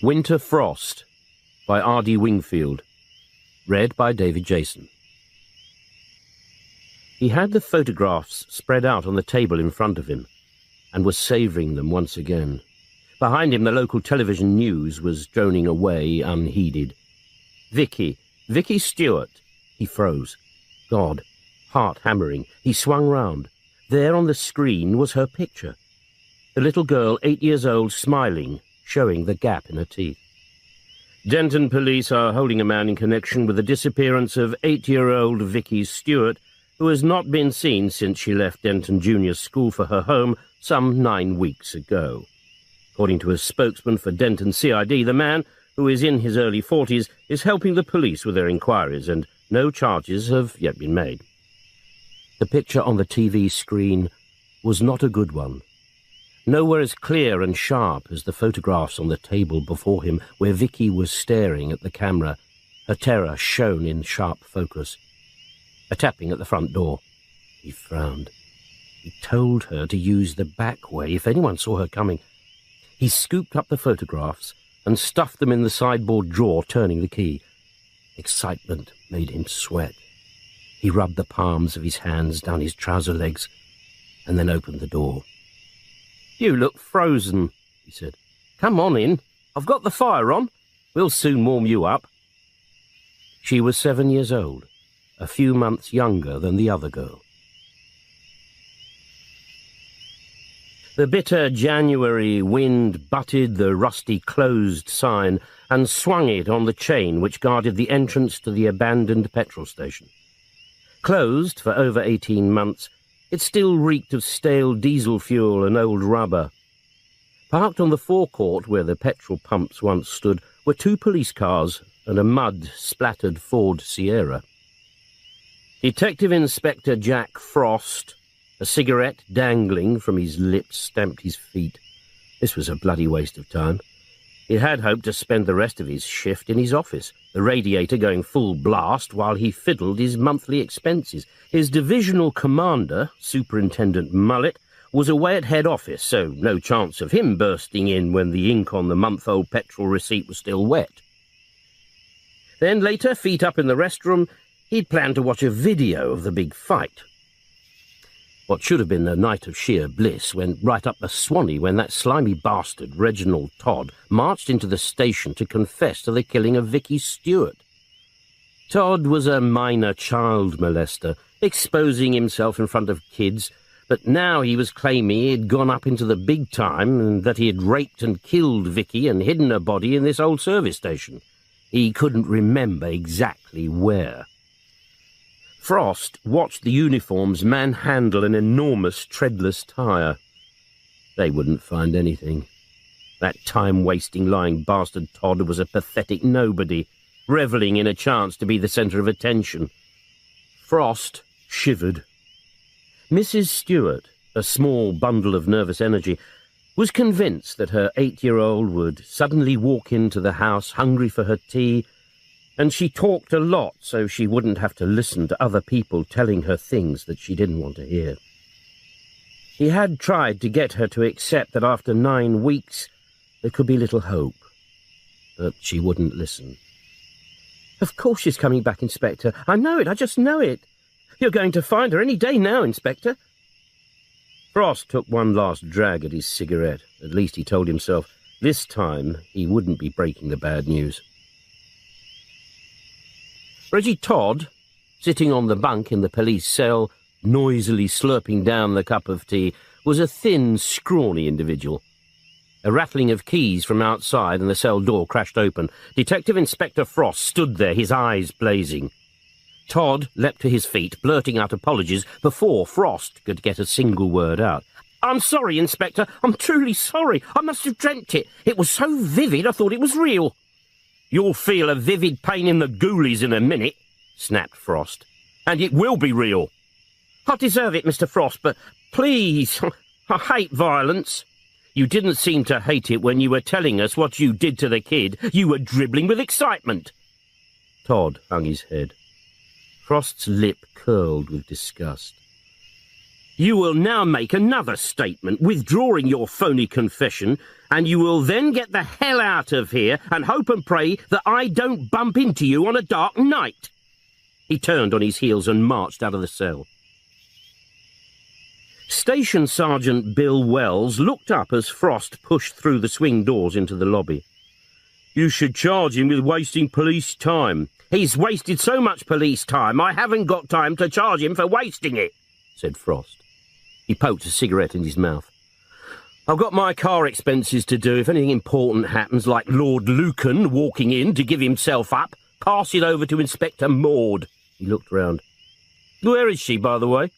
Winter Frost by R.D. Wingfield. Read by David Jason. He had the photographs spread out on the table in front of him and was savouring them once again. Behind him, the local television news was droning away unheeded. Vicky Stewart. He froze. God, heart hammering. He swung round. There on the screen was her picture. The little girl, 8 years old, smiling, showing the gap in her teeth. Denton police are holding a man in connection with the disappearance of 8-year-old Vicky Stewart, who has not been seen since she left Denton Junior School for her home some 9 weeks ago. According to a spokesman for Denton CID, the man, who is in his early 40s, is helping the police with their inquiries, and no charges have yet been made. The picture on the TV screen was not a good one. Nowhere as clear and sharp as the photographs on the table before him, where Vicky was staring at the camera, her terror shone in sharp focus. A tapping at the front door. He frowned. He told her to use the back way if anyone saw her coming. He scooped up the photographs and stuffed them in the sideboard drawer, turning the key. Excitement made him sweat. He rubbed the palms of his hands down his trouser legs and then opened the door. "You look frozen," he said. "Come on in. I've got the fire on. We'll soon warm you up." She was 7 years old, a few months younger than the other girl. The bitter January wind butted the rusty closed sign and swung it on the chain which guarded the entrance to the abandoned petrol station. Closed for over 18 months, it still reeked of stale diesel fuel and old rubber. Parked on the forecourt where the petrol pumps once stood were 2 police cars and a mud-splattered Ford Sierra. Detective Inspector Jack Frost, a cigarette dangling from his lips, stamped his feet. This was a bloody waste of time. He had hoped to spend the rest of his shift in his office, the radiator going full blast while he fiddled his monthly expenses. His divisional commander, Superintendent Mullet, was away at head office, so no chance of him bursting in when the ink on the month-old petrol receipt was still wet. Then later, feet up in the restroom, he'd planned to watch a video of the big fight. What should have been a night of sheer bliss went right up the Swanee when that slimy bastard, Reginald Todd, marched into the station to confess to the killing of Vicky Stewart. Todd was a minor child molester, exposing himself in front of kids, but now he was claiming he had gone up into the big time and that he had raped and killed Vicky and hidden her body in this old service station. He couldn't remember exactly where. Frost watched the uniforms manhandle an enormous treadless tyre. They wouldn't find anything. That time-wasting lying bastard Todd was a pathetic nobody, revelling in a chance to be the centre of attention. Frost shivered. Mrs. Stewart, a small bundle of nervous energy, was convinced that her 8-year-old would suddenly walk into the house hungry for her tea, and she talked a lot so she wouldn't have to listen to other people telling her things that she didn't want to hear. He had tried to get her to accept that after 9 weeks there could be little hope, but she wouldn't listen. "Of course she's coming back, Inspector. I know it, I just know it. You're going to find her any day now, Inspector." Frost took one last drag at his cigarette. At least he told himself this time he wouldn't be breaking the bad news. Reggie Todd, sitting on the bunk in the police cell, noisily slurping down the cup of tea, was a thin, scrawny individual. A rattling of keys from outside and the cell door crashed open. Detective Inspector Frost stood there, his eyes blazing. Todd leapt to his feet, blurting out apologies before Frost could get a single word out. "I'm sorry, Inspector. I'm truly sorry. I must have dreamt it. It was so vivid I thought it was real." "You'll feel a vivid pain in the ghoulies in a minute," snapped Frost. "And it will be real." "I deserve it, Mr. Frost, but please, I hate violence." "You didn't seem to hate it when you were telling us what you did to the kid. You were dribbling with excitement." Todd hung his head. Frost's lip curled with disgust. "You will now make another statement, withdrawing your phony confession, And you will then get the hell out of here and hope and pray that I don't bump into you on a dark night." He turned on his heels and marched out of the cell. Station Sergeant Bill Wells looked up as Frost pushed through the swing doors into the lobby. "You should charge him with wasting police time." "He's wasted so much police time, I haven't got time to charge him for wasting it," said Frost. He poked a cigarette in his mouth. "I've got my car expenses to do. If anything important happens, like Lord Lucan walking in to give himself up, pass it over to Inspector Maud." He looked round. "Where is she, by the way?"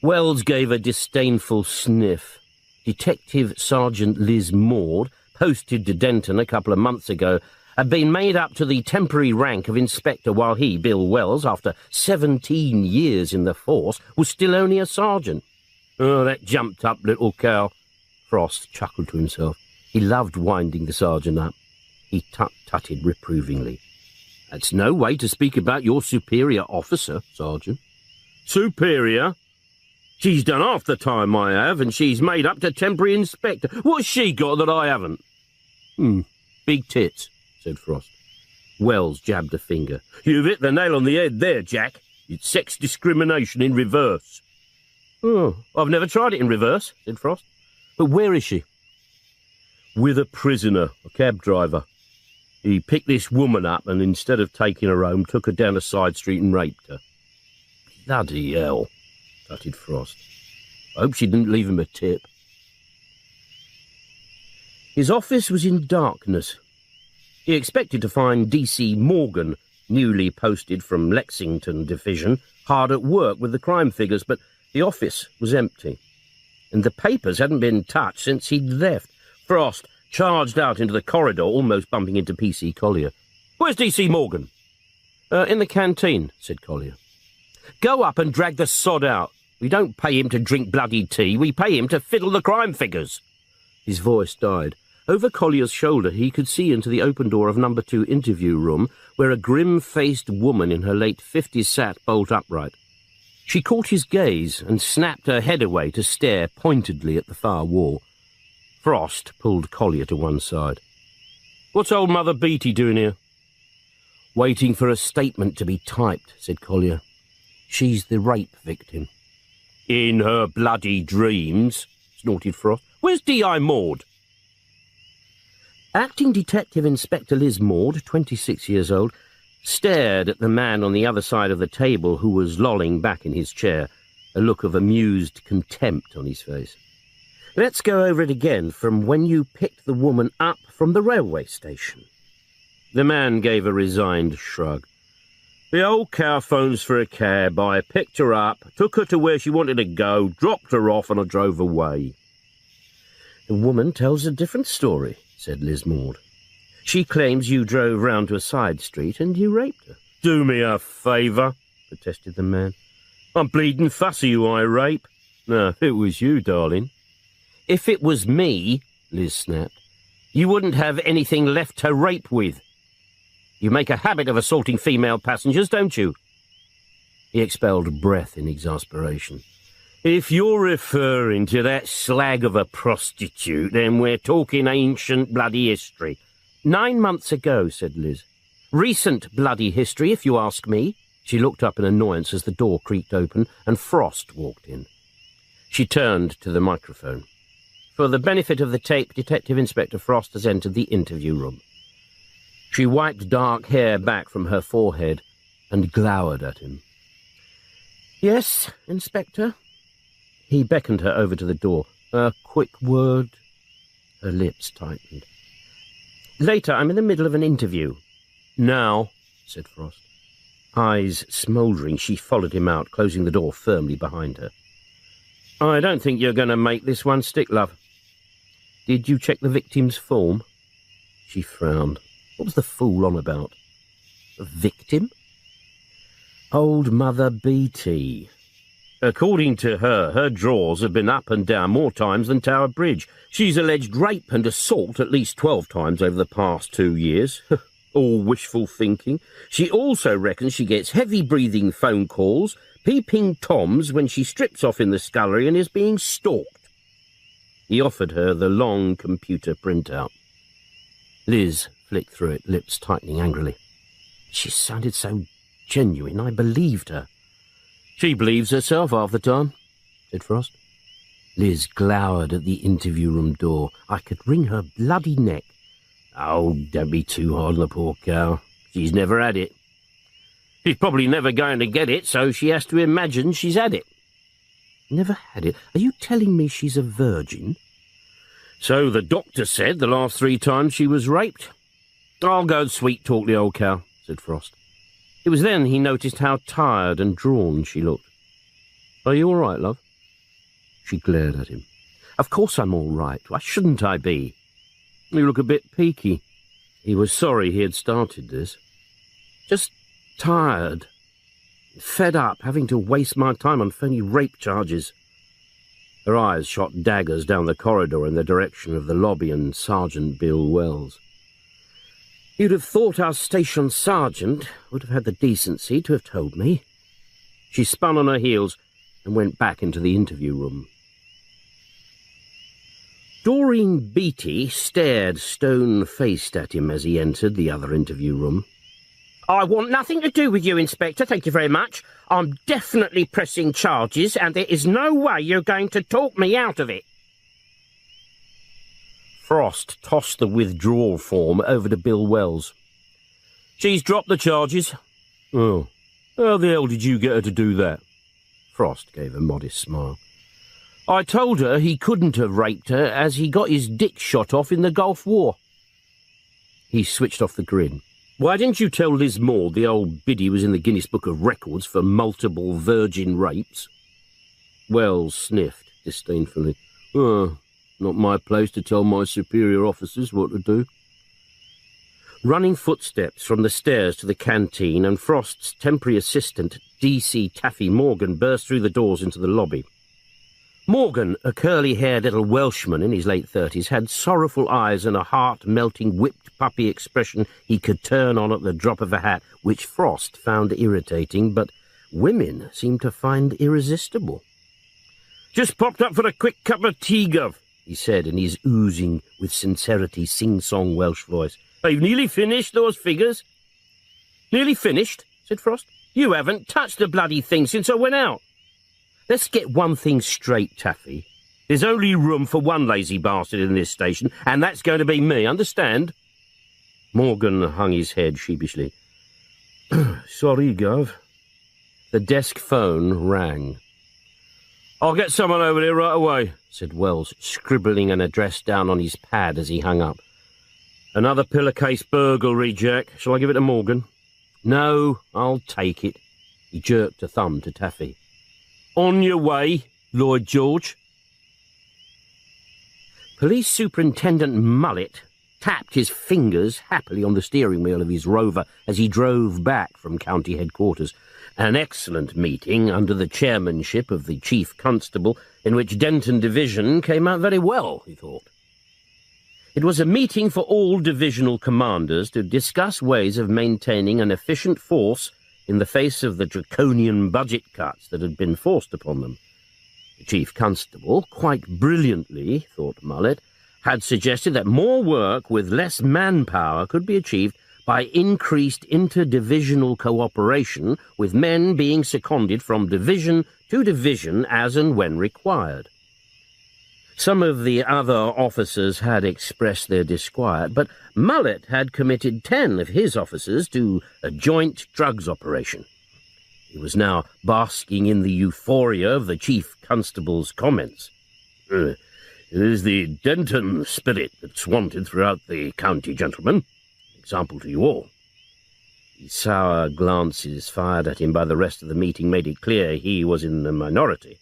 Wells gave a disdainful sniff. Detective Sergeant Liz Maud, posted to Denton a couple of months ago, had been made up to the temporary rank of inspector while he, Bill Wells, after 17 years in the force, was still only a sergeant. "Oh, that jumped-up little cow." Frost chuckled to himself. He loved winding the sergeant up. He tut-tutted reprovingly. "That's no way to speak about your superior officer, Sergeant." "Superior? She's done half the time I have, and she's made up to temporary inspector. What's she got that I haven't?" Big tits," said Frost. Wells jabbed a finger. "You've hit the nail on the head there, Jack. It's sex discrimination in reverse." "Oh, I've never tried it in reverse," said Frost. "But where is she?" "With a prisoner, a cab driver. He picked this woman up and instead of taking her home, took her down a side street and raped her." "Bloody hell," tutted Frost. "I hope she didn't leave him a tip." His office was in darkness. He expected to find D.C. Morgan, newly posted from Lexington Division, hard at work with the crime figures, but the office was empty. And the papers hadn't been touched since he'd left. Frost charged out into the corridor, almost bumping into P.C. Collier. "Where's D.C. Morgan?" In the canteen," said Collier. "Go up and drag the sod out. We don't pay him to drink bloody tea, we pay him to fiddle the crime figures." His voice died. Over Collier's shoulder he could see into the open door of number 2 interview room, where a grim-faced woman in her late 50s sat bolt upright. She caught his gaze and snapped her head away to stare pointedly at the far wall. Frost pulled Collier to one side. "What's old Mother Beatty doing here?" "Waiting for a statement to be typed," said Collier. "She's the rape victim." "In her bloody dreams," snorted Frost. "Where's D.I. Maud?" Acting Detective Inspector Liz Maud, 26 years old, stared at the man on the other side of the table who was lolling back in his chair, a look of amused contempt on his face. "Let's go over it again from when you picked the woman up from the railway station." The man gave a resigned shrug. "The old cow phones for a cab. I picked her up, took her to where she wanted to go, dropped her off, and I drove away." "The woman tells a different story," said Liz Maud. "She claims you drove round to a side street and you raped her." "Do me a favour," protested the man. "I'm bleeding fussy who I rape. No, if it was you, darling." "If it was me," Liz snapped, "you wouldn't have anything left to rape with. You make a habit of assaulting female passengers, don't you?" He expelled breath in exasperation. "If you're referring to that slag of a prostitute, then we're talking ancient bloody history." 9 months ago, said Liz. "Recent bloody history, if you ask me." She looked up in annoyance as the door creaked open and Frost walked in. She turned to the microphone. "For the benefit of the tape, Detective Inspector Frost has entered the interview room." She wiped dark hair back from her forehead and glowered at him. "Yes, Inspector?" He beckoned her over to the door. "A quick word." Her lips tightened. "Later, I'm in the middle of an interview." "Now," said Frost. Eyes smouldering, she followed him out, closing the door firmly behind her. "I don't think you're going to make this one stick, love." "Did you check the victim's form?" She frowned. What was the fool on about? A victim? Old Mother Beatty. According to her, her drawers have been up and down more times than Tower Bridge. She's alleged rape and assault at least 12 times over the past 2 years. All wishful thinking. She also reckons she gets heavy-breathing phone calls, peeping toms when she strips off in the scullery and is being stalked. He offered her the long computer printout. Liz flicked through it, lips tightening angrily. She sounded so genuine, I believed her. She believes herself half the time, said Frost. Liz glowered at the interview room door. I could wring her bloody neck. Oh, don't be too hard on the poor cow. She's never had it. She's probably never going to get it, so she has to imagine she's had it. Never had it? Are you telling me she's a virgin? So the doctor said the last 3 times she was raped. I'll go and sweet-talk the old cow, said Frost. It was then he noticed how tired and drawn she looked. Are you all right, love? She glared at him. Of course I'm all right. Why shouldn't I be? You look a bit peaky. He was sorry he had started this. Just tired. Fed up, having to waste my time on phony rape charges. Her eyes shot daggers down the corridor in the direction of the lobby and Sergeant Bill Wells. You'd have thought our station sergeant would have had the decency to have told me. She spun on her heels and went back into the interview room. Doreen Beatty stared stone-faced at him as he entered the other interview room. I want nothing to do with you, Inspector, thank you very much. I'm definitely pressing charges, and there is no way you're going to talk me out of it. Frost tossed the withdrawal form over to Bill Wells. She's dropped the charges. Oh, how the hell did you get her to do that? Frost gave a modest smile. I told her he couldn't have raped her as he got his dick shot off in the Gulf War. He switched off the grin. Why didn't you tell Liz Maud the old biddy was in the Guinness Book of Records for multiple virgin rapes? Wells sniffed disdainfully. Oh, not my place to tell my superior officers what to do. Running footsteps from the stairs to the canteen, and Frost's temporary assistant, D.C. Taffy Morgan, burst through the doors into the lobby. Morgan, a curly-haired little Welshman in his late 30s, had sorrowful eyes and a heart-melting, whipped puppy expression he could turn on at the drop of a hat, which Frost found irritating, but women seemed to find irresistible. Just popped up for a quick cup of tea, Gov, he said in his oozing with sincerity sing-song Welsh voice. I've nearly finished those figures. Nearly finished, said Frost. You haven't touched the bloody thing since I went out. Let's get one thing straight, Taffy. There's only room for one lazy bastard in this station, and that's going to be me, understand? Morgan hung his head sheepishly. Sorry, Gov. The desk phone rang. I'll get someone over there right away, said Wells, scribbling an address down on his pad as he hung up. Another pillowcase burglary, Jack. Shall I give it to Morgan? No, I'll take it. He jerked a thumb to Taffy. On your way, Lloyd George. Police Superintendent Mullet tapped his fingers happily on the steering wheel of his Rover as he drove back from county headquarters. An excellent meeting under the chairmanship of the Chief Constable, in which Denton Division came out very well, he thought. It was a meeting for all divisional commanders to discuss ways of maintaining an efficient force in the face of the draconian budget cuts that had been forced upon them. The Chief Constable, quite brilliantly, thought Mullet, had suggested that more work with less manpower could be achieved by increased interdivisional cooperation, with men being seconded from division to division as and when required. Some of the other officers had expressed their disquiet, but Mullet had committed 10 of his officers to a joint drugs operation. He was now basking in the euphoria of the Chief Constable's comments. It is the Denton spirit that's wanted throughout the county, gentlemen. Example to you all. The sour glances fired at him by the rest of the meeting made it clear he was in the minority.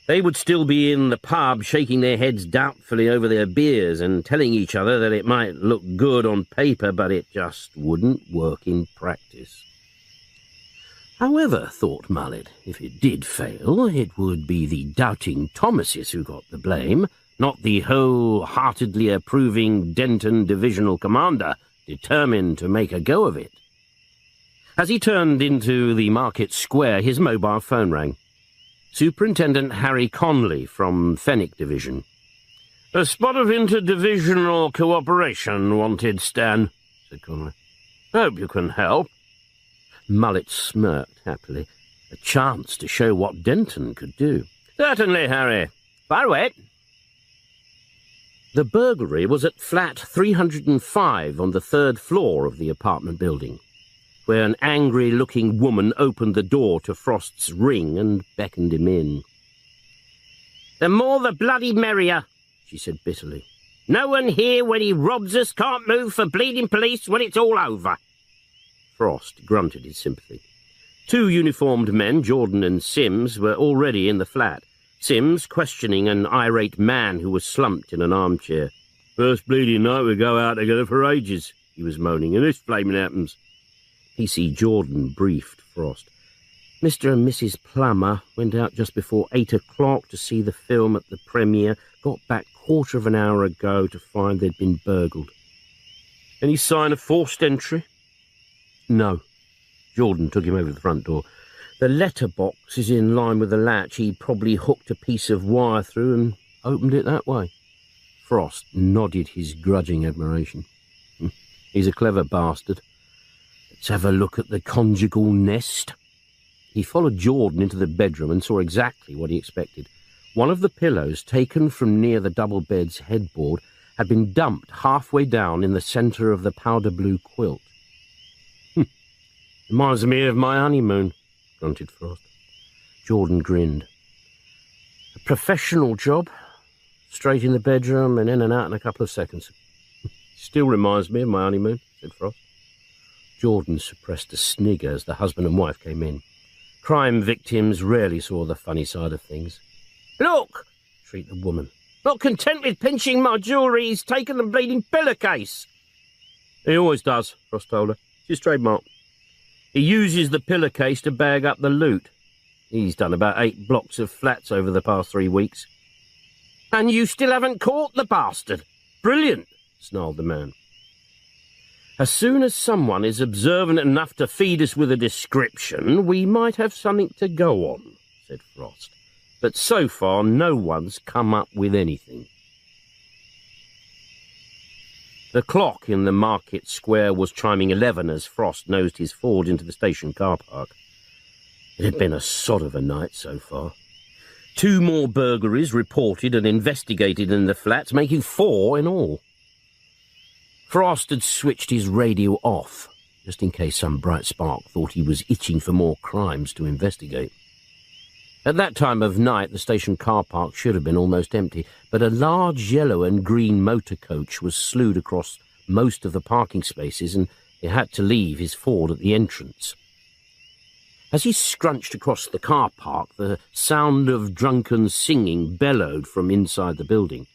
They would still be in the pub shaking their heads doubtfully over their beers and telling each other that it might look good on paper, but it just wouldn't work in practice. However, thought Mullet, if it did fail, it would be the doubting Thomases who got the blame, not the wholeheartedly approving Denton Divisional Commander, determined to make a go of it. As he turned into the market square, his mobile phone rang. Superintendent Harry Conley from Fenwick Division. A spot of interdivisional cooperation wanted, Stan, said Conway. Hope you can help. Mullet smirked happily. A chance to show what Denton could do. Certainly, Harry. Fire away. The burglary was at flat 305 on the third floor of the apartment building, where an angry-looking woman opened the door to Frost's ring and beckoned him in. The more the bloody merrier, she said bitterly. No one here when he robs us can't move for bleeding police when it's all over. Frost grunted his sympathy. Two uniformed men, Jordan and Sims, were already in the flat. Sims questioning an irate man who was slumped in an armchair. First bleeding night we go out together for ages, he was moaning, and this flaming happens. PC Jordan briefed Frost. Mr. and Mrs. Plummer went out just before 8 o'clock to see the film at the premiere, got back quarter of an hour ago to find they'd been burgled. Any sign of forced entry? No. Jordan took him over to the front door. The letterbox is in line with the latch. He probably hooked a piece of wire through and opened it that way. Frost nodded his grudging admiration. He's a clever bastard. Let's have a look at the conjugal nest. He followed Jordan into the bedroom and saw exactly what he expected. One of the pillows, taken from near the double bed's headboard, had been dumped halfway down in the centre of the powder-blue quilt. Reminds me of my honeymoon, grunted Frost. Jordan grinned. A professional job. Straight in the bedroom and in and out in a couple of seconds. Still reminds me of my honeymoon, said Frost. Jordan suppressed a snigger as the husband and wife came in. Crime victims rarely saw the funny side of things. Look, shrieked the woman. Not content with pinching my jewellery, he's taken the bleeding pillowcase. He always does, Frost told her. It's his trademark. He uses the pillowcase to bag up the loot. He's done about 8 blocks of flats over the past 3 weeks. And you still haven't caught the bastard? Brilliant, snarled the man. As soon as someone is observant enough to feed us with a description, we might have something to go on, said Frost. But so far no one's come up with anything. The clock in the market square was chiming 11 as Frost nosed his Ford into the station car park. It had been a sod of a night so far. 2 more burglaries reported and investigated in the flats, making 4 in all. Frost had switched his radio off, just in case some bright spark thought he was itching for more crimes to investigate. At that time of night, the station car park should have been almost empty, but a large yellow and green motor coach was slewed across most of the parking spaces, and he had to leave his Ford at the entrance. As he scrunched across the car park, the sound of drunken singing bellowed from inside the building.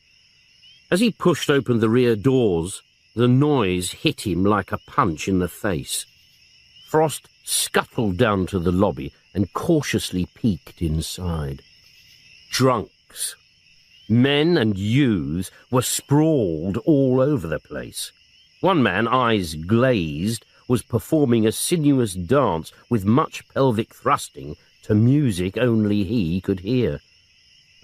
As he pushed open the rear doors, the noise hit him like a punch in the face. Frost scuttled down to the lobby and cautiously peeked inside. Drunks, men and youths, were sprawled all over the place. One man, eyes glazed, was performing a sinuous dance with much pelvic thrusting to music only he could hear.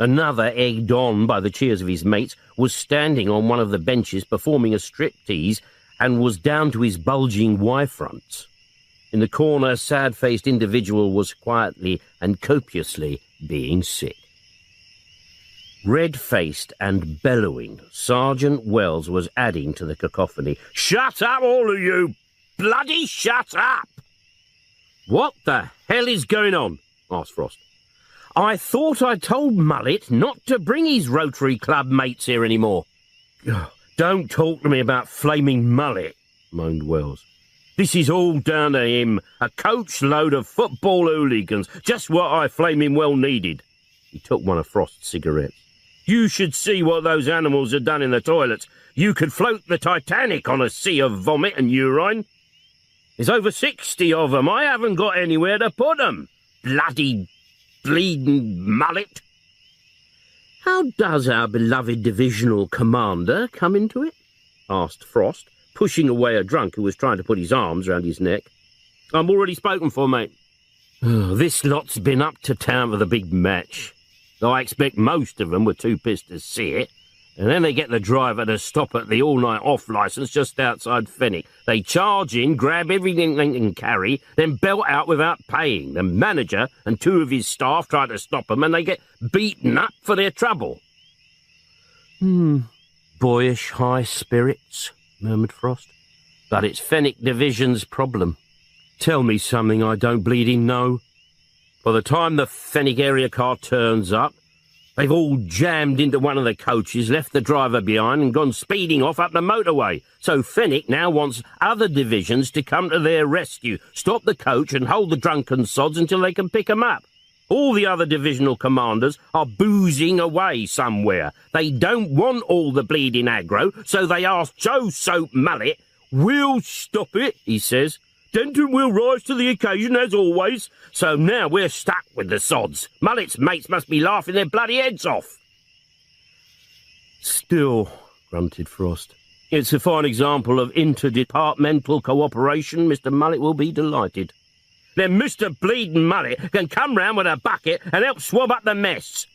Another, egged on by the cheers of his mates, was standing on one of the benches performing a striptease and was down to his bulging Y-fronts. In the corner, a sad-faced individual was quietly and copiously being sick. Red-faced and bellowing, Sergeant Wells was adding to the cacophony. "Shut up, all of you! Bloody shut up!" "What the hell is going on?" asked Frost. "I thought I told Mullet not to bring his Rotary Club mates here anymore." "Don't talk to me about flaming Mullet," moaned Wells. "This is all down to him, a coach load of football hooligans, just what I flaming well needed." He took one of Frost's cigarettes. "You should see what those animals have done in the toilets. You could float the Titanic on a sea of vomit and urine. There's over 60 of them. I haven't got anywhere to put them. Bloody bleeding Mullet." "How does our beloved divisional commander come into it?" asked Frost, pushing away a drunk who was trying to put his arms round his neck. "I'm already spoken for, mate. This lot's been up to town for the big match. I expect most of them were too pissed to see it. And then they get the driver to stop at the all-night off licence just outside Fenwick. They charge in, grab everything they can carry, then belt out without paying. The manager and 2 of his staff try to stop them, and they get beaten up for their trouble. Boyish high spirits, murmured Frost. But it's Fenwick Division's problem. Tell me something I don't bleeding know. By the time the Fenwick area car turns up, they've all jammed into one of the coaches, left the driver behind and gone speeding off up the motorway. So Fenwick now wants other divisions to come to their rescue, stop the coach and hold the drunken sods until they can pick 'em up. All the other divisional commanders are boozing away somewhere. They don't want all the bleeding aggro, so they ask Joe Soap Mullet. We'll stop it, he says. Denton will rise to the occasion, as always. So now we're stuck with the sods. Mullet's mates must be laughing their bloody heads off. Still, grunted Frost, it's a fine example of interdepartmental cooperation. Mr. Mullet will be delighted. Then Mr. Bleeding Mullet can come round with a bucket and help swab up the mess.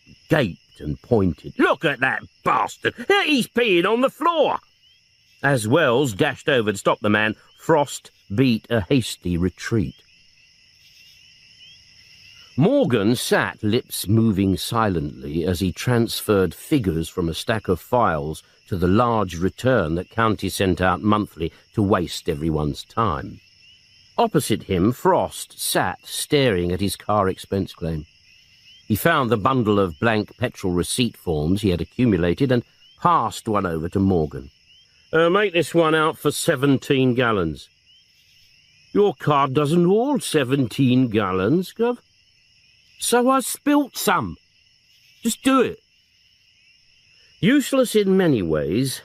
He gaped and pointed. Look at that bastard! He's peeing on the floor! As Wells dashed over to stop the man, Frost beat a hasty retreat. Morgan sat, lips moving silently, as he transferred figures from a stack of files to the large return that County sent out monthly to waste everyone's time. Opposite him, Frost sat, staring at his car expense claim. He found the bundle of blank petrol receipt forms he had accumulated and passed one over to Morgan. Make this one out for 17 gallons. Your car doesn't hold 17 gallons, Gov. So I spilt some. Just do it. Useless in many ways,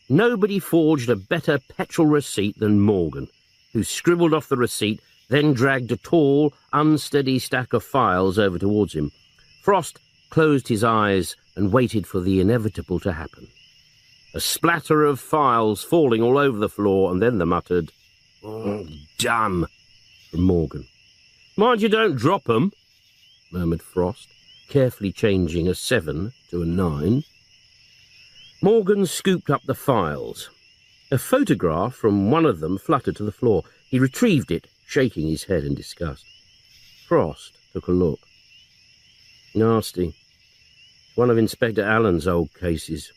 nobody forged a better petrol receipt than Morgan, who scribbled off the receipt, then dragged a tall, unsteady stack of files over towards him. Frost closed his eyes and waited for the inevitable to happen. A splatter of files falling all over the floor, and then the muttered, done, from Morgan. Mind you don't drop 'em, murmured Frost, carefully changing a 7 to a 9. Morgan scooped up the files. A photograph from one of them fluttered to the floor. He retrieved it, shaking his head in disgust. Frost took a look. Nasty. One of Inspector Allen's old cases.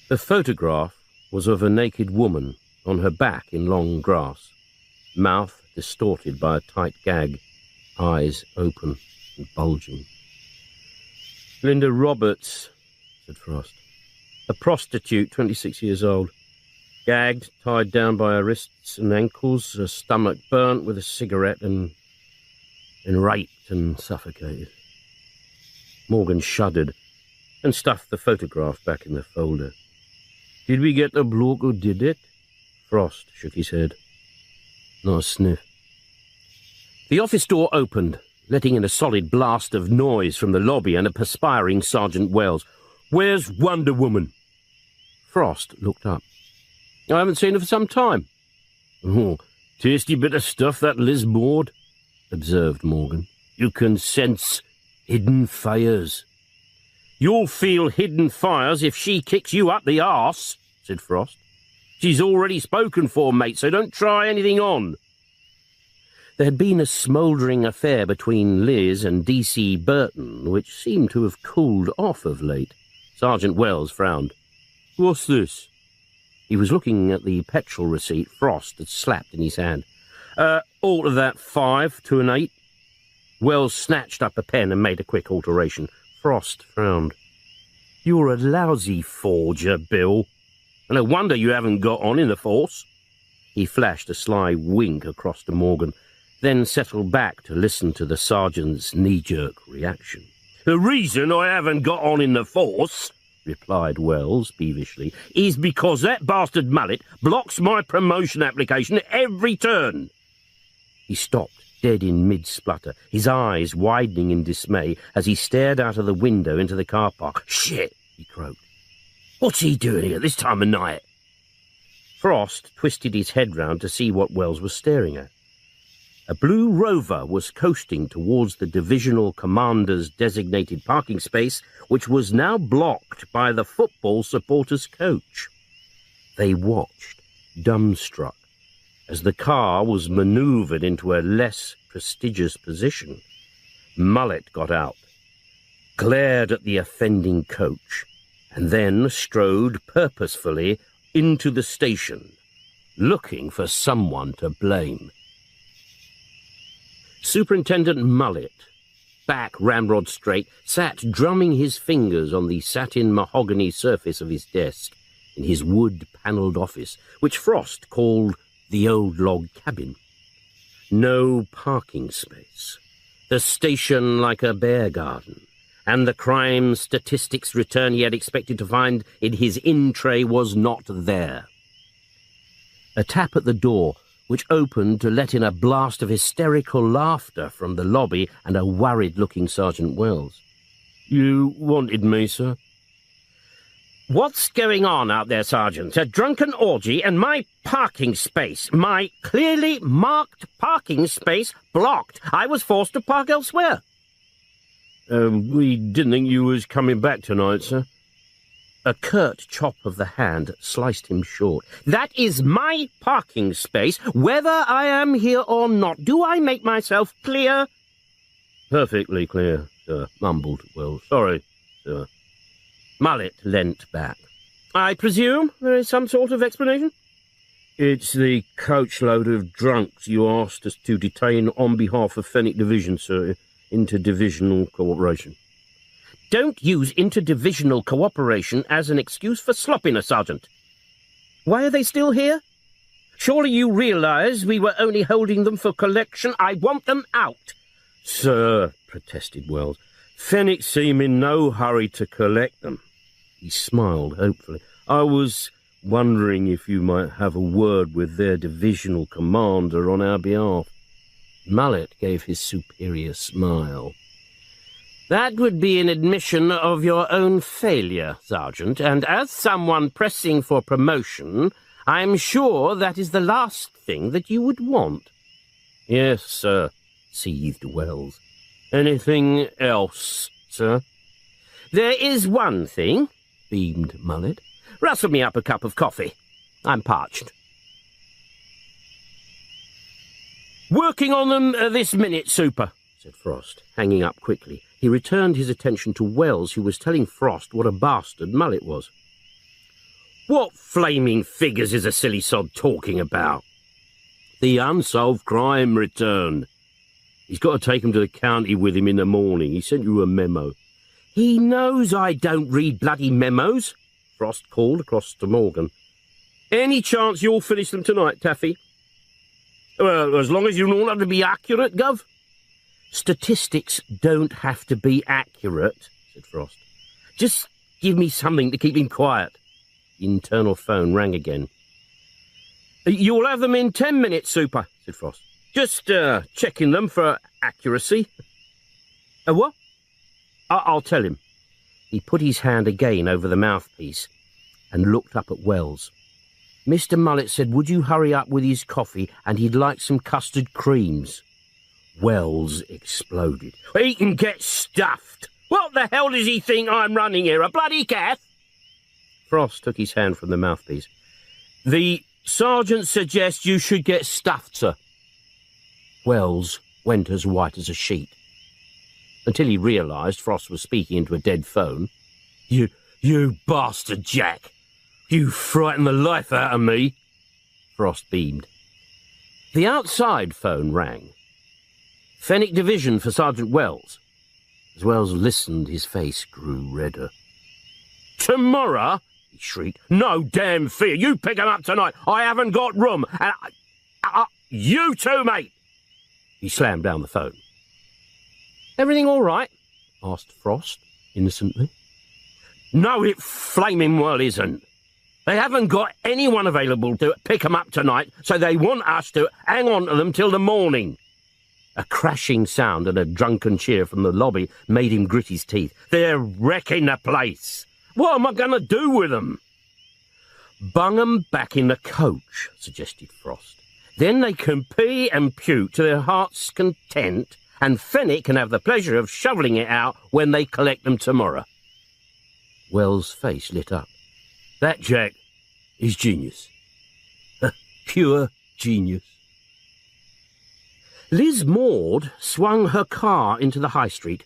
The photograph was of a naked woman on her back in long grass, mouth distorted by a tight gag, eyes open and bulging. Linda Roberts, said Frost. A prostitute, 26 years old. Gagged, tied down by her wrists and ankles, her stomach burnt with a cigarette and raped and suffocated. Morgan shuddered and stuffed the photograph back in the folder. Did we get the bloke who did it? Frost shook his head. Not a sniff. The office door opened, letting in a solid blast of noise from the lobby and a perspiring Sergeant Wells. Where's Wonder Woman? Frost looked up. I haven't seen her for some time. Oh, tasty bit of stuff, that Liz Maud, observed Morgan. You can sense hidden fires. You'll feel hidden fires if she kicks you up the arse, said Frost. She's already spoken for, mate, so don't try anything on. There had been a smouldering affair between Liz and D.C. Burton, which seemed to have cooled off of late. Sergeant Wells frowned. What's this? He was looking at the petrol receipt Frost had slapped in his hand. Alter that 5 to an 8. Wells snatched up a pen and made a quick alteration. Frost frowned. You're a lousy forger, Bill. And no wonder you haven't got on in the force. He flashed a sly wink across to Morgan, then settled back to listen to the sergeant's knee-jerk reaction. The reason I haven't got on in the force, replied Wells peevishly, is because that bastard Mullet blocks my promotion application at every turn. He stopped, dead in mid-splutter, his eyes widening in dismay as he stared out of the window into the car park. Shit, he croaked. What's he doing here this time of night? Frost twisted his head round to see what Wells was staring at. A blue Rover was coasting towards the divisional commander's designated parking space, which was now blocked by the football supporters' coach. They watched, dumbstruck, as the car was manoeuvred into a less prestigious position. Mullet got out, glared at the offending coach, and then strode purposefully into the station, looking for someone to blame. Superintendent Mullet, back ramrod straight, sat drumming his fingers on the satin mahogany surface of his desk in his wood-panelled office, which Frost called the old log cabin. No parking space. The station like a bear garden, and the crime statistics return he had expected to find in his in-tray was not there. A tap at the door, which opened to let in a blast of hysterical laughter from the lobby and a worried-looking Sergeant Wells. "You wanted me, sir?" "What's going on out there, Sergeant? A drunken orgy and my parking space, my clearly marked parking space, blocked. I was forced to park elsewhere." We didn't think you was coming back tonight, sir." A curt chop of the hand sliced him short. "That is my parking space, whether I am here or not. Do I make myself clear?" "Perfectly clear, sir," mumbled Wells. "Sorry, sir." Mullet leant back. "I presume there is some sort of explanation?" "It's the coachload of drunks you asked us to detain on behalf of Fenwick Division, sir. Interdivisional cooperation." "Don't use interdivisional cooperation as an excuse for sloppiness, Sergeant. Why are they still here? Surely you realise we were only holding them for collection. I want them out." "Sir," protested Wells, "Fenwick seem in no hurry to collect them." He smiled hopefully. "I was wondering if you might have a word with their divisional commander on our behalf." Mullet gave his superior smile. "That would be an admission of your own failure, Sergeant, and as someone pressing for promotion, I am sure that is the last thing that you would want." "Yes, sir," seethed Wells. "Anything else, sir?" "There is one thing," beamed Mullet. "Rustle me up a cup of coffee. I'm parched." "Working on them this minute, Super," said Frost, hanging up quickly. He returned his attention to Wells, who was telling Frost what a bastard Mullet was. "What flaming figures is a silly sod talking about?" "The unsolved crime return. He's got to take him to the county with him in the morning. He sent you a memo." "He knows I don't read bloody memos," Frost called across to Morgan. "Any chance you'll finish them tonight, Taffy?" "Well, as long as you don't have to be accurate, Gov." "Statistics don't have to be accurate," said Frost. "Just give me something to keep him quiet." The internal phone rang again. "You'll have them in 10 minutes, Super," said Frost. "Just checking them for accuracy." What?" I'll tell him." He put his hand again over the mouthpiece and looked up at Wells. "Mr. Mullet said, would you hurry up with his coffee, and he'd like some custard creams." Wells exploded. "He can get stuffed. What the hell does he think I'm running here, a bloody cat?" Frost took his hand from the mouthpiece. "The sergeant suggests you should get stuffed, sir." Wells went as white as a sheet, until he realised Frost was speaking into a dead phone. You bastard, Jack! You frightened the life out of me!" Frost beamed. The outside phone rang. "Fenwick Division for Sergeant Wells." As Wells listened, his face grew redder. "Tomorrow?" he shrieked. "No damn fear! You pick 'em up tonight! I haven't got room! And you too, mate!" He slammed down the phone. "Everything all right?" asked Frost, innocently. "No, it flaming well isn't. They haven't got anyone available to pick 'em up tonight, so they want us to hang on to them till the morning." A crashing sound and a drunken cheer from the lobby made him grit his teeth. "They're wrecking the place. What am I going to do with them?" "Bung 'em back in the coach," suggested Frost. Then they can pee and puke to their heart's content, and Fenwick can have the pleasure of shovelling it out when they collect them tomorrow. Wells' face lit up. That, Jack, is genius. Pure genius. Liz Maud swung her car into the high street.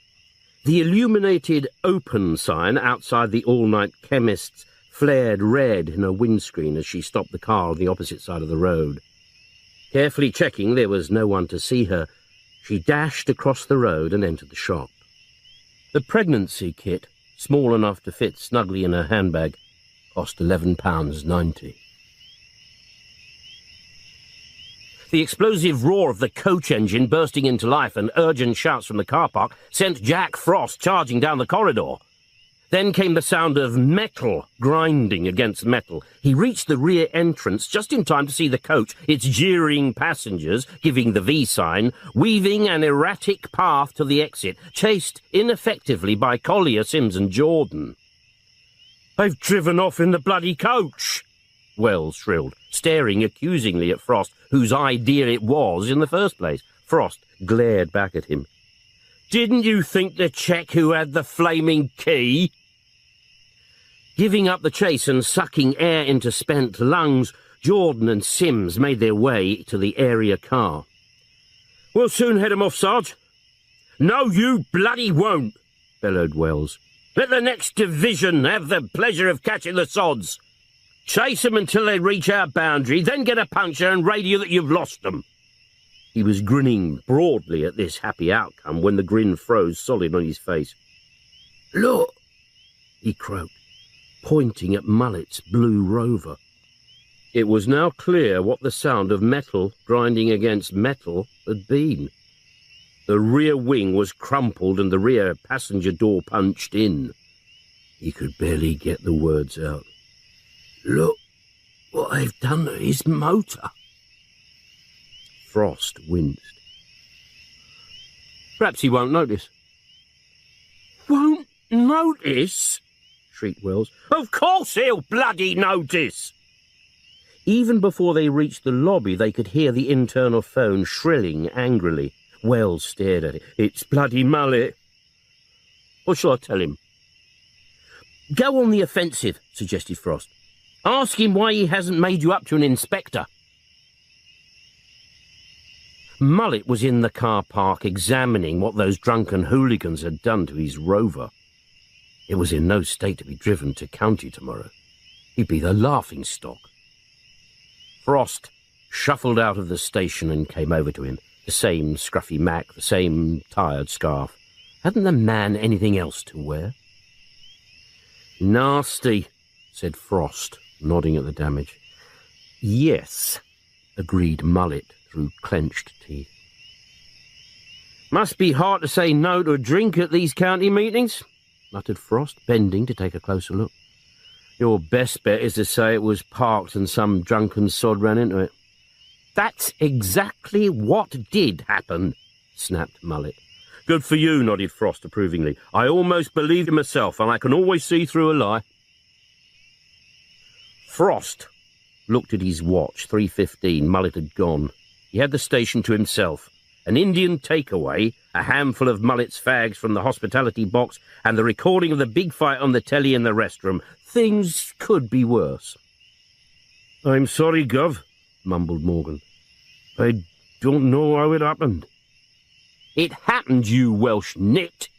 The illuminated open sign outside the all-night chemist's flared red in her windscreen as she stopped the car on the opposite side of the road. Carefully checking there was no one to see her, she dashed across the road and entered the shop. The pregnancy kit, small enough to fit snugly in her handbag, cost £11.90. The explosive roar of the coach engine bursting into life and urgent shouts from the car park sent Jack Frost charging down the corridor. Then came the sound of metal grinding against metal. He reached the rear entrance just in time to see the coach, its jeering passengers, giving the V sign, weaving an erratic path to the exit, chased ineffectively by Collier, Sims and Jordan. "They've driven off in the bloody coach!" Wells shrilled, staring accusingly at Frost, whose idea it was in the first place. Frost glared back at him. "Didn't you think to check who had the flaming key?" Giving up the chase and sucking air into spent lungs, Jordan and Sims made their way to the area car. "We'll soon head 'em off, Sarge." "No, you bloody won't," bellowed Wells. "Let the next division have the pleasure of catching the sods. Chase 'em until they reach our boundary, then get a puncture and radio that you've lost them." He was grinning broadly at this happy outcome when the grin froze solid on his face. "Look," he croaked, pointing at Mullet's blue Rover. It was now clear what the sound of metal grinding against metal had been. The rear wing was crumpled and the rear passenger door punched in. He could barely get the words out. "Look what they've done to his motor." Frost winced. "Perhaps he won't notice." "Won't notice?" shrieked Wells. "Of course he'll bloody notice!" Even before they reached the lobby, they could hear the internal phone shrilling angrily. Wells stared at it. "It's bloody Mullet." "What shall I tell him?" "Go on the offensive," suggested Frost. "Ask him why he hasn't made you up to an inspector." Mullet was in the car park examining what those drunken hooligans had done to his Rover. It was in no state to be driven to county tomorrow. He'd be the laughingstock. Frost shuffled out of the station and came over to him. The same scruffy Mac, the same tired scarf. Hadn't the man anything else to wear? "Nasty," said Frost, nodding at the damage. "Yes," agreed Mullet through clenched teeth. "Must be hard to say no to a drink at these county meetings," muttered Frost, bending to take a closer look. "Your best bet is to say it was parked and some drunken sod ran into it." "That's exactly what did happen," snapped Mullet. "Good for you," nodded Frost approvingly. "I almost believed it myself, and I can always see through a lie." Frost looked at his watch. 3:15. Mullet had gone. He had the station to himself. An Indian takeaway, a handful of Mullet's fags from the hospitality box, and the recording of the big fight on the telly in the restroom. Things could be worse. "I'm sorry, Gov," mumbled Morgan. "I don't know how it happened." "It happened, you Welsh nit,"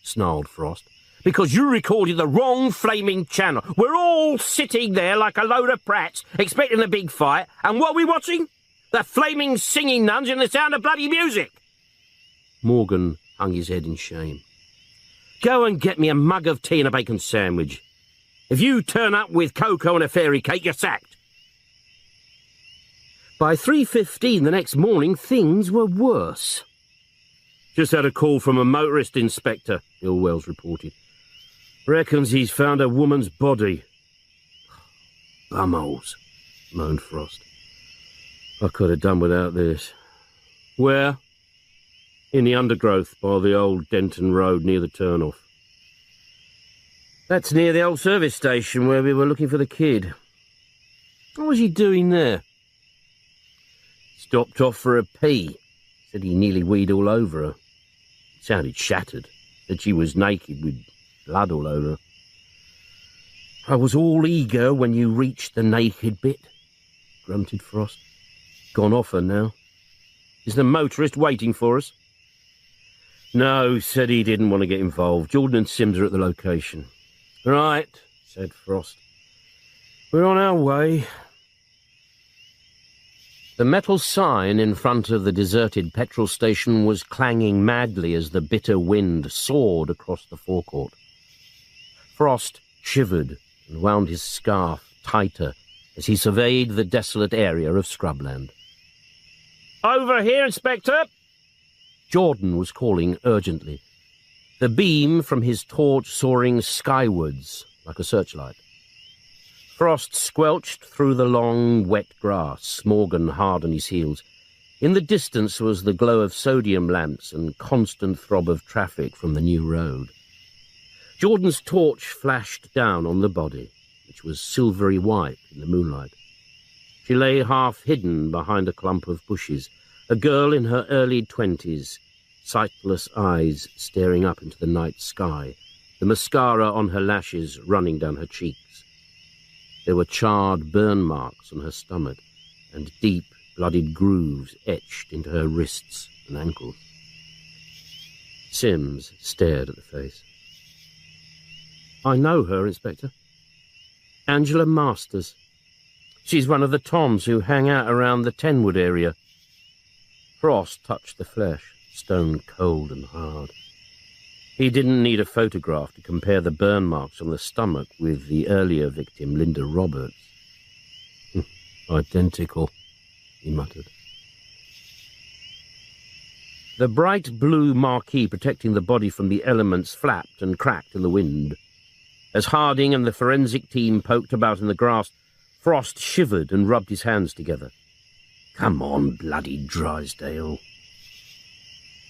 snarled Frost, "because you recorded the wrong flaming channel. We're all sitting there like a load of prats, expecting a big fight, and what are we watching? The flaming singing nuns in the sound of bloody music." Morgan hung his head in shame. "Go and get me a mug of tea and a bacon sandwich. If you turn up with cocoa and a fairy cake, you're sacked." By 3:15 the next morning, things were worse. "Just had a call from a motorist inspector," Bill Wells reported. "Reckons he's found a woman's body." "Bumholes," moaned Frost. "I could have done without this." "Where?" "In the undergrowth by the old Denton Road near the turnoff." "That's near the old service station where we were looking for the kid. What was he doing there?" Stopped off for a pee. Said he nearly weed all over her. Sounded shattered. Said she was naked with blood all over her. I was all eager when you reached the naked bit, grunted Frost. Gone off her now. Is the motorist waiting for us? No, said he didn't want to get involved. Jordan and Sims are at the location. Right, said Frost. We're on our way. The metal sign in front of the deserted petrol station was clanging madly as the bitter wind soared across the forecourt. Frost shivered and wound his scarf tighter as he surveyed the desolate area of scrubland. Over here, Inspector! Jordan was calling urgently, the beam from his torch soaring skywards like a searchlight. Frost squelched through the long, wet grass, Morgan hard on his heels. In the distance was the glow of sodium lamps and constant throb of traffic from the new road. Jordan's torch flashed down on the body, which was silvery white in the moonlight. She lay half hidden behind a clump of bushes, a girl in her early 20s, sightless eyes staring up into the night sky, the mascara on her lashes running down her cheeks. There were charred burn marks on her stomach and deep, blooded grooves etched into her wrists and ankles. Sims stared at the face. I know her, Inspector. Angela Masters. She's one of the Toms who hang out around the Tenwood area. Frost touched the flesh, stone cold and hard. He didn't need a photograph to compare the burn marks on the stomach with the earlier victim, Linda Roberts. Identical, he muttered. The bright blue marquee protecting the body from the elements flapped and cracked in the wind. As Harding and the forensic team poked about in the grass, Frost shivered and rubbed his hands together. Come on, bloody Drysdale.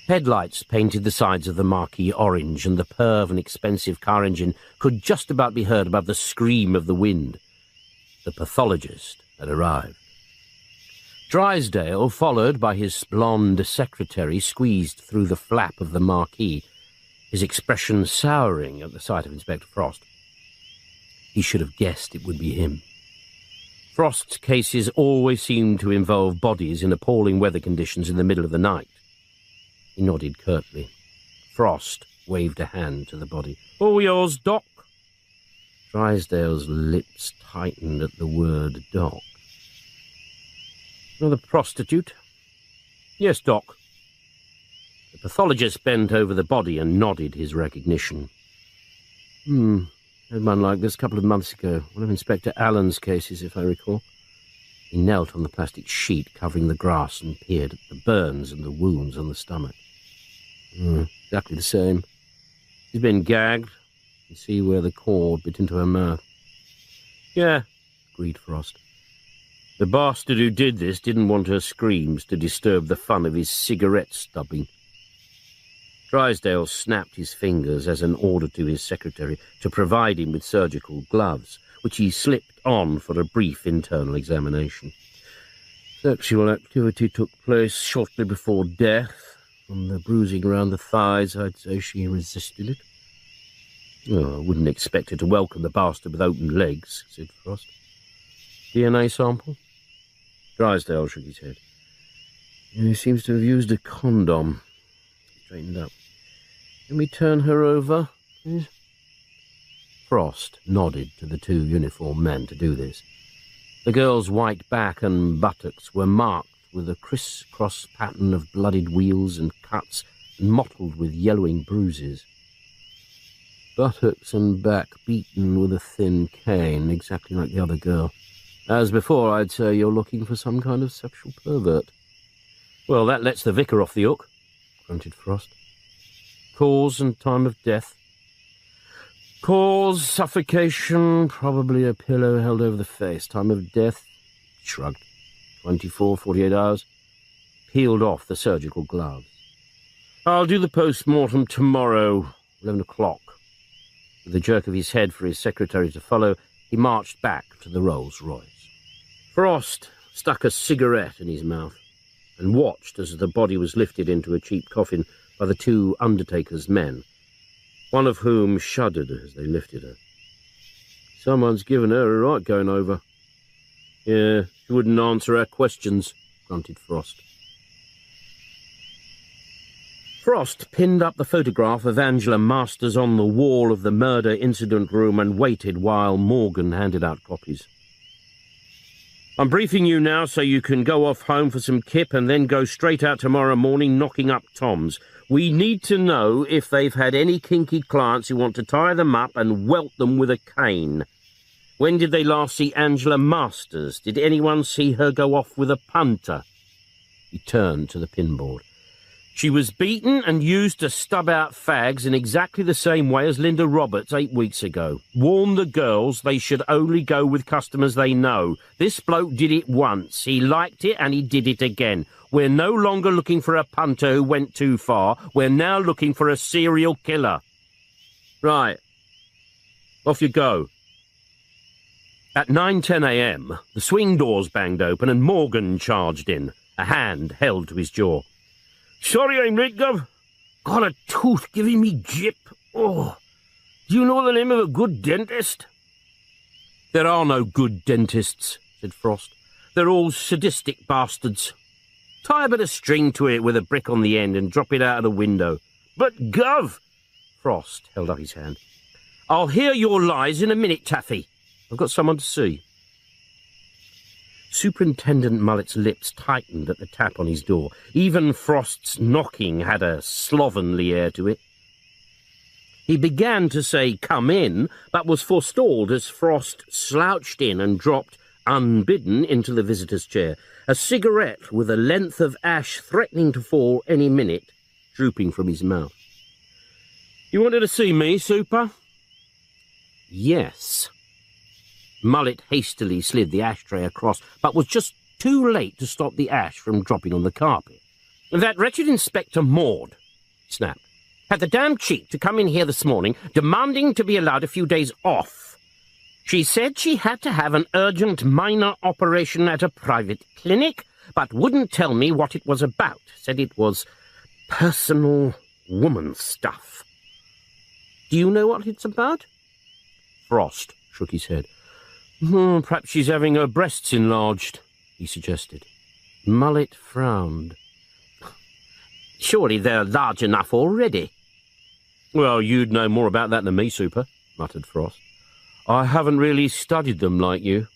Headlights painted the sides of the marquee orange, and the purr of an expensive car engine could just about be heard above the scream of the wind. The pathologist had arrived. Drysdale, followed by his blonde secretary, squeezed through the flap of the marquee, his expression souring at the sight of Inspector Frost. He should have guessed it would be him. Frost's cases always seemed to involve bodies in appalling weather conditions in the middle of the night. He nodded curtly. Frost waved a hand to the body. All yours, Doc. Drysdale's lips tightened at the word Doc. Another prostitute? Yes, Doc. The pathologist bent over the body and nodded his recognition. Had one like this a couple of months ago. One of Inspector Allen's cases, if I recall. He knelt on the plastic sheet covering the grass and peered at the burns and the wounds on the stomach. Exactly the same. She's been gagged. You can see where the cord bit into her mouth. Yeah, agreed Frost. The bastard who did this didn't want her screams to disturb the fun of his cigarette stubbing. Drysdale snapped his fingers as an order to his secretary to provide him with surgical gloves, which he slipped on for a brief internal examination. Sexual activity took place shortly before death. From the bruising around the thighs, I'd say she resisted it. Oh, I wouldn't expect her to welcome the bastard with open legs, said Frost. DNA sample? Drysdale shook his head. He seems to have used a condom. He straightened up. Can we turn her over, please? Frost nodded to the two uniformed men to do this. The girl's white back and buttocks were marked with a criss-cross pattern of blooded wheals and cuts and mottled with yellowing bruises. Buttocks and back beaten with a thin cane, exactly like the other girl. As before, I'd say you're looking for some kind of sexual pervert. Well, that lets the vicar off the hook, grunted Frost. Cause and time of death? Cause, suffocation, probably a pillow held over the face. Time of death? Shrugged. 24, 48 hours. Peeled off the surgical gloves. I'll do the post-mortem tomorrow, 11 o'clock. With a jerk of his head for his secretary to follow, he marched back to the Rolls-Royce. Frost stuck a cigarette in his mouth. and watched as the body was lifted into a cheap coffin by the two undertaker's men, one of whom shuddered as they lifted her. "Someone's given her a right going over." "Yeah, she wouldn't answer our questions," grunted Frost. Frost pinned up the photograph of Angela Masters on the wall of the murder incident room and waited while Morgan handed out copies. "I'm briefing you now so you can go off home for some kip and then go straight out tomorrow morning knocking up toms. We need to know if they've had any kinky clients who want to tie them up and welt them with a cane. When did they last see Angela Masters? Did anyone see her go off with a punter?" He turned to the pinboard. "She was beaten and used to stub out fags in exactly the same way as Linda Roberts 8 weeks ago. Warn the girls they should only go with customers they know. This bloke did it once. He liked it and he did it again. We're no longer looking for a punter who went too far. We're now looking for a serial killer." "Right. Off you go." At 9:10 a.m, the swing doors banged open and Morgan charged in, a hand held to his jaw. "Sorry I'm late, Gov. Got a tooth giving me jip. Oh, do you know the name of a good dentist?" "There are no good dentists," said Frost. "They're all sadistic bastards. Tie a bit of string to it with a brick on the end and drop it out of the window." "But, Gov—" Frost held up his hand. "I'll hear your lies in a minute, Taffy. I've got someone to see." Superintendent Mullet's lips tightened at the tap on his door. Even Frost's knocking had a slovenly air to it. He began to say, "Come in," but was forestalled as Frost slouched in and dropped, unbidden, into the visitor's chair, a cigarette with a length of ash threatening to fall any minute, drooping from his mouth. "You wanted to see me, Super?" "Yes." Mullet hastily slid the ashtray across, but was just too late to stop the ash from dropping on the carpet. "That wretched Inspector Maud," he snapped, "had the damn cheek to come in here this morning, demanding to be allowed a few days off. She said she had to have an urgent minor operation at a private clinic, but wouldn't tell me what it was about. Said it was personal woman stuff. Do you know what it's about?" Frost shook his head. "Perhaps she's having her breasts enlarged," he suggested. Mullet frowned. "Surely they're large enough already." "Well, you'd know more about that than me, Super," muttered Frost. "I haven't really studied them like you."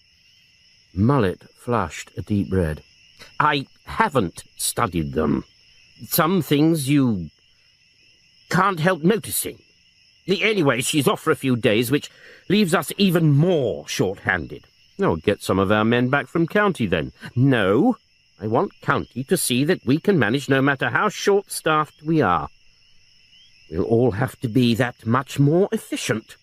Mullet flushed a deep red. "I haven't studied them. Some things you can't help noticing. Anyway, she's off for a few days, which leaves us even more short-handed." "Oh, get some of our men back from County, then." "No, I want County to see that we can manage no matter how short-staffed we are. We'll all have to be that much more efficient."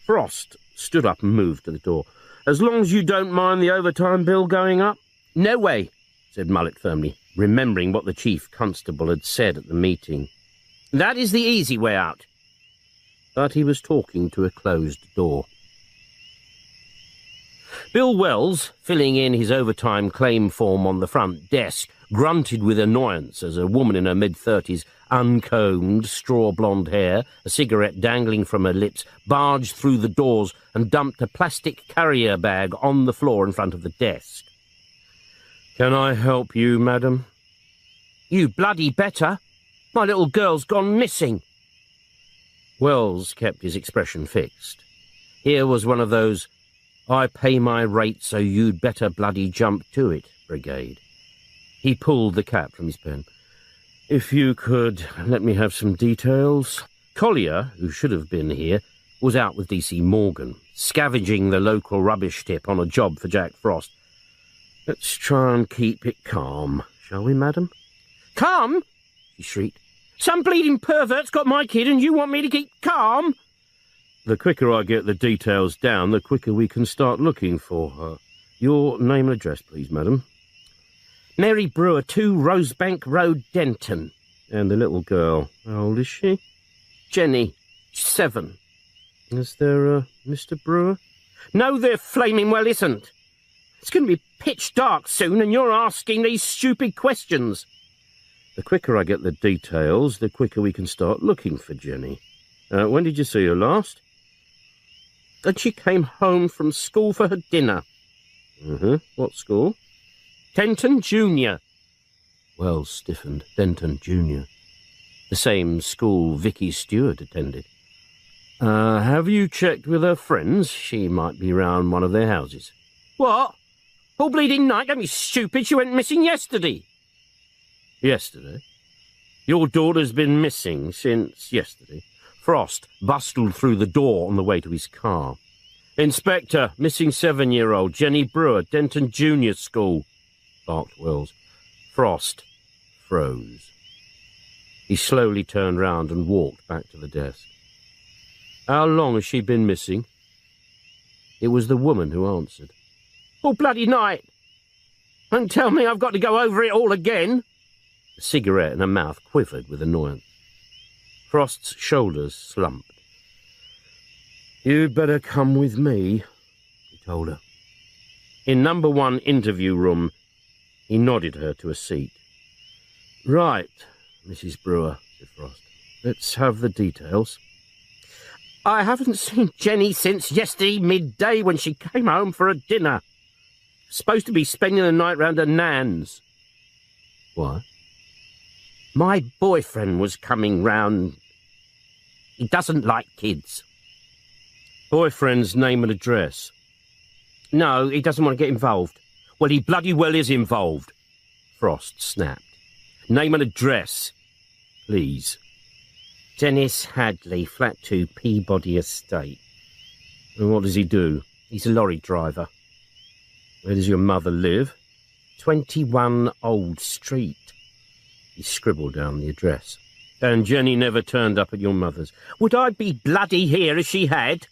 Frost stood up and moved to the door. "As long as you don't mind the overtime bill going up." "No way," said Mullet firmly, remembering what the chief constable had said at the meeting. "That is the easy way out." But he was talking to a closed door. Bill Wells, filling in his overtime claim form on the front desk, grunted with annoyance as a woman in her mid-30s, uncombed, straw-blonde hair, a cigarette dangling from her lips, barged through the doors and dumped a plastic carrier bag on the floor in front of the desk. "Can I help you, madam?" "You bloody better. My little girl's gone missing." Wells kept his expression fixed. Here was one of those "I pay my rate so you'd better bloody jump to it" brigade. He pulled the cap from his pen. "If you could let me have some details." Collier, who should have been here, was out with D.C. Morgan, scavenging the local rubbish tip on a job for Jack Frost. "Let's try and keep it calm, shall we, madam?" "Calm?" she shrieked. "Some bleeding pervert's got my kid and you want me to keep calm?" "The quicker I get the details down, the quicker we can start looking for her. Your name and address, please, madam." "Mary Brewer, 2 Rosebank Road, Denton." "And the little girl, how old is she?" "Jenny, 7. "Is there a Mr. Brewer?" "No, there flaming well isn't." It's going to be pitch dark soon, and you're asking these stupid questions. The quicker I get the details, the quicker we can start looking for Jenny. When did you see her last? And she came home from school for her dinner. What school? Denton Junior. Wells stiffened. Denton Junior. The same school Vicky Stewart attended. Have you checked with her friends? She might be round one of their houses. What? All bleeding night? Don't be stupid. She went missing yesterday. Yesterday? Your daughter's been missing since yesterday. Frost bustled through the door on the way to his car. Inspector, missing 7-year-old Jenny Brewer, Denton Junior School, barked Wells. Frost froze. He slowly turned round and walked back to the desk. How long has she been missing? It was the woman who answered. All bloody night. And tell me I've got to go over it all again. The cigarette in her mouth quivered with annoyance. Frost's shoulders slumped. You'd better come with me, he told her. In number 1 interview room, he nodded her to a seat. Right, Mrs. Brewer, said Frost. Let's have the details. I haven't seen Jenny since yesterday midday when she came home for a dinner. Supposed to be spending the night round her nan's. What? My boyfriend was coming round. He doesn't like kids. Boyfriend's name and address? No, he doesn't want to get involved. Well, he bloody well is involved, Frost snapped. Name and address, please. Dennis Hadley, flat 2, Peabody Estate. And what does he do? He's a lorry driver. Where does your mother live? 21 Old Street. He scribbled down the address. And Jenny never turned up at your mother's. Would I be bloody here if she had?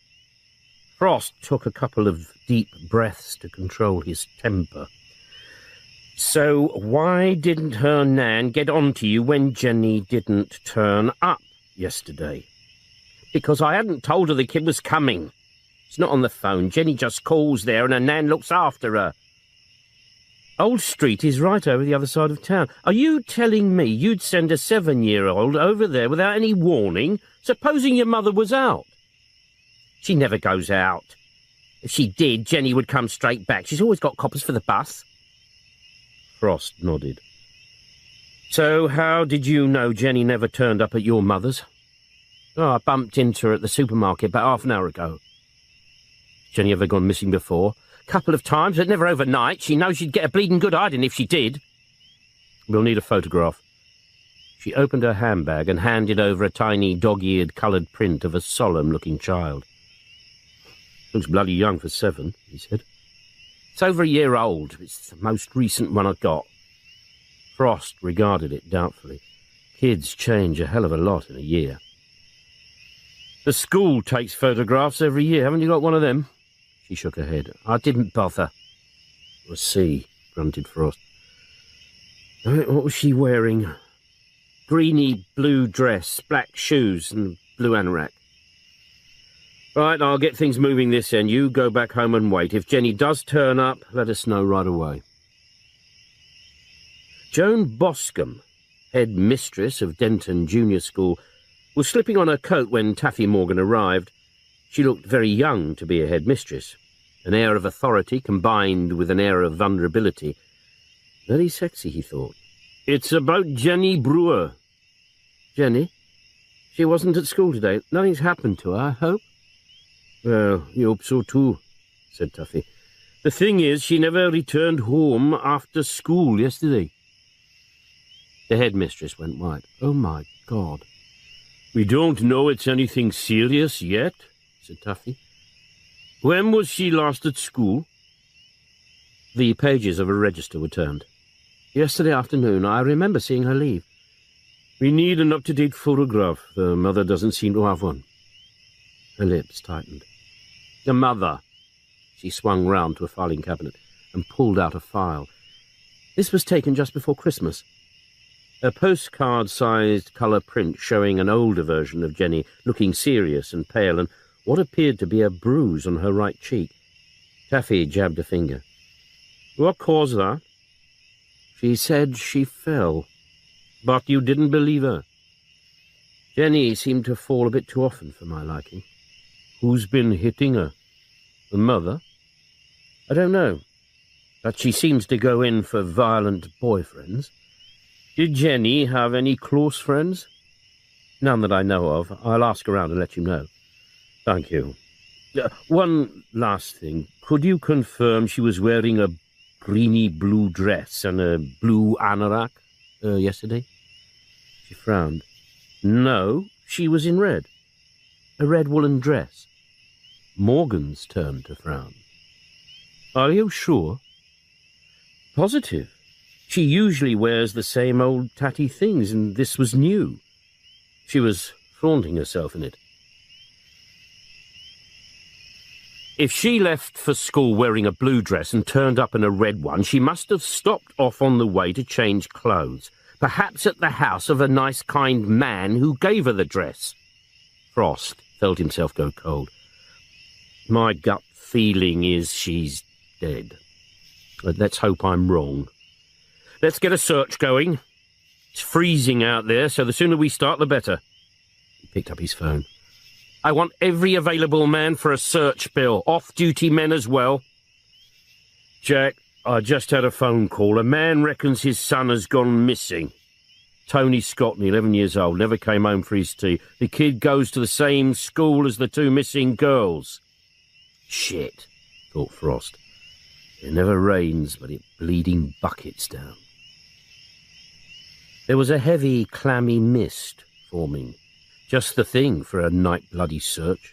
Frost took a couple of deep breaths to control his temper. So why didn't her nan get on to you when Jenny didn't turn up yesterday? Because I hadn't told her the kid was coming. It's not on the phone. Jenny just calls there and her nan looks after her. Old Street is right over the other side of town. Are you telling me you'd send a 7-year-old over there without any warning, supposing your mother was out? She never goes out. If she did, Jenny would come straight back. She's always got coppers for the bus. Frost nodded. So how did you know Jenny never turned up at your mother's? Oh, I bumped into her at the supermarket about half an hour ago. Jenny ever gone missing before? Couple of times, but never overnight. She knows she'd get a bleeding good hiding if she did. We'll need a photograph. She opened her handbag and handed over a tiny dog-eared coloured print of a solemn-looking child. Looks bloody young for 7, he said. It's over a year old. It's the most recent one I got. Frost regarded it doubtfully. Kids change a hell of a lot in a year. The school takes photographs every year. Haven't you got one of them? She shook her head. I didn't bother. I see, grunted Frost. What was she wearing? Greeny blue dress, black shoes, and blue anorak. Right, I'll get things moving this end. You go back home and wait. If Jenny does turn up, let us know right away. Joan Boscombe, head mistress of Denton Junior School, was slipping on her coat when Taffy Morgan arrived. She looked very young to be a headmistress, an air of authority combined with an air of vulnerability. Very sexy, he thought. It's about Jenny Brewer. Jenny? She wasn't at school today. Nothing's happened to her, I hope? Well, you hope so too, said Tuffy. The thing is, she never returned home after school yesterday. The headmistress went white. Oh, my God. We don't know it's anything serious yet, said Tuffy. When was she last at school? The pages of a register were turned. Yesterday afternoon. I remember seeing her leave. We need an up-to-date photograph. The mother doesn't seem to have one. Her lips tightened. Your mother. She swung round to a filing cabinet and pulled out a file. This was taken just before Christmas. A postcard-sized colour print showing an older version of Jenny, looking serious and pale, and what appeared to be a bruise on her right cheek. Taffy jabbed a finger. What caused that? She said she fell. But you didn't believe her. Jenny seemed to fall a bit too often for my liking. Who's been hitting her? The mother? I don't know. But she seems to go in for violent boyfriends. Did Jenny have any close friends? None that I know of. I'll ask around and let you know. Thank you. One last thing. Could you confirm she was wearing a greeny blue dress and a blue anorak yesterday? She frowned. No, she was in red. A red woolen dress. Morgan's turned to frown. Are you sure? Positive. She usually wears the same old tatty things, and this was new. She was flaunting herself in it. If she left for school wearing a blue dress and turned up in a red one, she must have stopped off on the way to change clothes, perhaps at the house of a nice, kind man who gave her the dress. Frost felt himself go cold. My gut feeling is she's dead. But let's hope I'm wrong. Let's get a search going. It's freezing out there, so the sooner we start, the better. He picked up his phone. I want every available man for a search bill. Off-duty men as well. Jack, I just had a phone call. A man reckons his son has gone missing. Tony Scott, 11 years old, never came home for his tea. The kid goes to the same school as the two missing girls. Shit, thought Frost. It never rains, but it bleeding buckets down. There was a heavy, clammy mist forming. Just the thing for a night-bloody search.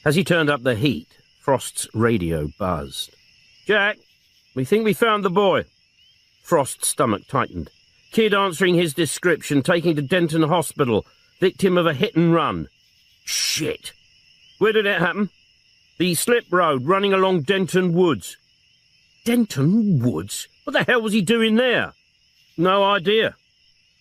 As he turned up the heat, Frost's radio buzzed. Jack, we think we found the boy. Frost's stomach tightened. Kid answering his description, taken to Denton Hospital, victim of a hit-and-run. Shit. Where did it happen? The slip road running along Denton Woods. Denton Woods? What the hell was he doing there? No idea.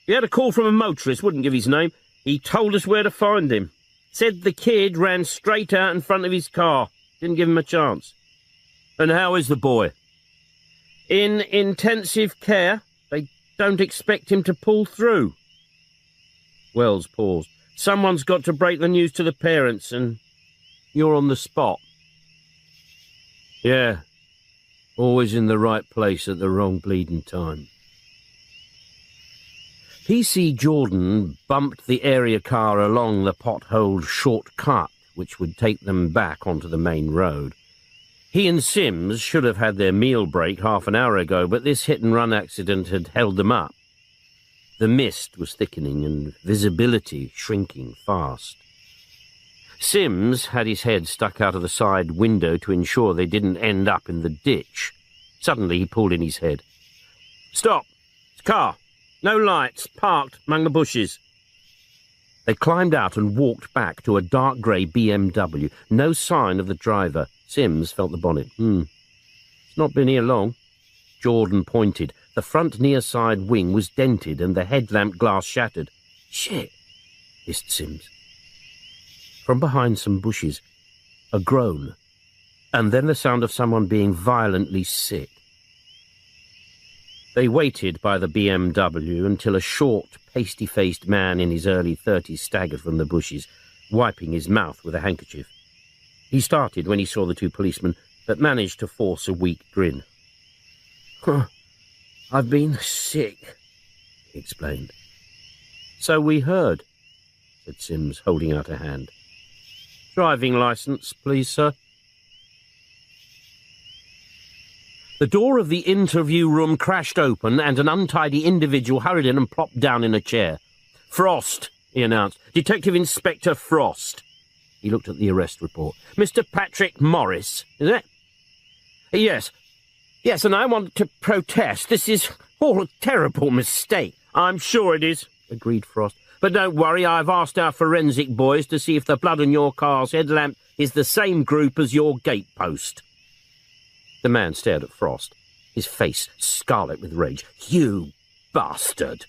He had a call from a motorist, wouldn't give his name. He told us where to find him. Said the kid ran straight out in front of his car. Didn't give him a chance. And how is the boy? In intensive care. They don't expect him to pull through. Wells paused. Someone's got to break the news to the parents, and you're on the spot. Yeah. Always in the right place at the wrong bleeding time. P.C. Jordan bumped the area car along the potholed shortcut, which would take them back onto the main road. He and Sims should have had their meal break half an hour ago, but this hit-and-run accident had held them up. The mist was thickening and visibility shrinking fast. Sims had his head stuck out of the side window to ensure they didn't end up in the ditch. Suddenly he pulled in his head. Stop! It's a car! No lights, parked among the bushes. They climbed out and walked back to a dark grey BMW. No sign of the driver. Sims felt the bonnet. It's not been here long. Jordan pointed. The front near side wing was dented and the headlamp glass shattered. Shit, hissed Sims. From behind some bushes, a groan, and then the sound of someone being violently sick. They waited by the BMW until a short, pasty-faced man in his early 30s staggered from the bushes, wiping his mouth with a handkerchief. He started when he saw the two policemen, but managed to force a weak grin. I've been sick, he explained. So we heard, said Sims, holding out a hand. Driving licence, please, sir. The door of the interview room crashed open and an untidy individual hurried in and plopped down in a chair. Frost, he announced. Detective Inspector Frost. He looked at the arrest report. Mr. Patrick Morris, is it? Yes. Yes, and I want to protest. This is all a terrible mistake. I'm sure it is, agreed Frost. But don't worry, I've asked our forensic boys to see if the blood on your car's headlamp is the same group as your gatepost. The man stared at Frost, his face scarlet with rage. You bastard!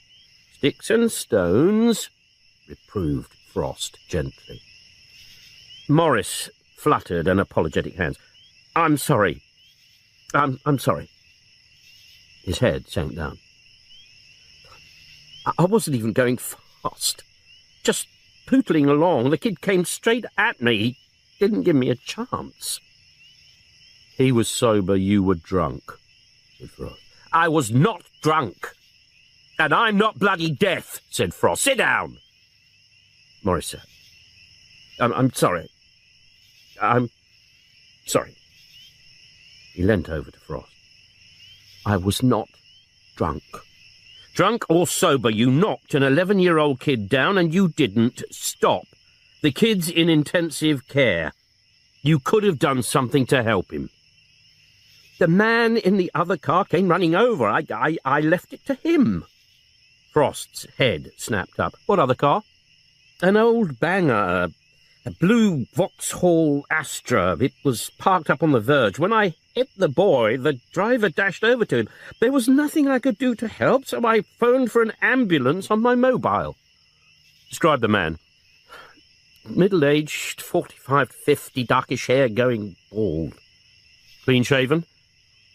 Sticks and stones, reproved Frost gently. Morris fluttered an apologetic hand. I'm sorry. I'm sorry. His head sank down. I wasn't even going fast. Just pootling along. The kid came straight at me. He didn't give me a chance. He was sober, you were drunk, said Frost. I was not drunk. And I'm not bloody deaf, said Frost. Sit down. Morris sat. I'm sorry. I'm sorry. He leant over to Frost. I was not drunk. Drunk or sober, you knocked an 11-year-old kid down and you didn't stop. The kid's in intensive care. You could have done something to help him. The man in the other car came running over. I left it to him. Frost's head snapped up. What other car? An old banger, a blue Vauxhall Astra. It was parked up on the verge. When I hit the boy, the driver dashed over to him. There was nothing I could do to help, so I phoned for an ambulance on my mobile. Describe the man. Middle-aged, 45 to 50, darkish hair, going bald. Clean-shaven?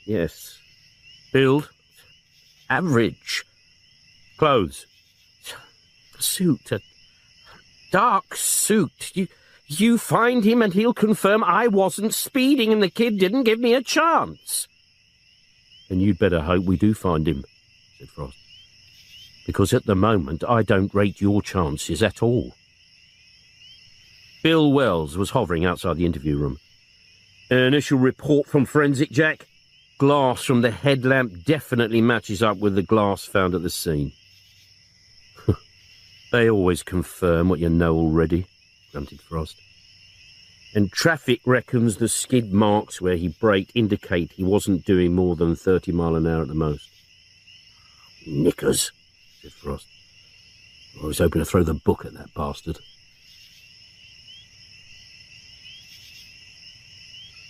Yes. Build? Average. Clothes? Suit. A dark suit. You find him and he'll confirm I wasn't speeding and the kid didn't give me a chance. Then you'd better hope we do find him, said Frost. Because at the moment I don't rate your chances at all. Bill Wells was hovering outside the interview room. Initial report from Forensic Jack. Glass from the headlamp definitely matches up with the glass found at the scene. They always confirm what you know already, grunted Frost. And traffic reckons the skid marks where he braked indicate he wasn't doing more than 30 mile an hour at the most. Knickers, said Frost. I was hoping to throw the book at that bastard.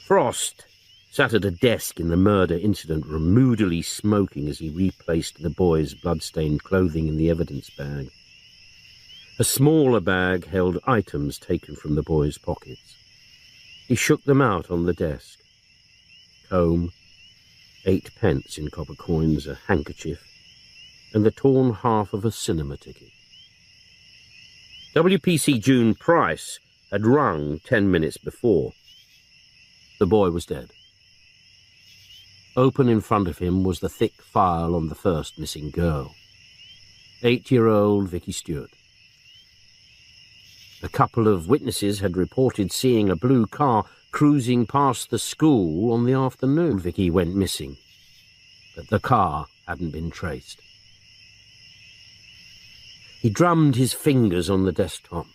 Frost sat at a desk in the murder incident room, moodily smoking as he replaced the boy's blood-stained clothing in the evidence bag. A smaller bag held items taken from the boy's pockets. He shook them out on the desk. Comb, 8 pence in copper coins, a handkerchief, and the torn half of a cinema ticket. WPC June Price had rung 10 minutes before. The boy was dead. Open in front of him was the thick file on the first missing girl. 8-year-old Vicky Stewart. A couple of witnesses had reported seeing a blue car cruising past the school on the afternoon Vicky went missing, but the car hadn't been traced. He drummed his fingers on the desktop.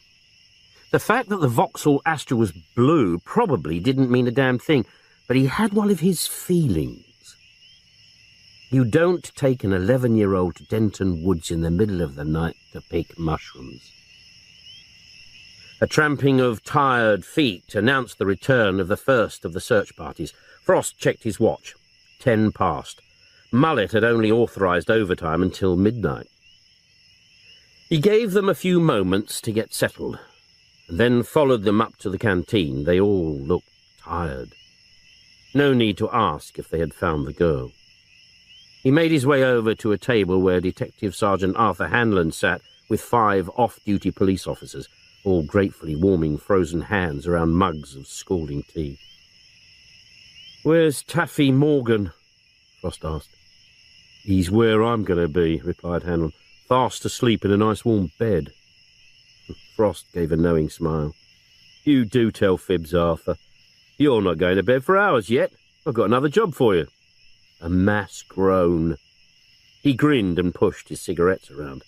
The fact that the Vauxhall Astra was blue probably didn't mean a damn thing, but he had one of his feelings. You don't take an 11-year-old to Denton Woods in the middle of the night to pick mushrooms. A tramping of tired feet announced the return of the first of the search parties. Frost checked his watch. 10 past. Mullet had only authorised overtime until midnight. He gave them a few moments to get settled, and then followed them up to the canteen. They all looked tired. No need to ask if they had found the girl. He made his way over to a table where Detective Sergeant Arthur Hanlon sat with 5 off-duty police officers, all gratefully warming frozen hands around mugs of scalding tea. "Where's Taffy Morgan?" Frost asked. "He's where I'm going to be," replied Hanlon, "fast asleep in a nice warm bed." Frost gave a knowing smile. "You do tell fibs, Arthur. You're not going to bed for hours yet. I've got another job for you." A mass groan. He grinned and pushed his cigarettes around.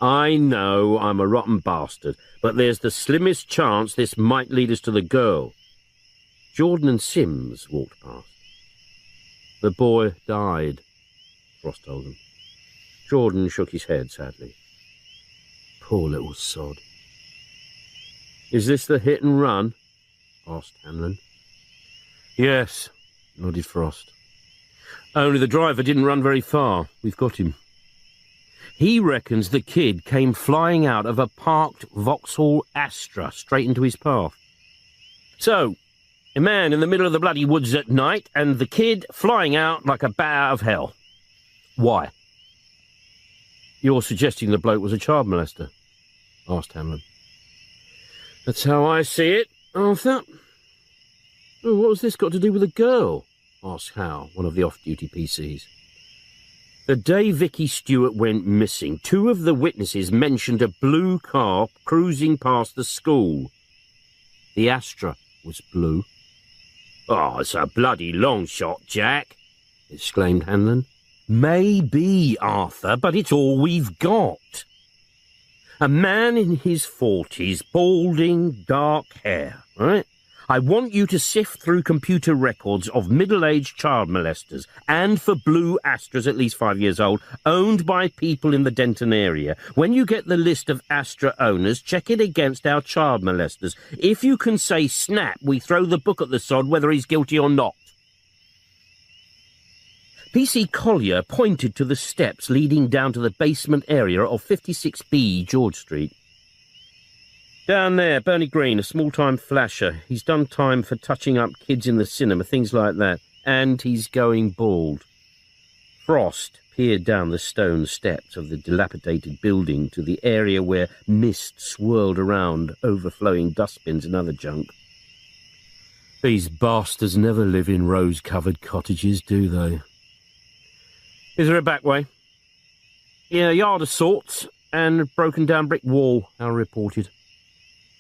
"I know I'm a rotten bastard, but there's the slimmest chance this might lead us to the girl." Jordan and Sims walked past. "The boy died," Frost told them. Jordan shook his head sadly. "Poor little sod." "Is this the hit and run?" asked Hanlon. "Yes," nodded Frost. "Only the driver didn't run very far. We've got him. He reckons the kid came flying out of a parked Vauxhall Astra straight into his path. So, A man in the middle of the bloody woods at night, and the kid flying out like a bat out of hell. Why? You're suggesting the bloke was a child molester? Asked Hanlon. That's how I see it, Arthur. Oh, what has this got to do with a girl? Asked Howe, one of the off-duty PCs. The day Vicky Stewart went missing, 2 of the witnesses mentioned a blue car cruising past the school. The Astra was blue. Oh, it's a bloody long shot, Jack, exclaimed Hanlon. Maybe, Arthur, but it's all we've got. A man in his 40s, balding, dark hair, right? I want you to sift through computer records of middle-aged child molesters and for blue Astras at least 5 years old, owned by people in the Denton area. When you get the list of Astra owners, check it against our child molesters. If you can say snap, we throw the book at the sod whether he's guilty or not. PC Collier pointed to the steps leading down to the basement area of 56B George Street. Down there, Bernie Green, a small-time flasher. He's done time for touching up kids in the cinema, things like that. And he's going bald. Frost peered down the stone steps of the dilapidated building to the area where mist swirled around, overflowing dustbins and other junk. These bastards never live in rose-covered cottages, do they? Is there a back way? Yeah, a yard of sorts, and a broken-down brick wall, Al reported.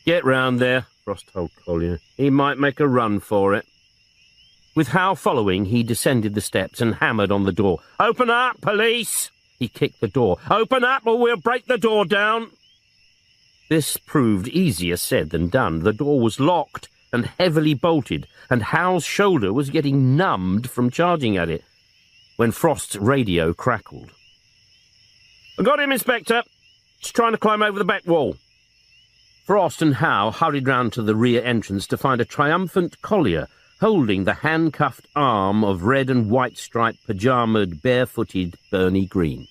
Get round there, Frost told Collier. He might make a run for it. With Howe following, he descended the steps and hammered on the door. Open up, police! He kicked the door. Open up or we'll break the door down! This proved easier said than done. The door was locked and heavily bolted, and Howe's shoulder was getting numbed from charging at it, when Frost's radio crackled. I got him, Inspector. He's trying to climb over the back wall. Frost and Howe hurried round to the rear entrance to find a triumphant Collier holding the handcuffed arm of red and white striped pyjamaed, barefooted Bernie Green.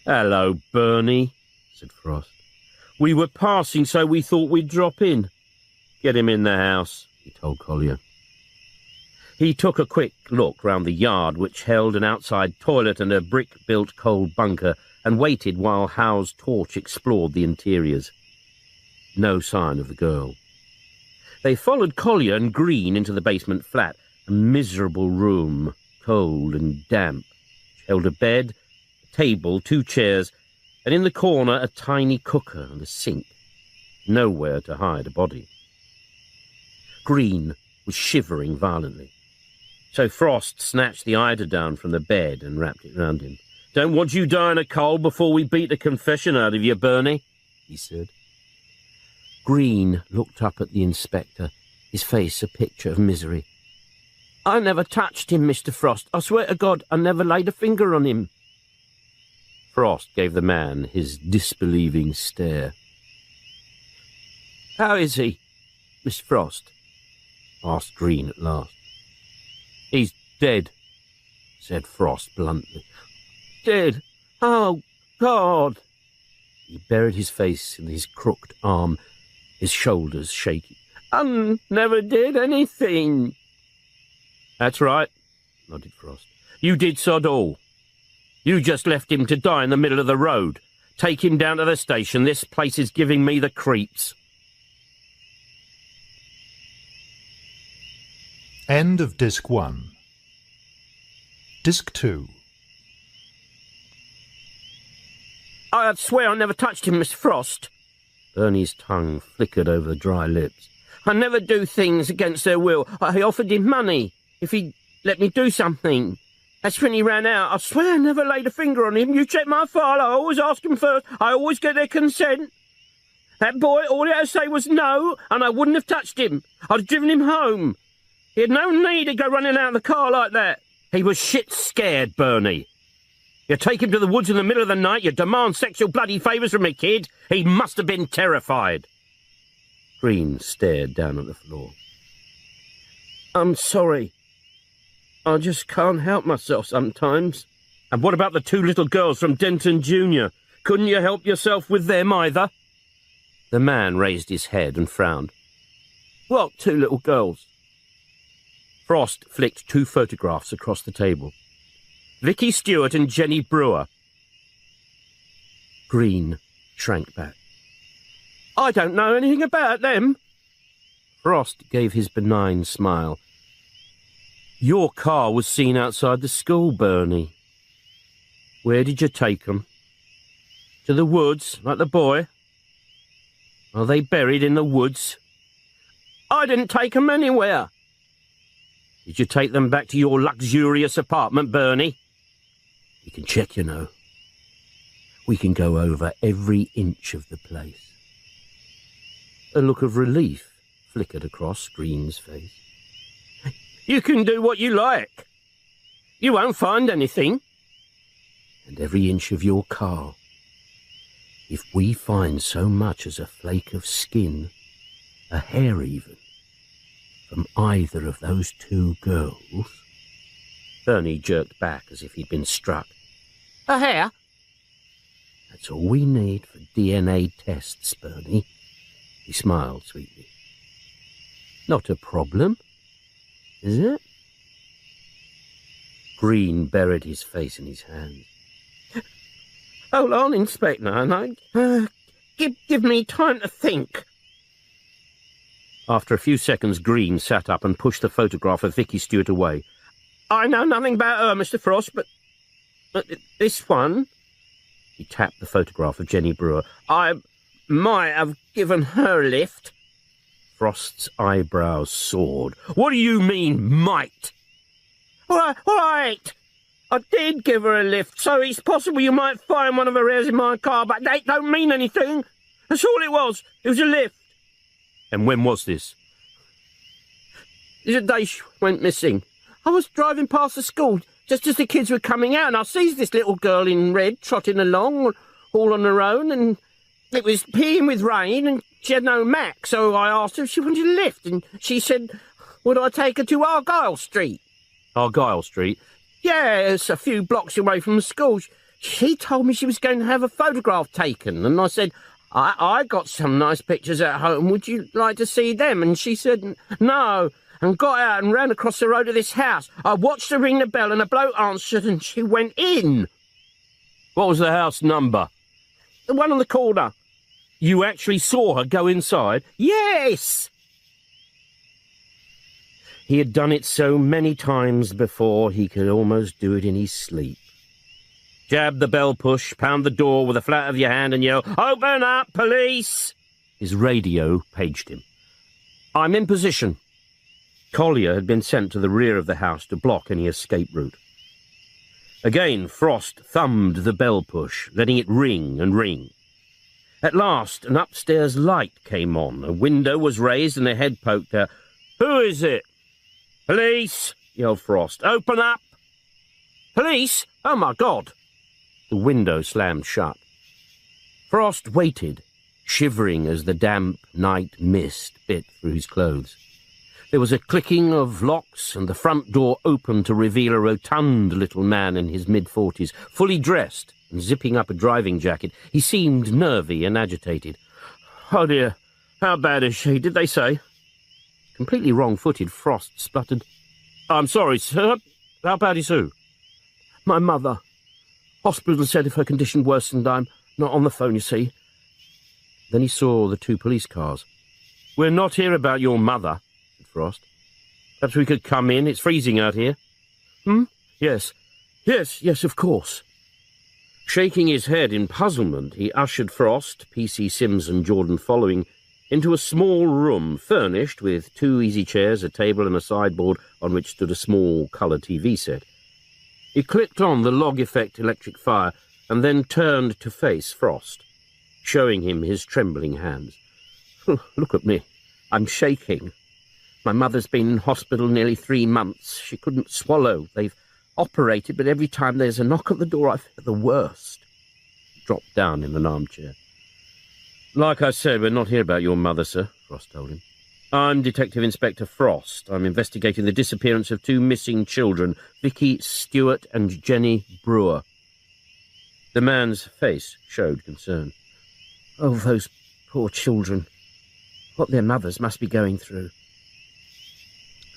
Hello, Bernie, said Frost. We were passing, so we thought we'd drop in. Get him in the house, he told Collier. He took a quick look round the yard, which held an outside toilet and a brick-built coal bunker, and waited while Howe's torch explored the interiors. No sign of the girl. They followed Collier and Green into the basement flat, a miserable room, cold and damp, which held a bed, a table, 2 chairs, and in the corner a tiny cooker and a sink. Nowhere to hide a body. Green was shivering violently. So Frost snatched the eiderdown from the bed and wrapped it round him. Don't want you dying of cold before we beat the confession out of you, Bernie, he said. Green looked up at the inspector, his face a picture of misery. I never touched him, Mr. Frost. I swear to God, I never laid a finger on him. Frost gave the man his disbelieving stare. How is he, Miss Frost? Asked Green at last. He's dead, said Frost bluntly. Dead? Oh, God! He buried his face in his crooked arm, his shoulders shaking. I never did anything. That's right, nodded Frost. You did sod all. You just left him to die in the middle of the road. Take him down to the station. This place is giving me the creeps. End of Disc 1. Disc 2. I swear I never touched him, Miss Frost. Bernie's tongue flickered over the dry lips. I never do things against their will. I offered him money if he'd let me do something. That's when he ran out. I swear I never laid a finger on him. You check my file. I always ask him first. I always get their consent. That boy, all he had to say was no, and I wouldn't have touched him. I'd have driven him home. He had no need to go running out of the car like that. He was shit scared, Bernie. You take him to the woods in the middle of the night, you demand sexual bloody favours from a kid. He must have been terrified. Green stared down at the floor. I'm sorry. I just can't help myself sometimes. And what about the 2 little girls from Denton Jr.? Couldn't you help yourself with them either? The man raised his head and frowned. What two little girls? Frost flicked two photographs across the table. Vicky Stewart and Jenny Brewer. Green shrank back. I don't know anything about them. Frost gave his benign smile. Your car was seen outside the school, Bernie. Where did you take them? To the woods, like the boy? Are they buried in the woods? I didn't take them anywhere. Did you take them back to your luxurious apartment, Bernie? You can check, you know. We can go over every inch of the place. A look of relief flickered across Green's face. You can do what you like. You won't find anything. And every inch of your car. If we find so much as a flake of skin, a hair even, from either of those two girls... Bernie jerked back as if he'd been struck. A hair? That's all we need for DNA tests, Bernie. He smiled sweetly. Not a problem, is it? Green buried his face in his hands. Hold on, Inspector, and give me time to think. After a few seconds, Green sat up and pushed the photograph of Vicky Stewart away. I know nothing about her, Mr. Frost, but this one... He tapped the photograph of Jenny Brewer. I might have given her a lift. Frost's eyebrows soared. What do you mean, might? All right. I did give her a lift, so it's possible you might find one of her hairs in my car, but that don't mean anything. That's all it was. It was a lift. And when was this? The day she went missing. I was driving past the school just as the kids were coming out, and I sees this little girl in red trotting along, all on her own, and it was peeing with rain, and she had no Mac, so I asked her if she wanted a lift, and she said, would I take her to Argyle Street? Argyle Street? Yeah, it's a few blocks away from the school. She told me she was going to have a photograph taken, and I said, I got some nice pictures at home, would you like to see them? And she said, no, and got out and ran across the road to this house. I watched her ring the bell, and a bloke answered, and she went in. What was the house number? The one on the corner. You actually saw her go inside? Yes! He had done it so many times before he could almost do it in his sleep. Jab the bell push, pound the door with the flat of your hand and yell, "Open up, police!" His radio paged him. I'm in position. Collier had been sent to the rear of the house to block any escape route. Again, Frost thumbed the bell push, letting it ring and ring. At last, an upstairs light came on. A window was raised and a head poked out. Who is it? Police, yelled Frost. Open up! Police? Oh, my God! The window slammed shut. Frost waited, shivering as the damp night mist bit through his clothes. There was a clicking of locks, and the front door opened to reveal a rotund little man in his mid-40s, fully dressed and zipping up a driving jacket. He seemed nervy and agitated. Oh, dear, how bad is she, did they say? Completely wrong-footed, Frost spluttered. I'm sorry, sir. How bad is who? My mother. Hospital said if her condition worsened, I'm not on the phone, you see. Then he saw the two police cars. We're not here about your mother, said Frost. Perhaps we could come in. It's freezing out here. Yes. Yes, of course. Shaking his head in puzzlement, he ushered Frost, P.C. Sims and Jordan following, into a small room furnished with two easy chairs, a table and a sideboard on which stood a small colour TV set. He clicked on the log-effect electric fire and then turned to face Frost, showing him his trembling hands. Look at me. I'm shaking. My mother's been in hospital nearly 3 months. She couldn't swallow. They've operated, but every time there's a knock at the door, I feel the worst. He dropped down in an armchair. Like I said, we're not here about your mother, sir, Frost told him. I'm Detective Inspector Frost. I'm investigating the disappearance of 2 missing children, Vicky Stewart and Jenny Brewer. The man's face showed concern. Oh, those poor children. What their mothers must be going through.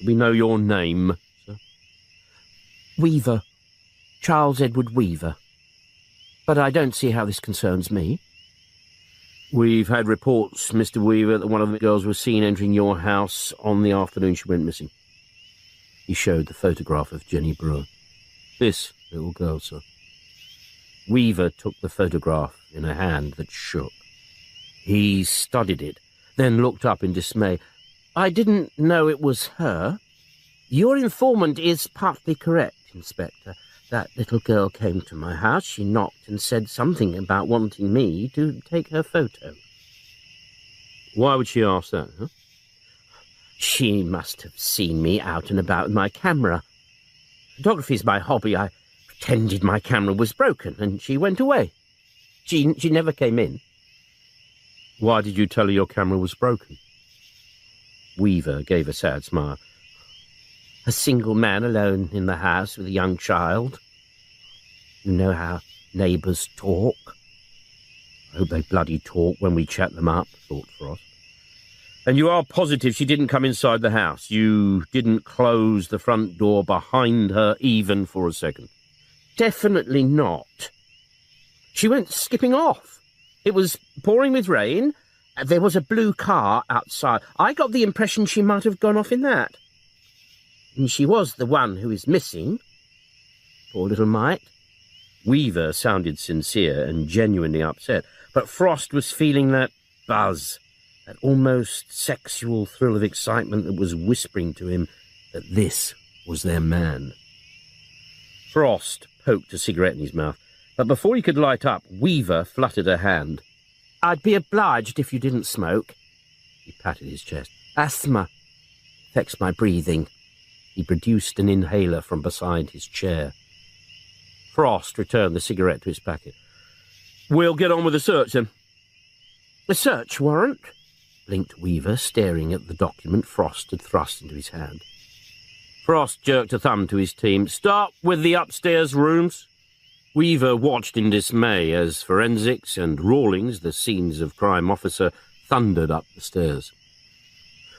We know your name, sir. Weaver. Charles Edward Weaver. But I don't see how this concerns me. We've had reports, Mr. Weaver, that one of the girls was seen entering your house on the afternoon she went missing. He showed the photograph of Jenny Brewer. This little girl, sir. Weaver took the photograph in a hand that shook. He studied it, then looked up in dismay. I didn't know it was her. Your informant is partly correct, Inspector. That little girl came to my house. She knocked and said something about wanting me to take her photo. Why would she ask that, huh? She must have seen me out and about with my camera. Photography's my hobby. I pretended my camera was broken, and she went away. She never came in. Why did you tell her your camera was broken? Weaver gave a sad smile. A single man alone in the house with a young child. You know how neighbours talk. I hope they bloody talk when we chat them up, thought Frost. And you are positive she didn't come inside the house? You didn't close the front door behind her even for a second? Definitely not. She went skipping off. It was pouring with rain. There was a blue car outside. I got the impression she might have gone off in that. And she was the one who is missing. Poor little mite. Weaver sounded sincere and genuinely upset, but Frost was feeling that buzz, that almost sexual thrill of excitement that was whispering to him that this was their man. Frost poked a cigarette in his mouth, but before he could light up, Weaver fluttered a hand. I'd be obliged if you didn't smoke. He patted his chest. Asthma affects my breathing. He produced an inhaler from beside his chair. Frost returned the cigarette to his packet. We'll get on with the search, then. A search warrant? Blinked Weaver, staring at the document Frost had thrust into his hand. Frost jerked a thumb to his team. Start with the upstairs rooms. Weaver watched in dismay as forensics and Rawlings, the scenes of crime officer, thundered up the stairs.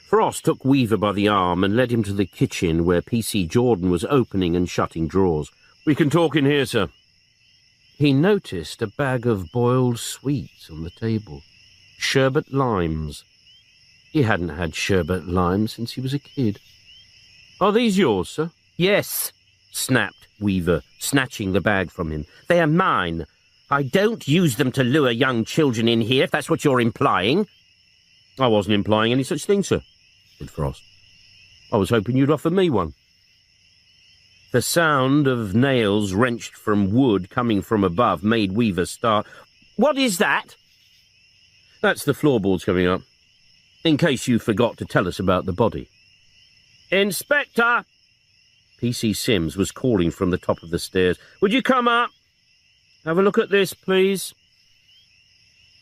Frost took Weaver by the arm and led him to the kitchen where P.C. Jordan was opening and shutting drawers. We can talk in here, sir. He noticed a bag of boiled sweets on the table. Sherbet limes. He hadn't had sherbet limes since he was a kid. Are these yours, sir? Yes, snapped Weaver, snatching the bag from him. They are mine. I don't use them to lure young children in here, if that's what you're implying. I wasn't implying any such thing, sir, said Frost. I was hoping you'd offer me one. The sound of nails wrenched from wood coming from above made Weaver start. What is that? That's the floorboards coming up. In case you forgot to tell us about the body. Inspector! P.C. Sims was calling from the top of the stairs. Would you come up? Have a look at this, please.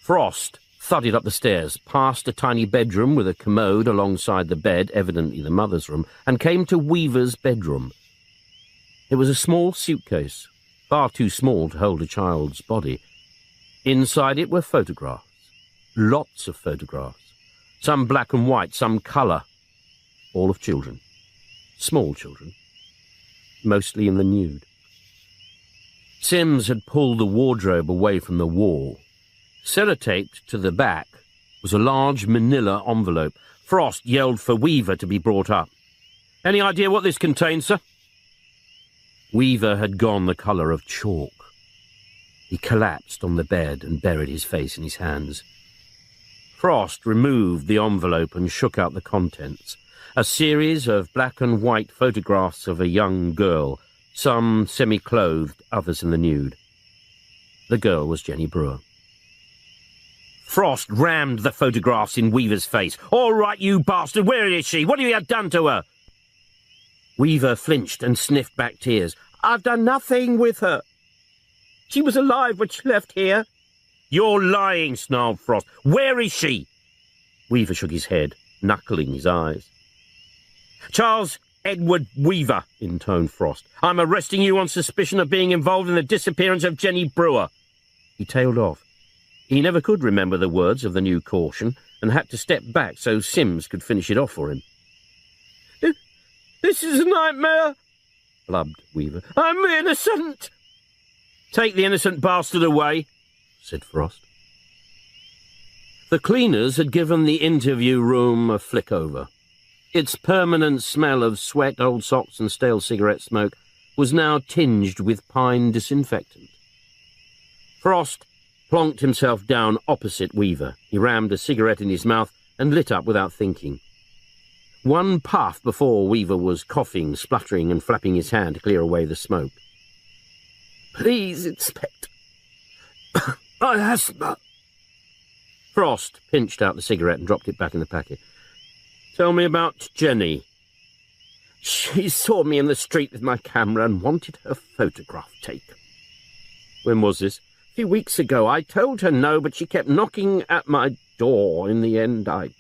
Frost thudded up the stairs, past a tiny bedroom with a commode alongside the bed, evidently the mother's room, and came to Weaver's bedroom. It was a small suitcase, far too small to hold a child's body. Inside it were photographs. Lots of photographs. Some black and white, some colour. All of children. Small children. Mostly in the nude. Sims had pulled the wardrobe away from the wall. Sellotaped to the back was a large manila envelope. Frost yelled for Weaver to be brought up. Any idea what this contains, sir? Weaver had gone the colour of chalk. He collapsed on the bed and buried his face in his hands. Frost removed the envelope and shook out the contents. A series of black and white photographs of a young girl, some semi-clothed, others in the nude. The girl was Jenny Brewer. Frost rammed the photographs in Weaver's face. All right, you bastard, where is she? What have you done to her? Weaver flinched and sniffed back tears. I've done nothing with her. She was alive when she left here. You're lying, snarled Frost. Where is she? Weaver shook his head, knuckling his eyes. Charles Edward Weaver, intoned Frost. I'm arresting you on suspicion of being involved in the disappearance of Jenny Brewer. He tailed off. He never could remember the words of the new caution and had to step back so Sims could finish it off for him. "This is a nightmare," blubbed Weaver. "I'm innocent." "Take the innocent bastard away," said Frost. The cleaners had given the interview room a flick over. Its permanent smell of sweat, old socks and stale cigarette smoke was now tinged with pine disinfectant. Frost plonked himself down opposite Weaver. He rammed a cigarette in his mouth and lit up without thinking. One puff before Weaver was coughing, spluttering and flapping his hand to clear away the smoke. "Please, Inspector. I asthma." Frost pinched out the cigarette and dropped it back in the packet. "Tell me about Jenny." "She saw me in the street with my camera and wanted her photograph taken." "When was this?" "A few weeks ago. I told her no, but she kept knocking at my door. In the end, I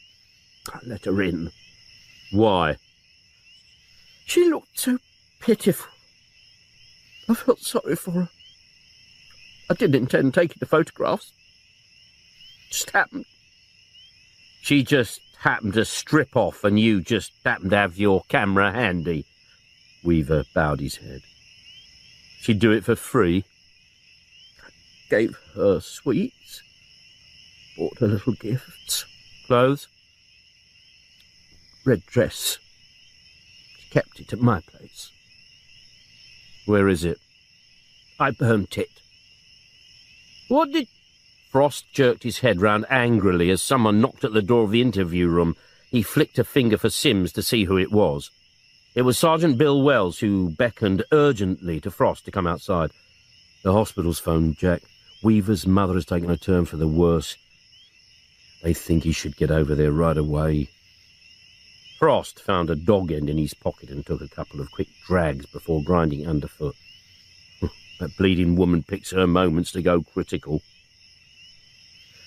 let her in." "Why?" "She looked so pitiful. I felt sorry for her. I didn't intend taking the photographs. It just happened." "She just happened to strip off and you just happened to have your camera handy?" Weaver bowed his head. "She'd do it for free?" "I gave her sweets, bought her little gifts." "Clothes?" "Red dress. She kept it at my place." "Where is it?" "I burnt it." "What did—" Frost jerked his head round angrily as someone knocked at the door of the interview room. He flicked a finger for Sims to see who it was. It was Sergeant Bill Wells, who beckoned urgently to Frost to come outside. "The hospital's phoned, Jack. Weaver's mother has taken a turn for the worse. They think he should get over there right away." Frost found a dog end in his pocket and took a couple of quick drags before grinding it underfoot. That bleeding woman picks her moments to go critical.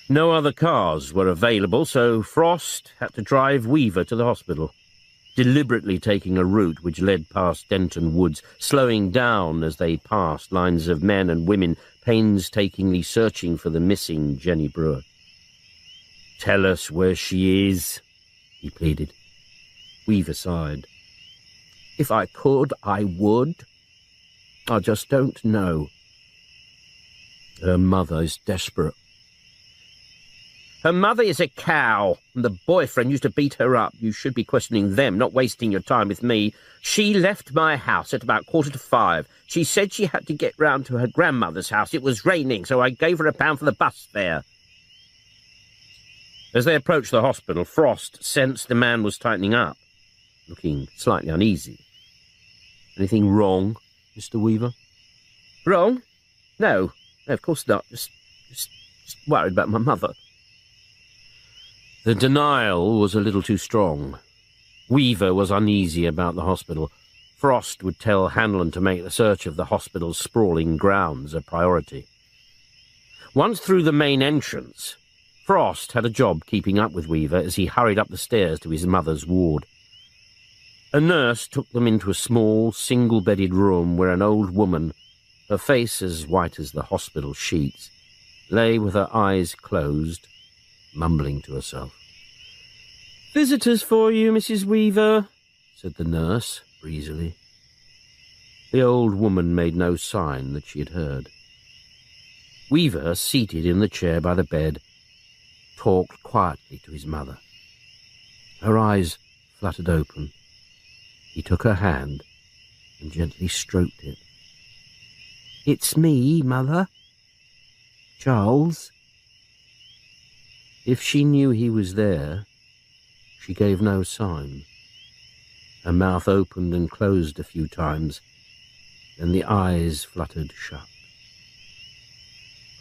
No other cars were available, so Frost had to drive Weaver to the hospital, deliberately taking a route which led past Denton Woods, slowing down as they passed lines of men and women painstakingly searching for the missing Jenny Brewer. "Tell us where she is," he pleaded. Weaver sighed. "If I could, I would. I just don't know." "Her mother is desperate." "Her mother is a cow, and the boyfriend used to beat her up. You should be questioning them, not wasting your time with me. She left my house at about 4:45. She said she had to get round to her grandmother's house. It was raining, so I gave her £1 for the bus fare." As they approached the hospital, Frost sensed the man was tightening up, looking slightly uneasy. "Anything wrong, Mr. Weaver?" "Wrong? No, of course not. Just worried about my mother." The denial was a little too strong. Weaver was uneasy about the hospital. Frost would tell Hanlon to make the search of the hospital's sprawling grounds a priority. Once through the main entrance, Frost had a job keeping up with Weaver as he hurried up the stairs to his mother's ward. A nurse took them into a small, single-bedded room where an old woman, her face as white as the hospital sheets, lay with her eyes closed, mumbling to herself. "Visitors for you, Mrs. Weaver," said the nurse, breezily. The old woman made no sign that she had heard. Weaver, seated in the chair by the bed, talked quietly to his mother. Her eyes fluttered open. He took her hand and gently stroked it. "It's me, Mother. Charles." If she knew he was there, she gave no sign. Her mouth opened and closed a few times, then the eyes fluttered shut.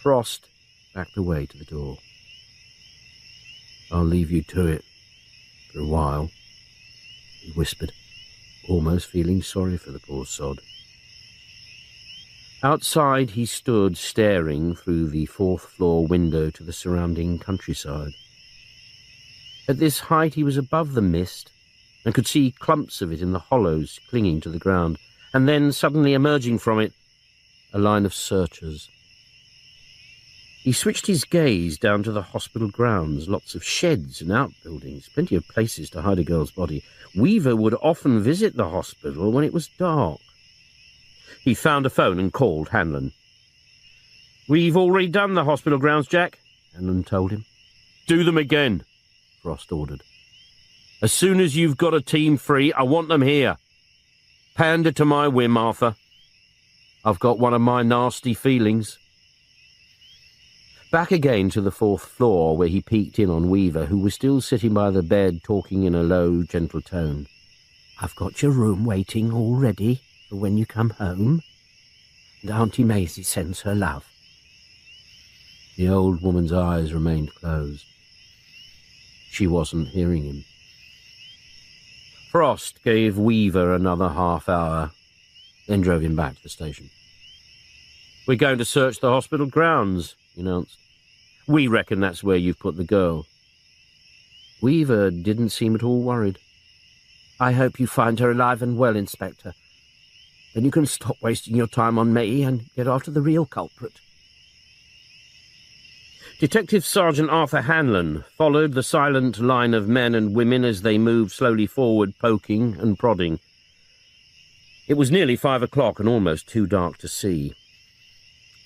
Frost backed away to the door. "I'll leave you to it for a while," he whispered, almost feeling sorry for the poor sod. Outside he stood staring through the fourth-floor window to the surrounding countryside. At this height he was above the mist and could see clumps of it in the hollows clinging to the ground, and then, suddenly emerging from it, a line of searchers. He switched his gaze down to the hospital grounds, lots of sheds and outbuildings, plenty of places to hide a girl's body. Weaver would often visit the hospital when it was dark. He found a phone and called Hanlon. "We've already done the hospital grounds, Jack," Hanlon told him. "Do them again," Frost ordered. "As soon as you've got a team free, I want them here. Pander to my whim, Arthur. I've got one of my nasty feelings." Back again to the 4th floor, where he peeked in on Weaver, who was still sitting by the bed, talking in a low, gentle tone. "I've got your room waiting all ready for when you come home, and Auntie Maisie sends her love." The old woman's eyes remained closed. She wasn't hearing him. Frost gave Weaver another half hour, then drove him back to the station. "We're going to search the hospital grounds," he announced. "We reckon that's where you've put the girl." Weaver didn't seem at all worried. "I hope you find her alive and well, Inspector. Then you can stop wasting your time on me and get after the real culprit." Detective Sergeant Arthur Hanlon followed the silent line of men and women as they moved slowly forward, poking and prodding. It was nearly 5 o'clock and almost too dark to see.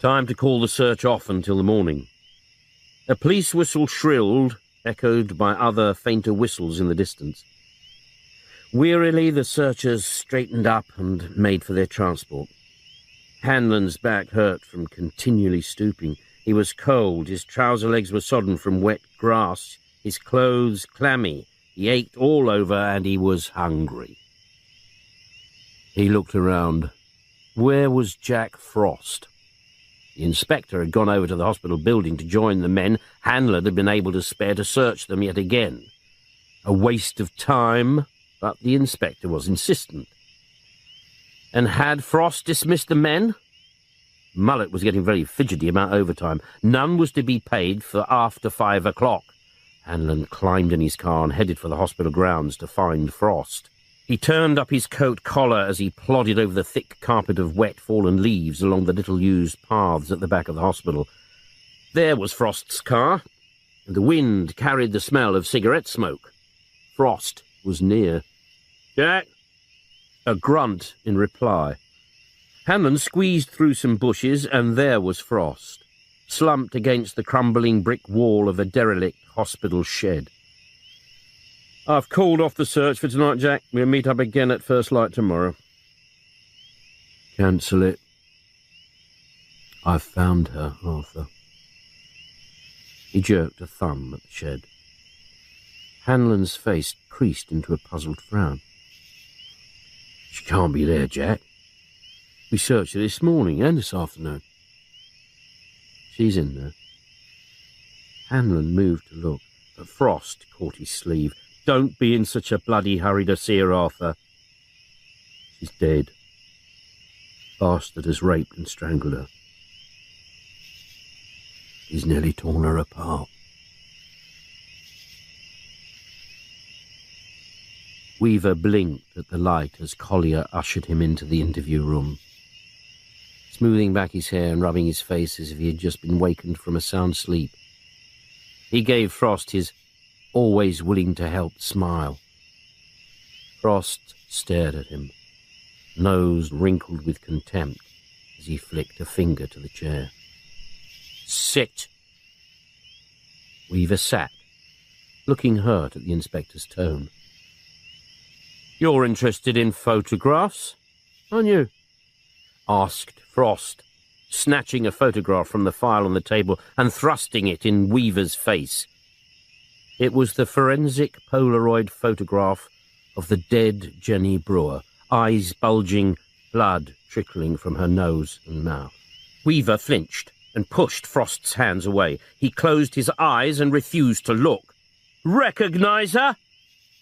Time to call the search off until the morning. A police whistle shrilled, echoed by other fainter whistles in the distance. Wearily the searchers straightened up and made for their transport. Hanlon's back hurt from continually stooping. He was cold, his trouser legs were sodden from wet grass, his clothes clammy. He ached all over and he was hungry. He looked around. Where was Jack Frost? The inspector had gone over to the hospital building to join the men Hanlon had been able to spare to search them yet again. A waste of time, but the inspector was insistent. And had Frost dismissed the men? Mullet was getting very fidgety about overtime. None was to be paid for after 5 o'clock. Hanlon climbed in his car and headed for the hospital grounds to find Frost. He turned up his coat collar as he plodded over the thick carpet of wet fallen leaves along the little-used paths at the back of the hospital. There was Frost's car, and the wind carried the smell of cigarette smoke. Frost was near. "Jack?" A grunt in reply. Hanlon squeezed through some bushes, and there was Frost, slumped against the crumbling brick wall of a derelict hospital shed. "I've called off the search for tonight, Jack. We'll meet up again at first light tomorrow." "Cancel it. I've found her, Arthur." He jerked a thumb at the shed. Hanlon's face creased into a puzzled frown. "She can't be there, Jack. We searched her this morning and this afternoon." "She's in there." Hanlon moved to look, but Frost caught his sleeve. "Don't be in such a bloody hurry to see her, Arthur. She's dead. Bastard has raped and strangled her. He's nearly torn her apart." Weaver blinked at the light as Collier ushered him into the interview room, smoothing back his hair and rubbing his face as if he had just been wakened from a sound sleep. He gave Frost his always willing to help smile. Frost stared at him, nose wrinkled with contempt, as he flicked a finger to the chair. "Sit." Weaver sat, looking hurt at the inspector's tone. "You're interested in photographs, aren't you?" asked Frost, snatching a photograph from the file on the table and thrusting it in Weaver's face. It was the forensic Polaroid photograph of the dead Jenny Brewer, eyes bulging, blood trickling from her nose and mouth. Weaver flinched and pushed Frost's hands away. He closed his eyes and refused to look. "Recognize her?"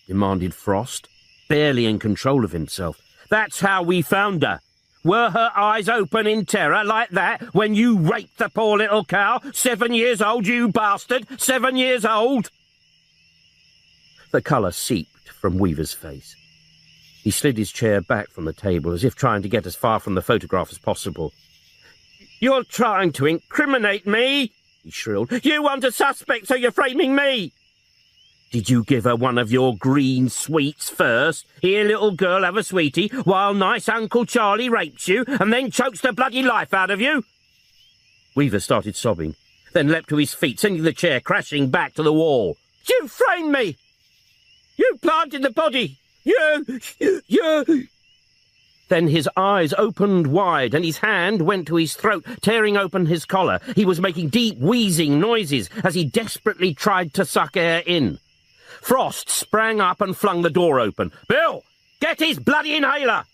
demanded Frost, barely in control of himself. "That's how we found her. Were her eyes open in terror like that when you raped the poor little cow? 7 years old, you bastard! 7 years old!" The colour seeped from Weaver's face. He slid his chair back from the table, as if trying to get as far from the photograph as possible. "You're trying to incriminate me!" he shrilled. You want a suspect, so you're framing me! Did you give her one of your green sweets first? Here, little girl, have a sweetie, while nice Uncle Charlie rapes you and then chokes the bloody life out of you? Weaver started sobbing, then leapt to his feet, sending the chair crashing back to the wall. You framed me! You planted the body! You! Then his eyes opened wide and his hand went to his throat, tearing open his collar. He was making deep, wheezing noises as he desperately tried to suck air in. Frost sprang up and flung the door open. Bill, get his bloody inhaler!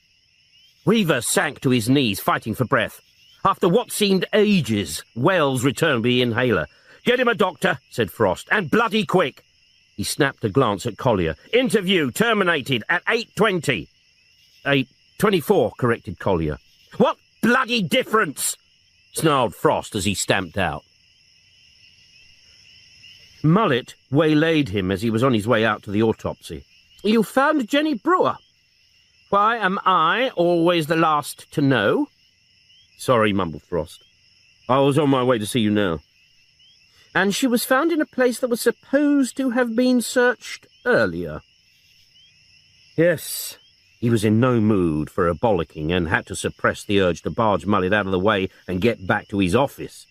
Weaver sank to his knees, fighting for breath. After what seemed ages, Wells returned with the inhaler. Get him a doctor, said Frost, and bloody quick. He snapped a glance at Collier. Interview terminated at 8:20. 8:24, corrected Collier. What bloody difference? Snarled Frost as he stamped out. Mullet waylaid him as he was on his way out to the autopsy. You found Jenny Brewer. Why am I always the last to know? Sorry, mumbled Frost. I was on my way to see you now. And she was found in a place that was supposed to have been searched earlier. Yes, he was in no mood for a bollocking and had to suppress the urge to barge Mullet out of the way and get back to his office.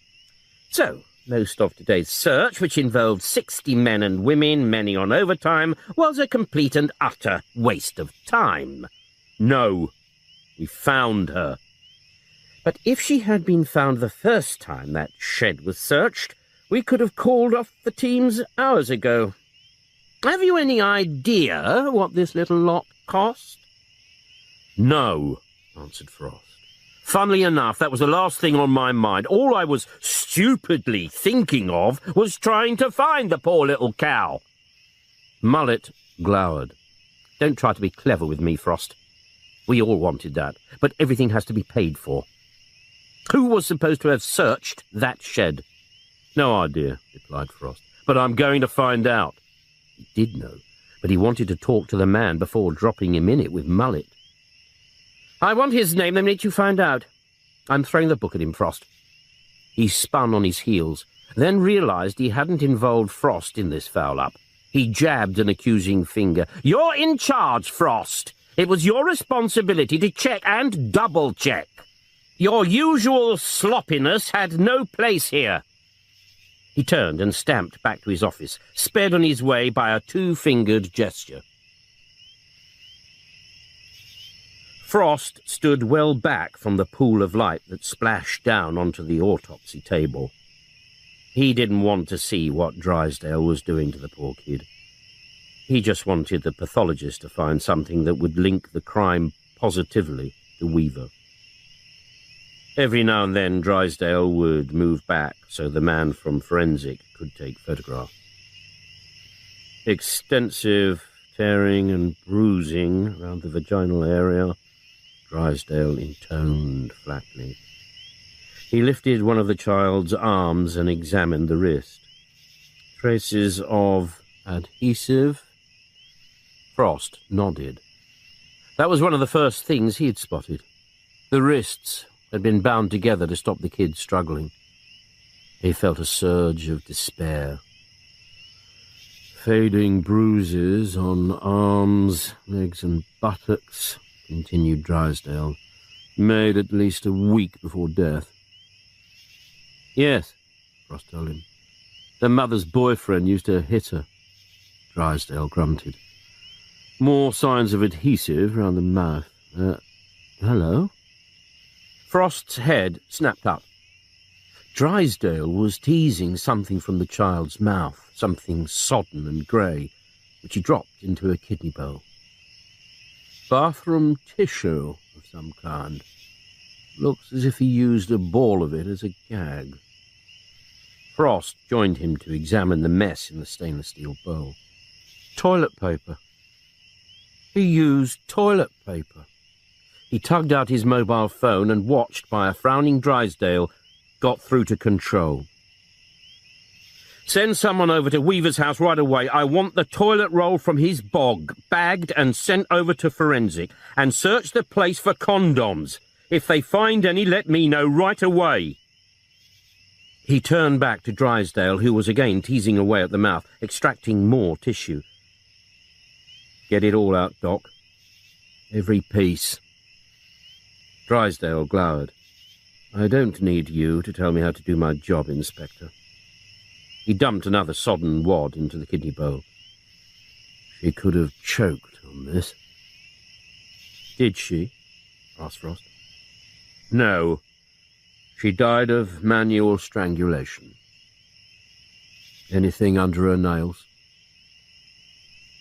So, most of today's search, which involved 60 men and women, many on overtime, was a complete and utter waste of time. No, we found her. But if she had been found the first time that shed was searched, we could have called off the teams hours ago. Have you any idea what this little lot cost? No, answered Frost. Funnily enough, that was the last thing on my mind. All I was stupidly thinking of was trying to find the poor little cow. Mullet glowered. Don't try to be clever with me, Frost. We all wanted that, but everything has to be paid for. Who was supposed to have searched that shed? No idea, replied Frost, but I'm going to find out. He did know, but he wanted to talk to the man before dropping him in it with Mullet. I want his name the minute you find out. I'm throwing the book at him, Frost. He spun on his heels, then realised he hadn't involved Frost in this foul-up. He jabbed an accusing finger. You're in charge, Frost. It was your responsibility to check and double-check. Your usual sloppiness had no place here. He turned and stamped back to his office, sped on his way by a two-fingered gesture. Frost stood well back from the pool of light that splashed down onto the autopsy table. He didn't want to see what Drysdale was doing to the poor kid. He just wanted the pathologist to find something that would link the crime positively to Weaver. Every now and then Drysdale would move back so the man from forensic could take photographs. Extensive tearing and bruising around the vaginal area, Drysdale intoned flatly. He lifted one of the child's arms and examined the wrist. Traces of adhesive? Frost nodded. That was one of the first things he'd spotted. The wrists had been bound together to stop the kid struggling. He felt a surge of despair. Fading bruises on arms, legs and buttocks, continued Drysdale, made at least a week before death. Yes, Frost told him. The mother's boyfriend used to hit her. Drysdale grunted. More signs of adhesive round the mouth. Hello? Frost's head snapped up. Drysdale was teasing something from the child's mouth, something sodden and grey, which he dropped into a kidney bowl. Bathroom tissue of some kind. Looks as if he used a ball of it as a gag. Frost joined him to examine the mess in the stainless steel bowl. Toilet paper. He used toilet paper. He tugged out his mobile phone and, watched by a frowning Drysdale, got through to control. Send someone over to Weaver's house right away. I want the toilet roll from his bog, bagged and sent over to forensic, and search the place for condoms. If they find any, let me know right away. He turned back to Drysdale, who was again teasing away at the mouth, extracting more tissue. "Get it all out, Doc. Every piece." Drysdale glowered. "I don't need you to tell me how to do my job, Inspector." He dumped another sodden wad into the kidney bowl. "She could have choked on this." "Did she?" asked Frost. "No. She died of manual strangulation." "Anything under her nails?"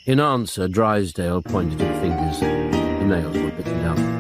In answer, Drysdale pointed to the fingers. The nails were bitten down.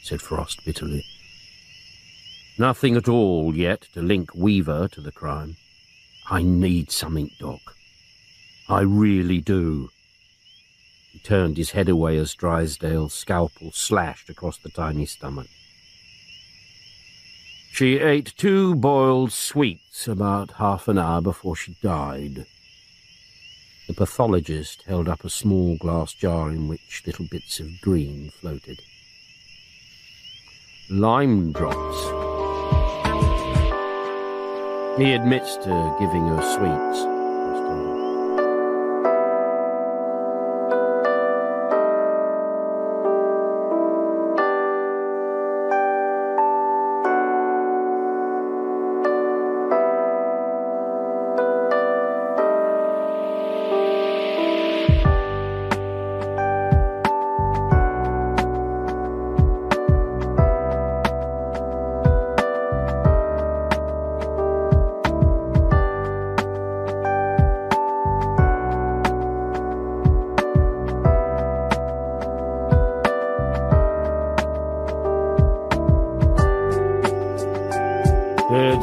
Said Frost bitterly. "Nothing at all yet to link Weaver to the crime. I need something, Doc. I really do." He turned his head away as Drysdale's scalpel slashed across the tiny stomach. "She ate 2 boiled sweets about half an hour before she died." The pathologist held up a small glass jar in which little bits of green floated. "Lime drops." "He admits to giving her sweets."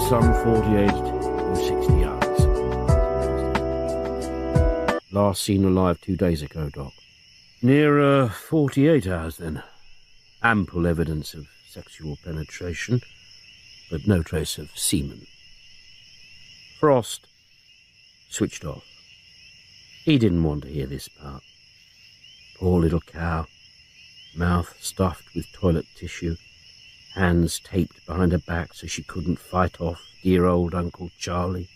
Some 48 to 60 hours. Last seen alive 2 days ago, Doc. Nearer 48 hours, then. Ample evidence of sexual penetration, but no trace of semen. Frost switched off. He didn't want to hear this part. Poor little cow, mouth stuffed with toilet tissue, hands taped behind her back so she couldn't fight off dear old Uncle Charlie.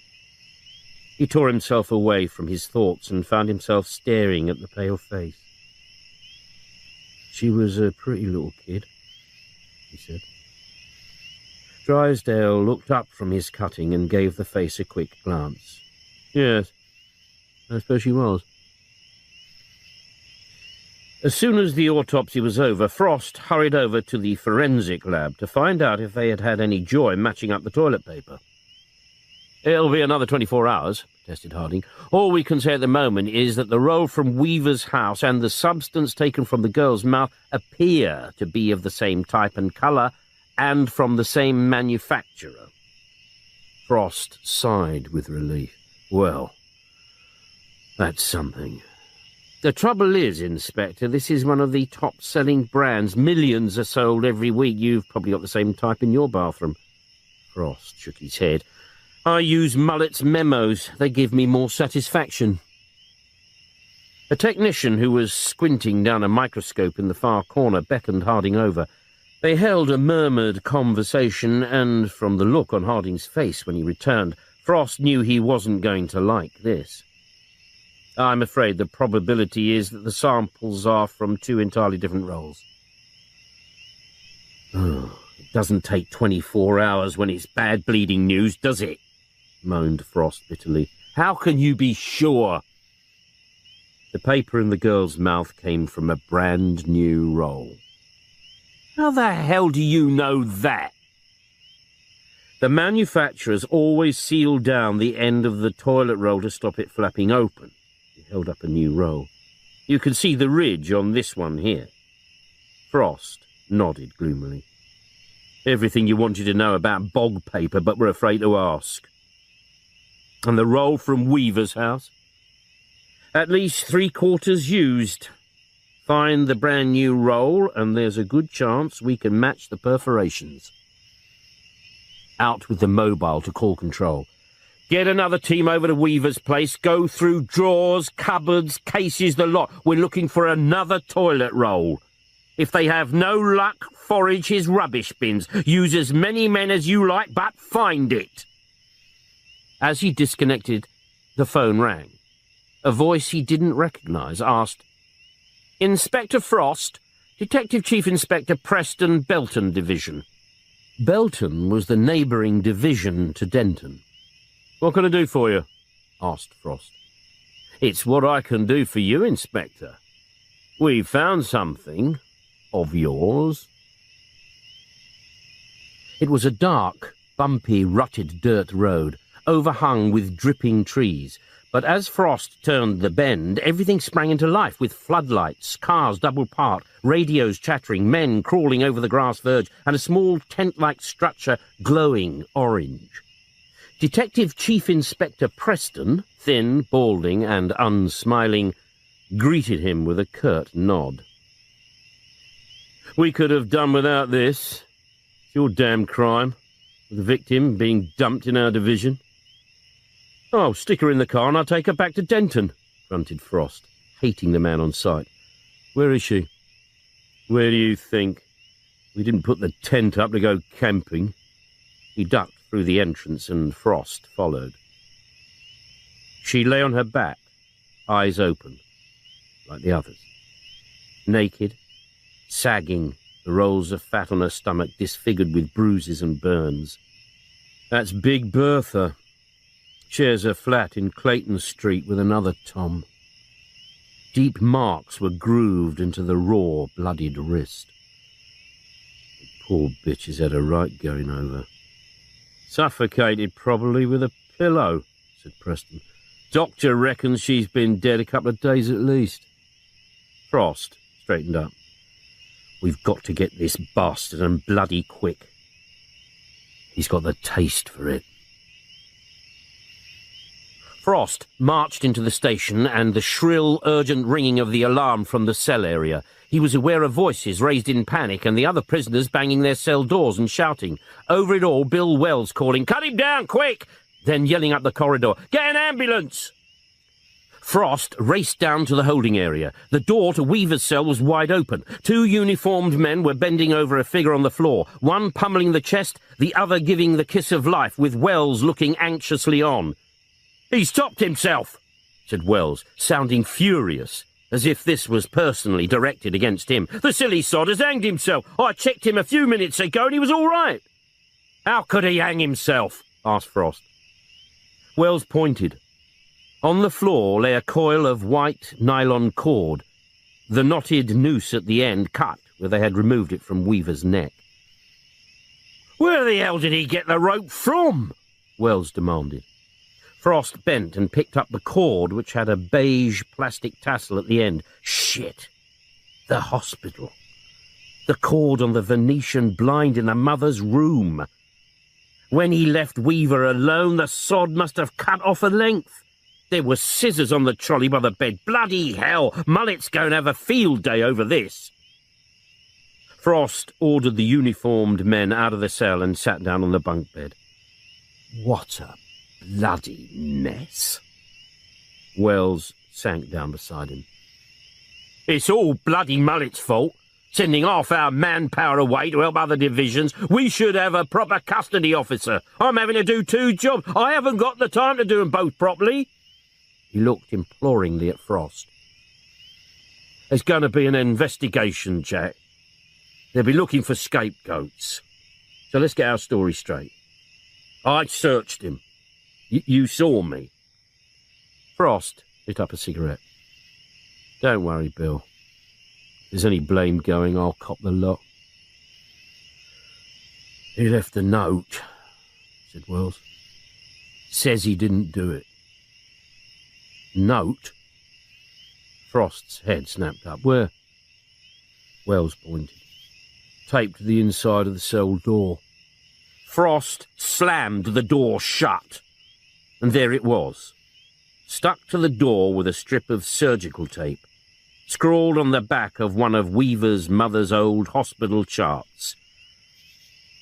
He tore himself away from his thoughts and found himself staring at the pale face. "She was a pretty little kid," he said. Drysdale looked up from his cutting and gave the face a quick glance. "Yes, I suppose she was." As soon as the autopsy was over, Frost hurried over to the forensic lab to find out if they had had any joy matching up the toilet paper. "It'll be another 24 hours, protested Harding. "All we can say at the moment is that the roll from Weaver's house and the substance taken from the girl's mouth appear to be of the same type and colour and from the same manufacturer." Frost sighed with relief. "Well, that's something. The trouble is, Inspector, this is one of the top-selling brands. Millions are sold every week. You've probably got the same type in your bathroom." Frost shook his head. "I use Mullet's memos. They give me more satisfaction." A technician who was squinting down a microscope in the far corner beckoned Harding over. They held a murmured conversation, and from the look on Harding's face when he returned, Frost knew he wasn't going to like this. "I'm afraid the probability is that the samples are from 2 entirely different rolls." "Oh, it doesn't take 24 hours when it's bad bleeding news, does it?" moaned Frost bitterly. How can you be sure? The paper in the girl's mouth came from a brand new roll. How the hell do you know that? The manufacturers always sealed down the end of the toilet roll to stop it flapping open. He held up a new roll. You can see the ridge on this one here. Frost nodded gloomily. Everything you wanted to know about bog paper, but were afraid to ask. And the roll from Weaver's house? At least 3/4 used. Find the brand new roll, and there's a good chance we can match the perforations. Out with the mobile to call control. Get another team over to Weaver's place. Go through drawers, cupboards, cases, the lot. We're looking for another toilet roll. If they have no luck, forage his rubbish bins. Use as many men as you like, but find it. As he disconnected, the phone rang. A voice he didn't recognise asked, Inspector Frost, Detective Chief Inspector Preston, Belton Division. Belton was the neighbouring division to Denton. What can I do for you? Asked Frost. It's what I can do for you, Inspector. We've found something of yours. It was a dark, bumpy, rutted dirt road, overhung with dripping trees. But as Frost turned the bend, everything sprang into life with floodlights, cars double parked, radios chattering, men crawling over the grass verge, and a small tent-like structure glowing orange. Detective Chief Inspector Preston, thin, balding, and unsmiling, greeted him with a curt nod. We could have done without this. It's your damn crime, with the victim being dumped in our division. Oh, stick her in the car and I'll take her back to Denton, grunted Frost, hating the man on sight. Where is she? Where do you think? We didn't put the tent up to go camping. He ducked through the entrance and Frost followed. She lay on her back, eyes open, like the others. Naked, sagging, the rolls of fat on her stomach disfigured with bruises and burns. That's Big Bertha. Shares a flat in Clayton Street with another Tom. Deep marks were grooved into the raw, bloodied wrist. The poor bitch has had a right going over. Suffocated, probably, with a pillow, said Preston. Doctor reckons she's been dead a couple of days at least. Frost straightened up. We've got to get this bastard, and bloody quick. He's got the taste for it. Frost marched into the station and the shrill, urgent ringing of the alarm from the cell area. He was aware of voices raised in panic and the other prisoners banging their cell doors and shouting. Over it all, Bill Wells calling, "Cut him down, quick!" Then yelling up the corridor, "Get an ambulance!" Frost raced down to the holding area. The door to Weaver's cell was wide open. 2 uniformed men were bending over a figure on the floor, one pummeling the chest, the other giving the kiss of life, with Wells looking anxiously on. "He's topped himself," said Wells, sounding furious, as if this was personally directed against him. "The silly sod has hanged himself. I checked him a few minutes ago and he was all right." "How could he hang himself?" asked Frost. Wells pointed. On the floor lay a coil of white nylon cord, the knotted noose at the end cut where they had removed it from Weaver's neck. "Where the hell did he get the rope from?" Wells demanded. Frost bent and picked up the cord, which had a beige plastic tassel at the end. Shit! The hospital. The cord on the Venetian blind in the mother's room. When he left Weaver alone, the sod must have cut off a length. There were scissors on the trolley by the bed. Bloody hell! Mullet's going to have a field day over this. Frost ordered the uniformed men out of the cell and sat down on the bunk bed. What a bloody mess. Wells sank down beside him. It's all bloody Mullet's fault. Sending half our manpower away to help other divisions. We should have a proper custody officer. I'm having to do 2 jobs. I haven't got the time to do them both properly. He looked imploringly at Frost. There's going to be an investigation, Jack. They'll be looking for scapegoats. So let's get our story straight. I searched him. You saw me. Frost lit up a cigarette. Don't worry, Bill. If there's any blame going, I'll cop the lot. He left a note, said Wells. Says he didn't do it. Note? Frost's head snapped up. Where? Wells pointed. Taped to the inside of the cell door. Frost slammed the door shut. And there it was, stuck to the door with a strip of surgical tape, scrawled on the back of one of Weaver's mother's old hospital charts.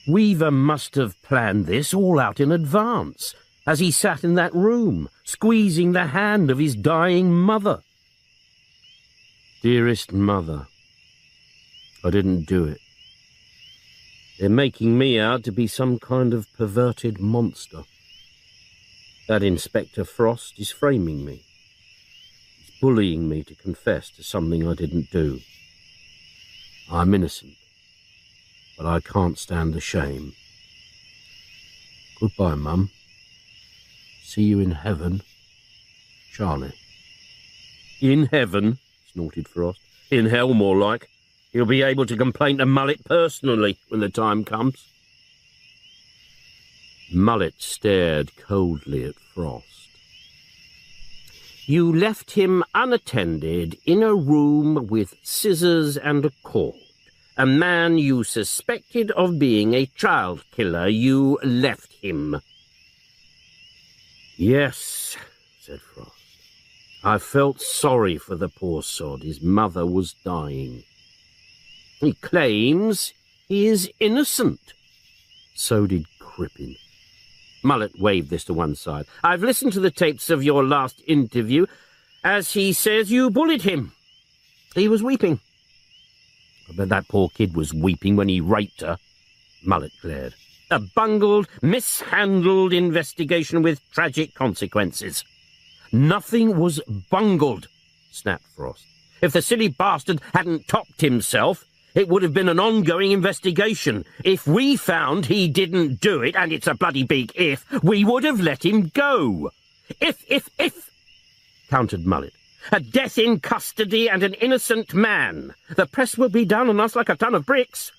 Weaver must have planned this all out in advance, as he sat in that room, squeezing the hand of his dying mother. Dearest mother, I didn't do it. They're making me out to be some kind of perverted monster. That Inspector Frost is framing me. He's bullying me to confess to something I didn't do. I'm innocent, but I can't stand the shame. Goodbye, Mum. See you in heaven, Charlie. In heaven? Snorted Frost. In hell, more like. He'll be able to complain to Mullet personally when the time comes. Mullet stared coldly at Frost. You left him unattended in a room with scissors and a cord. A man you suspected of being a child killer. You left him. Yes, said Frost. I felt sorry for the poor sod. His mother was dying. He claims he is innocent. So did Crippen. Mullet waved this to one side. I've listened to the tapes of your last interview. As he says, you bullied him. He was weeping. I bet that poor kid was weeping when he raped her. Mullet glared. A bungled, mishandled investigation with tragic consequences. Nothing was bungled, snapped Frost. If the silly bastard hadn't topped himself, it would have been an ongoing investigation. If we found he didn't do it, and it's a bloody big if, we would have let him go. If, countered Mullet. A death in custody and an innocent man. The press will be down on us like a ton of bricks.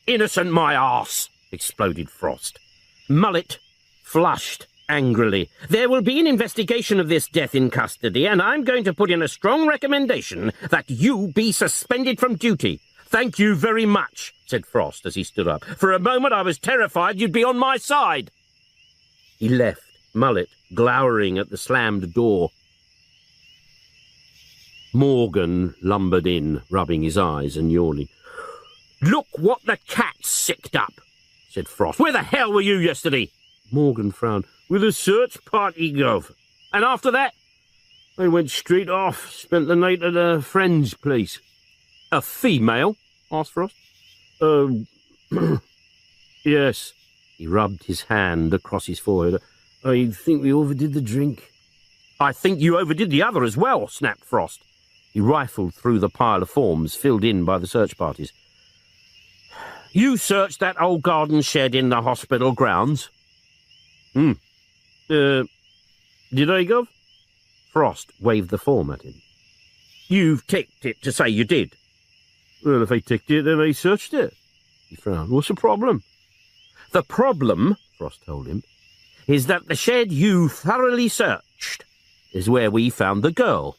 Innocent my arse, exploded Frost. Mullet flushed angrily. There will be an investigation of this death in custody, and I'm going to put in a strong recommendation that you be suspended from duty. Thank you very much, said Frost as he stood up. For a moment I was terrified you'd be on my side. He left, Mullet glowering at the slammed door. Morgan lumbered in, rubbing his eyes and yawning. Look what the cat's sicked up, said Frost. Where the hell were you yesterday? Morgan frowned. With a search party, Gov. And after that? I went straight off, spent the night at a friend's place. A female? Asked Frost. Yes. He rubbed his hand across his forehead. I think we overdid the drink. I think you overdid the other as well, snapped Frost. He rifled through the pile of forms filled in by the search parties. You searched that old garden shed in the hospital grounds? Did I, Gov? Frost waved the form at him. You've ticked it to say you did. Well, if I ticked it, then I searched it. He frowned. What's the problem? The problem, Frost told him, is that the shed you thoroughly searched is where we found the girl.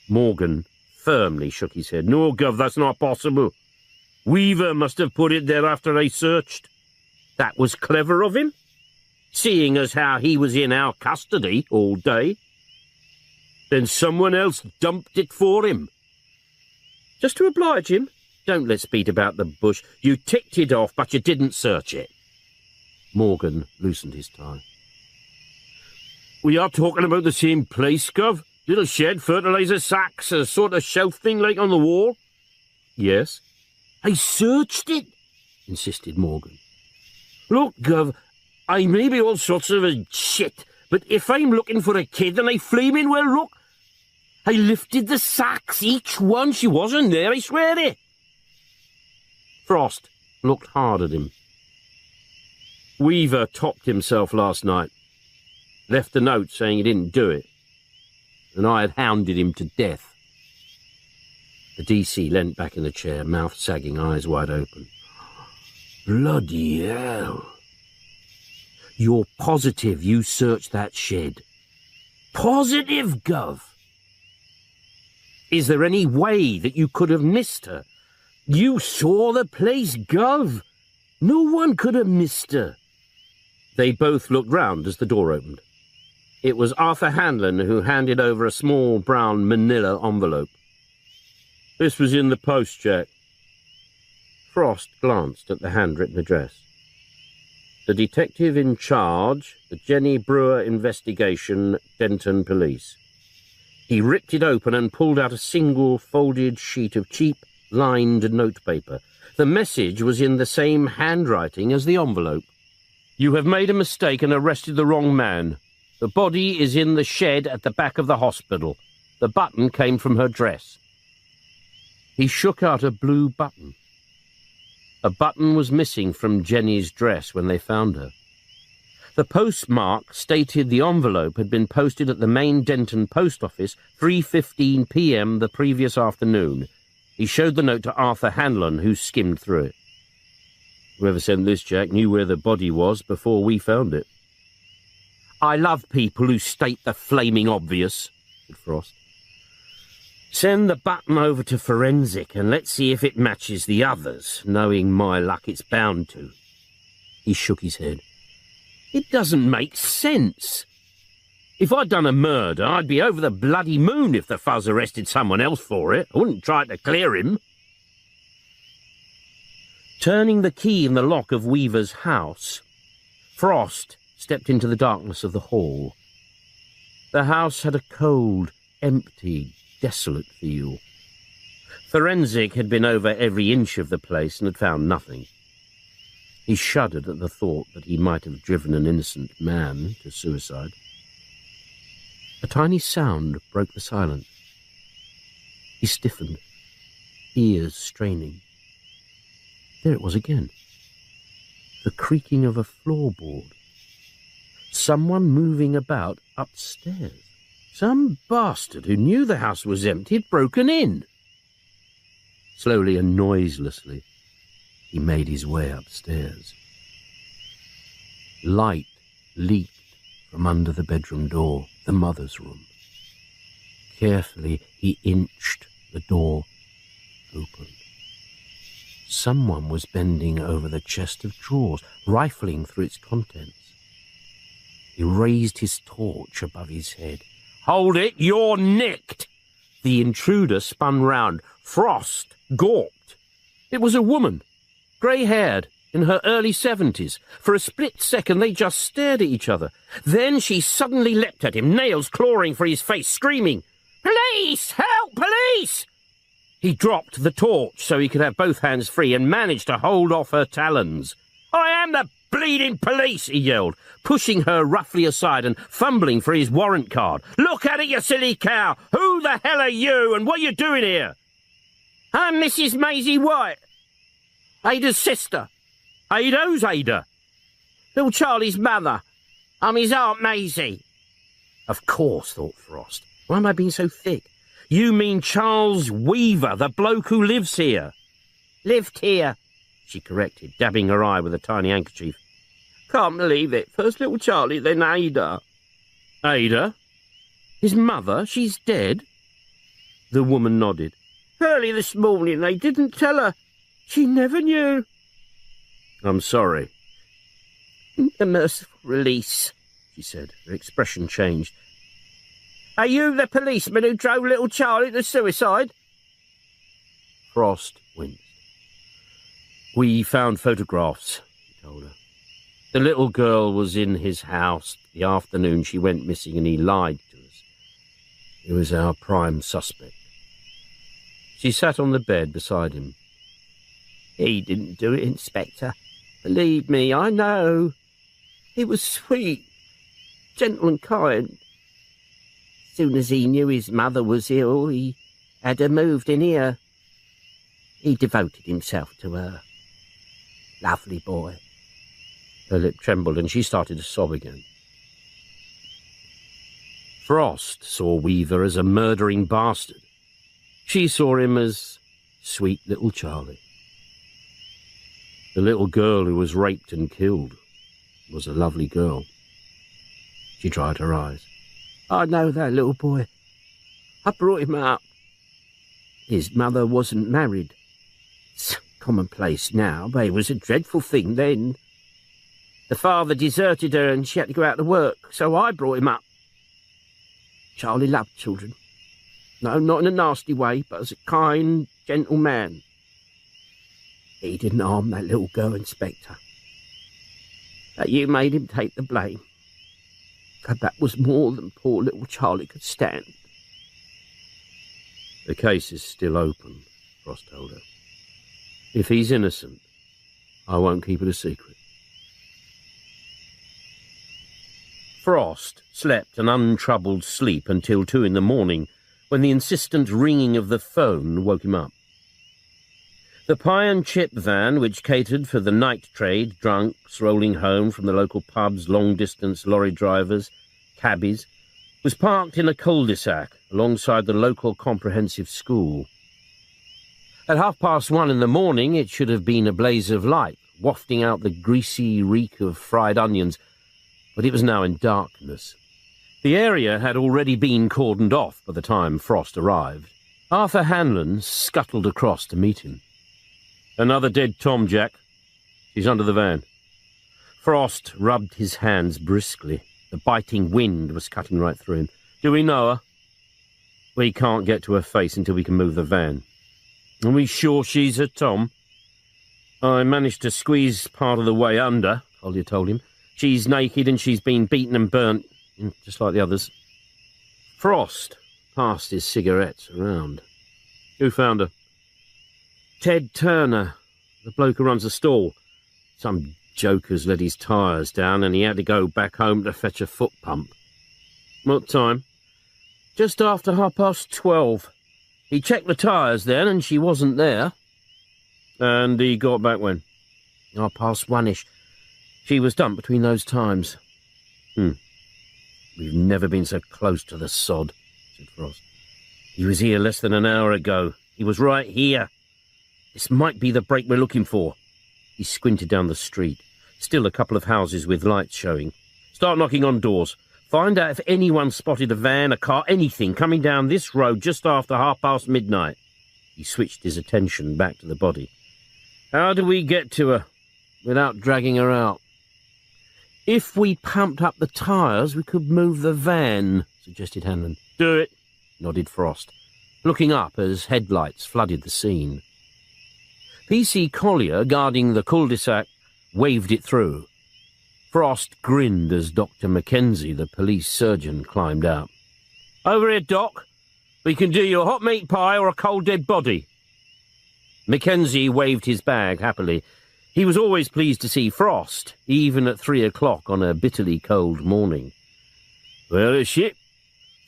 Morgan firmly shook his head. No, Gov, that's not possible. Weaver must have put it there after I searched. That was clever of him, seeing as how he was in our custody all day. Then someone else dumped it for him. Just to oblige him, don't let's beat about the bush. You ticked it off, but you didn't search it. Morgan loosened his tie. We are talking about the same place, Gov? Little shed, fertilizer sacks, a sort of shelf thing like on the wall? Yes. I searched it, insisted Morgan. Look, Gov, I may be all sorts of a shit, but if I'm looking for a kid and I flaming well look, I lifted the sacks, each one. She wasn't there, I swear it. Frost looked hard at him. Weaver topped himself last night. Left a note saying he didn't do it, and I had hounded him to death. The DC leant back in the chair, mouth sagging, eyes wide open. Bloody hell. You're positive you searched that shed? Positive, Gov? Is there any way that you could have missed her? You saw the place, Gov. No one could have missed her. They both looked round as the door opened. It was Arthur Hanlon who handed over a small brown manila envelope. This was in the post, Jack. Frost glanced at the handwritten address. The detective in charge, the Jenny Brewer investigation, Denton Police. He ripped it open and pulled out a single folded sheet of cheap, lined notepaper. The message was in the same handwriting as the envelope. You have made a mistake and arrested the wrong man. The body is in the shed at the back of the hospital. The button came from her dress. He shook out a blue button. A button was missing from Jenny's dress when they found her. The postmark stated the envelope had been posted at the main Denton post office 3:15 p.m. the previous afternoon. He showed the note to Arthur Hanlon, who skimmed through it. Whoever sent this, Jack, knew where the body was before we found it. I love people who state the flaming obvious, said Frost. Send the button over to forensic and let's see if it matches the others. Knowing my luck, it's bound to. He shook his head. It doesn't make sense. If I'd done a murder, I'd be over the bloody moon if the fuzz arrested someone else for it. I wouldn't try to clear him. Turning the key in the lock of Weaver's house, Frost stepped into the darkness of the hall. The house had a cold, empty, desolate feel. Forensic had been over every inch of the place and had found nothing. He shuddered at the thought that he might have driven an innocent man to suicide. A tiny sound broke the silence. He stiffened, ears straining. There it was again. The creaking of a floorboard. Someone moving about upstairs. Some bastard who knew the house was empty had broken in. Slowly and noiselessly, he made his way upstairs. Light leaked from under the bedroom door, the mother's room. Carefully, he inched the door open. Someone was bending over the chest of drawers, rifling through its contents. He raised his torch above his head. Hold it, you're nicked! The intruder spun round. Frost gawped. It was a woman, grey-haired, in her early 70s. For a split second they just stared at each other. Then she suddenly leapt at him, nails clawing for his face, screaming, "Police! Help! Police!" He dropped the torch so he could have both hands free and managed to hold off her talons. "I am the bleeding police!" he yelled, pushing her roughly aside and fumbling for his warrant card. "Look at it, you silly cow! Who the hell are you and what are you doing here?" "I'm Mrs. Maisie White, Ada's sister." "Ada? Who's Ada?" "Little Charlie's mother. I'm his Aunt Maisie." Of course, thought Frost. Why am I being so thick? You mean Charles Weaver, the bloke who lives here? "Lived here," she corrected, dabbing her eye with a tiny handkerchief. "Can't believe it. First little Charlie, then Ada." "Ada? His mother? She's dead?" The woman nodded. "Early this morning they didn't tell her. She never knew." "I'm sorry." "A merciful release," she said. Her expression changed. "Are you the policeman who drove little Charlie to suicide?" Frost winced. "We found photographs," he told her. "The little girl was in his house the afternoon she went missing and he lied to us. He was our prime suspect." She sat on the bed beside him. "He didn't do it, Inspector. Believe me, I know. He was sweet, gentle and kind. Soon as he knew his mother was ill, he had her moved in here. He devoted himself to her. Lovely boy." Her lip trembled and she started to sob again. Frost saw Weaver as a murdering bastard. She saw him as sweet little Charlie. The little girl who was raped and killed was a lovely girl. She dried her eyes. I know that little boy. I brought him up. His mother wasn't married. It's commonplace now, but it was a dreadful thing then. The father deserted her and she had to go out to work, so I brought him up. Charlie loved children. No, not in a nasty way, but as a kind, gentle man. He didn't harm that little girl, Inspector. But you made him take the blame. And that was more than poor little Charlie could stand. The case is still open, Frost told her. If he's innocent, I won't keep it a secret. Frost slept an untroubled sleep until 2 a.m, when the insistent ringing of the phone woke him up. The pie and chip van, which catered for the night trade, drunks rolling home from the local pubs, long-distance lorry drivers, cabbies, was parked in a cul-de-sac alongside the local comprehensive school. At 1:30 a.m, it should have been a blaze of light, wafting out the greasy reek of fried onions, but it was now in darkness. The area had already been cordoned off by the time Frost arrived. Arthur Hanlon scuttled across to meet him. Another dead Tom, Jack. She's under the van. Frost rubbed his hands briskly. The biting wind was cutting right through him. Do we know her? We can't get to her face until we can move the van. Are we sure she's a Tom? I managed to squeeze part of the way under, Collier told him. She's naked and she's been beaten and burnt, just like the others. Frost passed his cigarettes around. Who found her? Ted Turner, the bloke who runs the stall. Some joker's let his tyres down and he had to go back home to fetch a foot pump. What time? Just after 12:30. He checked the tyres then and she wasn't there. And he got back when? 1:30-ish. She was dumped between those times. We've never been so close to the sod, said Frost. He was here less than an hour ago. He was right here. This might be the break we're looking for. He squinted down the street. Still a couple of houses with lights showing. Start knocking on doors. Find out if anyone spotted a van, a car, anything coming down this road just after midnight. He switched his attention back to the body. How do we get to her without dragging her out? If we pumped up the tyres, we could move the van, suggested Hanlon. Do it, nodded Frost, looking up as headlights flooded the scene. P.C. Collier, guarding the cul-de-sac, waved it through. Frost grinned as Dr. Mackenzie, the police surgeon, climbed out. Over here, Doc. We can do you a hot meat pie or a cold dead body. Mackenzie waved his bag happily. He was always pleased to see Frost, even at 3 o'clock on a bitterly cold morning. Where is she?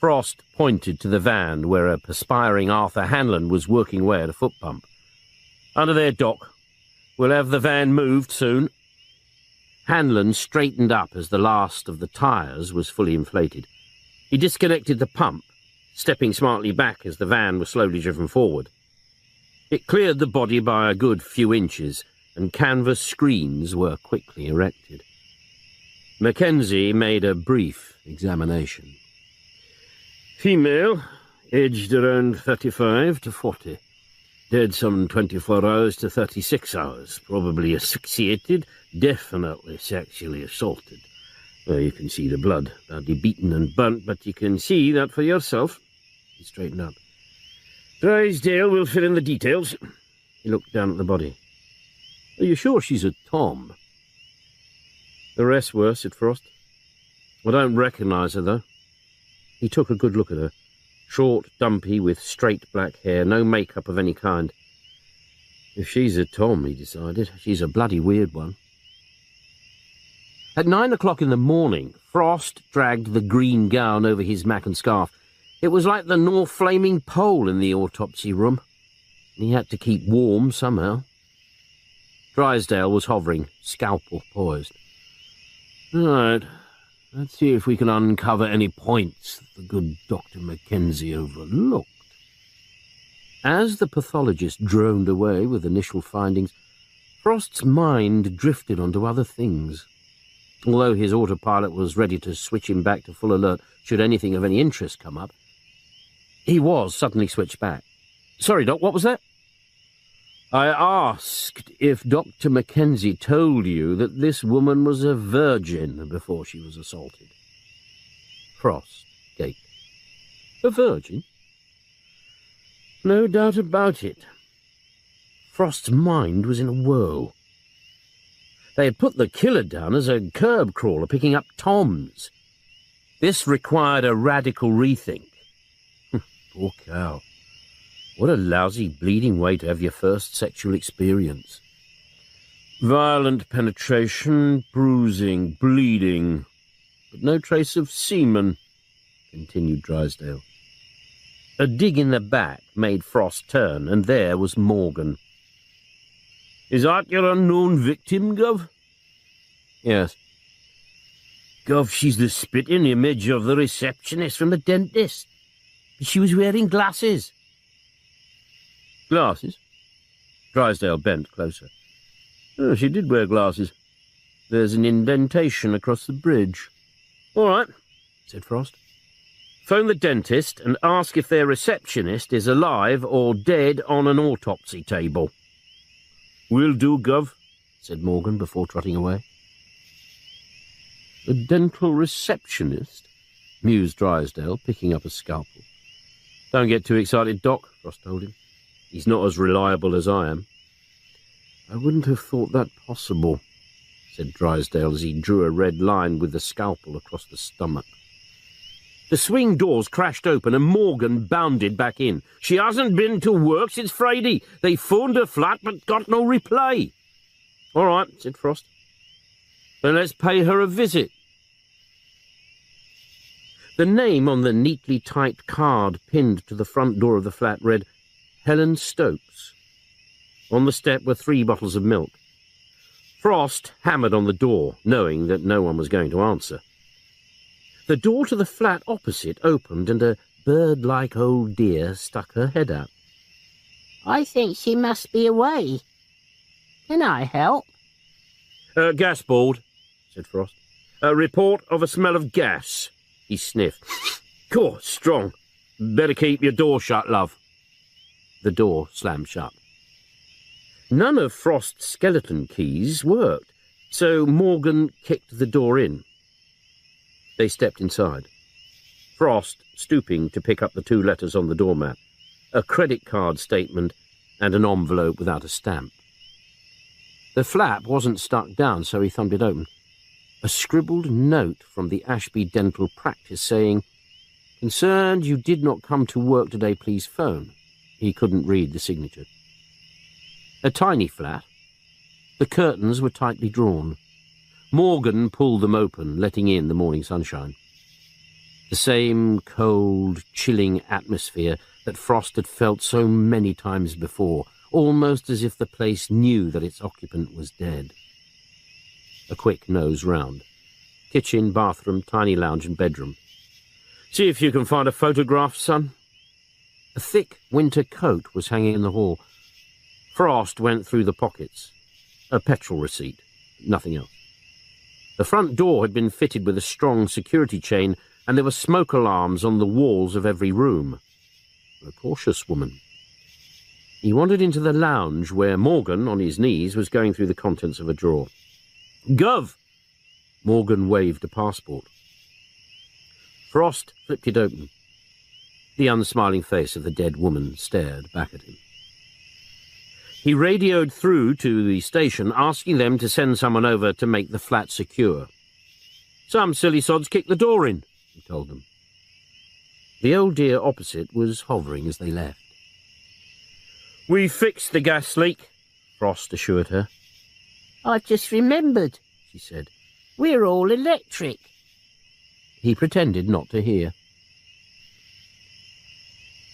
Frost pointed to the van where a perspiring Arthur Hanlon was working away at a foot pump. Under there, Doc. We'll have the van moved soon. Hanlon straightened up as the last of the tyres was fully inflated. He disconnected the pump, stepping smartly back as the van was slowly driven forward. It cleared the body by a good few inches, and canvas screens were quickly erected. Mackenzie made a brief examination. Female, aged around 35 to 40. Dead some 24 hours to 36 hours. Probably asphyxiated, definitely sexually assaulted. Well, you can see the blood, badly beaten and burnt, but you can see that for yourself. He straightened up. Drysdale will fill in the details. He looked down at the body. Are you sure she's a Tom? The rest were, said Frost. I don't recognise her, though. He took a good look at her. Short, dumpy, with straight black hair, no makeup of any kind. If she's a Tom, he decided, she's a bloody weird one. At 9 o'clock in the morning, Frost dragged the green gown over his mac and scarf. It was like the North Flaming Pole in the autopsy room. He had to keep warm somehow. Drysdale was hovering, scalpel poised. Right, Let's see if we can uncover any points that the good Dr. Mackenzie overlooked. As the pathologist droned away with initial findings, Frost's mind drifted onto other things. Although his autopilot was ready to switch him back to full alert should anything of any interest come up, he was suddenly switched back. Sorry, Doc, what was that? I asked if Dr. Mackenzie told you that this woman was a virgin before she was assaulted. Frost gaped. A virgin? No doubt about it. Frost's mind was in a whirl. They had put the killer down as a curb crawler picking up toms. This required a radical rethink. Poor cow. What a lousy bleeding way to have your first sexual experience. Violent penetration, bruising, bleeding, but no trace of semen, continued Drysdale. A dig in the back made Frost turn, and there was Morgan. Is that your unknown victim, Gov? Yes. Gov, she's the spitting image of the receptionist from the dentist. She was wearing glasses. Glasses? Drysdale bent closer. Oh, she did wear glasses. There's an indentation across the bridge. All right, said Frost. Phone the dentist and ask if their receptionist is alive or dead on an autopsy table. Will do, Gov, said Morgan before trotting away. The dental receptionist, mused Drysdale, picking up a scalpel. Don't get too excited, Doc, Frost told him. He's not as reliable as I am. I wouldn't have thought that possible, said Drysdale as he drew a red line with the scalpel across the stomach. The swing doors crashed open and Morgan bounded back in. She hasn't been to work since Friday. They phoned her flat but got no reply. All right, said Frost. Then let's pay her a visit. The name on the neatly typed card pinned to the front door of the flat read, Helen Stokes. On the step were 3 bottles of milk. Frost hammered on the door, knowing that no one was going to answer. The door to the flat opposite opened and a bird-like old dear stuck her head out. I think she must be away. Can I help? Gas board, said Frost. A report of a smell of gas. He sniffed. Cool, strong. Better keep your door shut, love. The door slammed shut. None of Frost's skeleton keys worked, so Morgan kicked the door in. They stepped inside. Frost stooping to pick up the 2 letters on the doormat, a credit card statement and an envelope without a stamp. The flap wasn't stuck down, so he thumbed it open. A scribbled note from the Ashby Dental Practice saying, Concerned you did not come to work today, please phone. He couldn't read the signature. A tiny flat. The curtains were tightly drawn. Morgan pulled them open, letting in the morning sunshine. The same cold, chilling atmosphere that Frost had felt so many times before, almost as if the place knew that its occupant was dead. A quick nose round. Kitchen, bathroom, tiny lounge and bedroom. See if you can find a photograph, son. A thick winter coat was hanging in the hall. Frost went through the pockets. A petrol receipt. Nothing else. The front door had been fitted with a strong security chain, and there were smoke alarms on the walls of every room. A cautious woman. He wandered into the lounge where Morgan, on his knees, was going through the contents of a drawer. Gov! Morgan waved a passport. Frost flipped it open. The unsmiling face of the dead woman stared back at him. He radioed through to the station, asking them to send someone over to make the flat secure. Some silly sods kicked the door in, he told them. The old dear opposite was hovering as they left. We fixed the gas leak, Frost assured her. I've just remembered, she said. We're all electric. He pretended not to hear.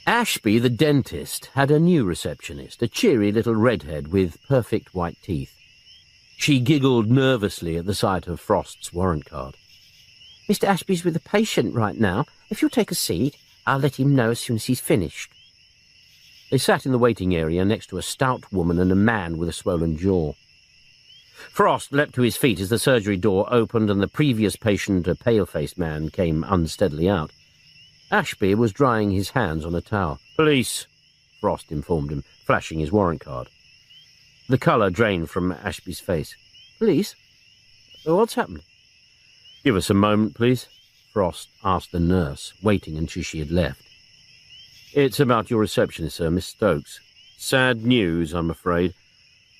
Ashby, the dentist, had a new receptionist, a cheery little redhead with perfect white teeth. She giggled nervously at the sight of Frost's warrant card. Mr. Ashby's with a patient right now. If you'll take a seat, I'll let him know as soon as he's finished. They sat in the waiting area next to a stout woman and a man with a swollen jaw. Frost leapt to his feet as the surgery door opened and the previous patient, a pale-faced man, came unsteadily out. Ashby was drying his hands on a towel. "Police," Frost informed him, flashing his warrant card. The colour drained from Ashby's face. "Police? What's happened?" "Give us a moment, please," Frost asked the nurse, waiting until she had left. "It's about your receptionist, sir, Miss Stokes. Sad news, I'm afraid.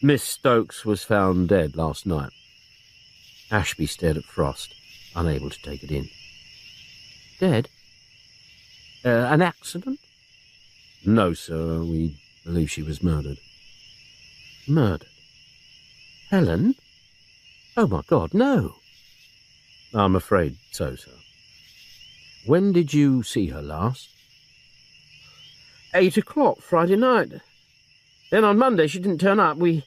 Miss Stokes was found dead last night." Ashby stared at Frost, unable to take it in. "Dead? An accident?" "No, sir. We believe she was murdered." "Murdered? Helen? Oh, my God, no." "I'm afraid so, sir." "When did you see her last?" 8 o'clock Friday night. Then on Monday she didn't turn up. We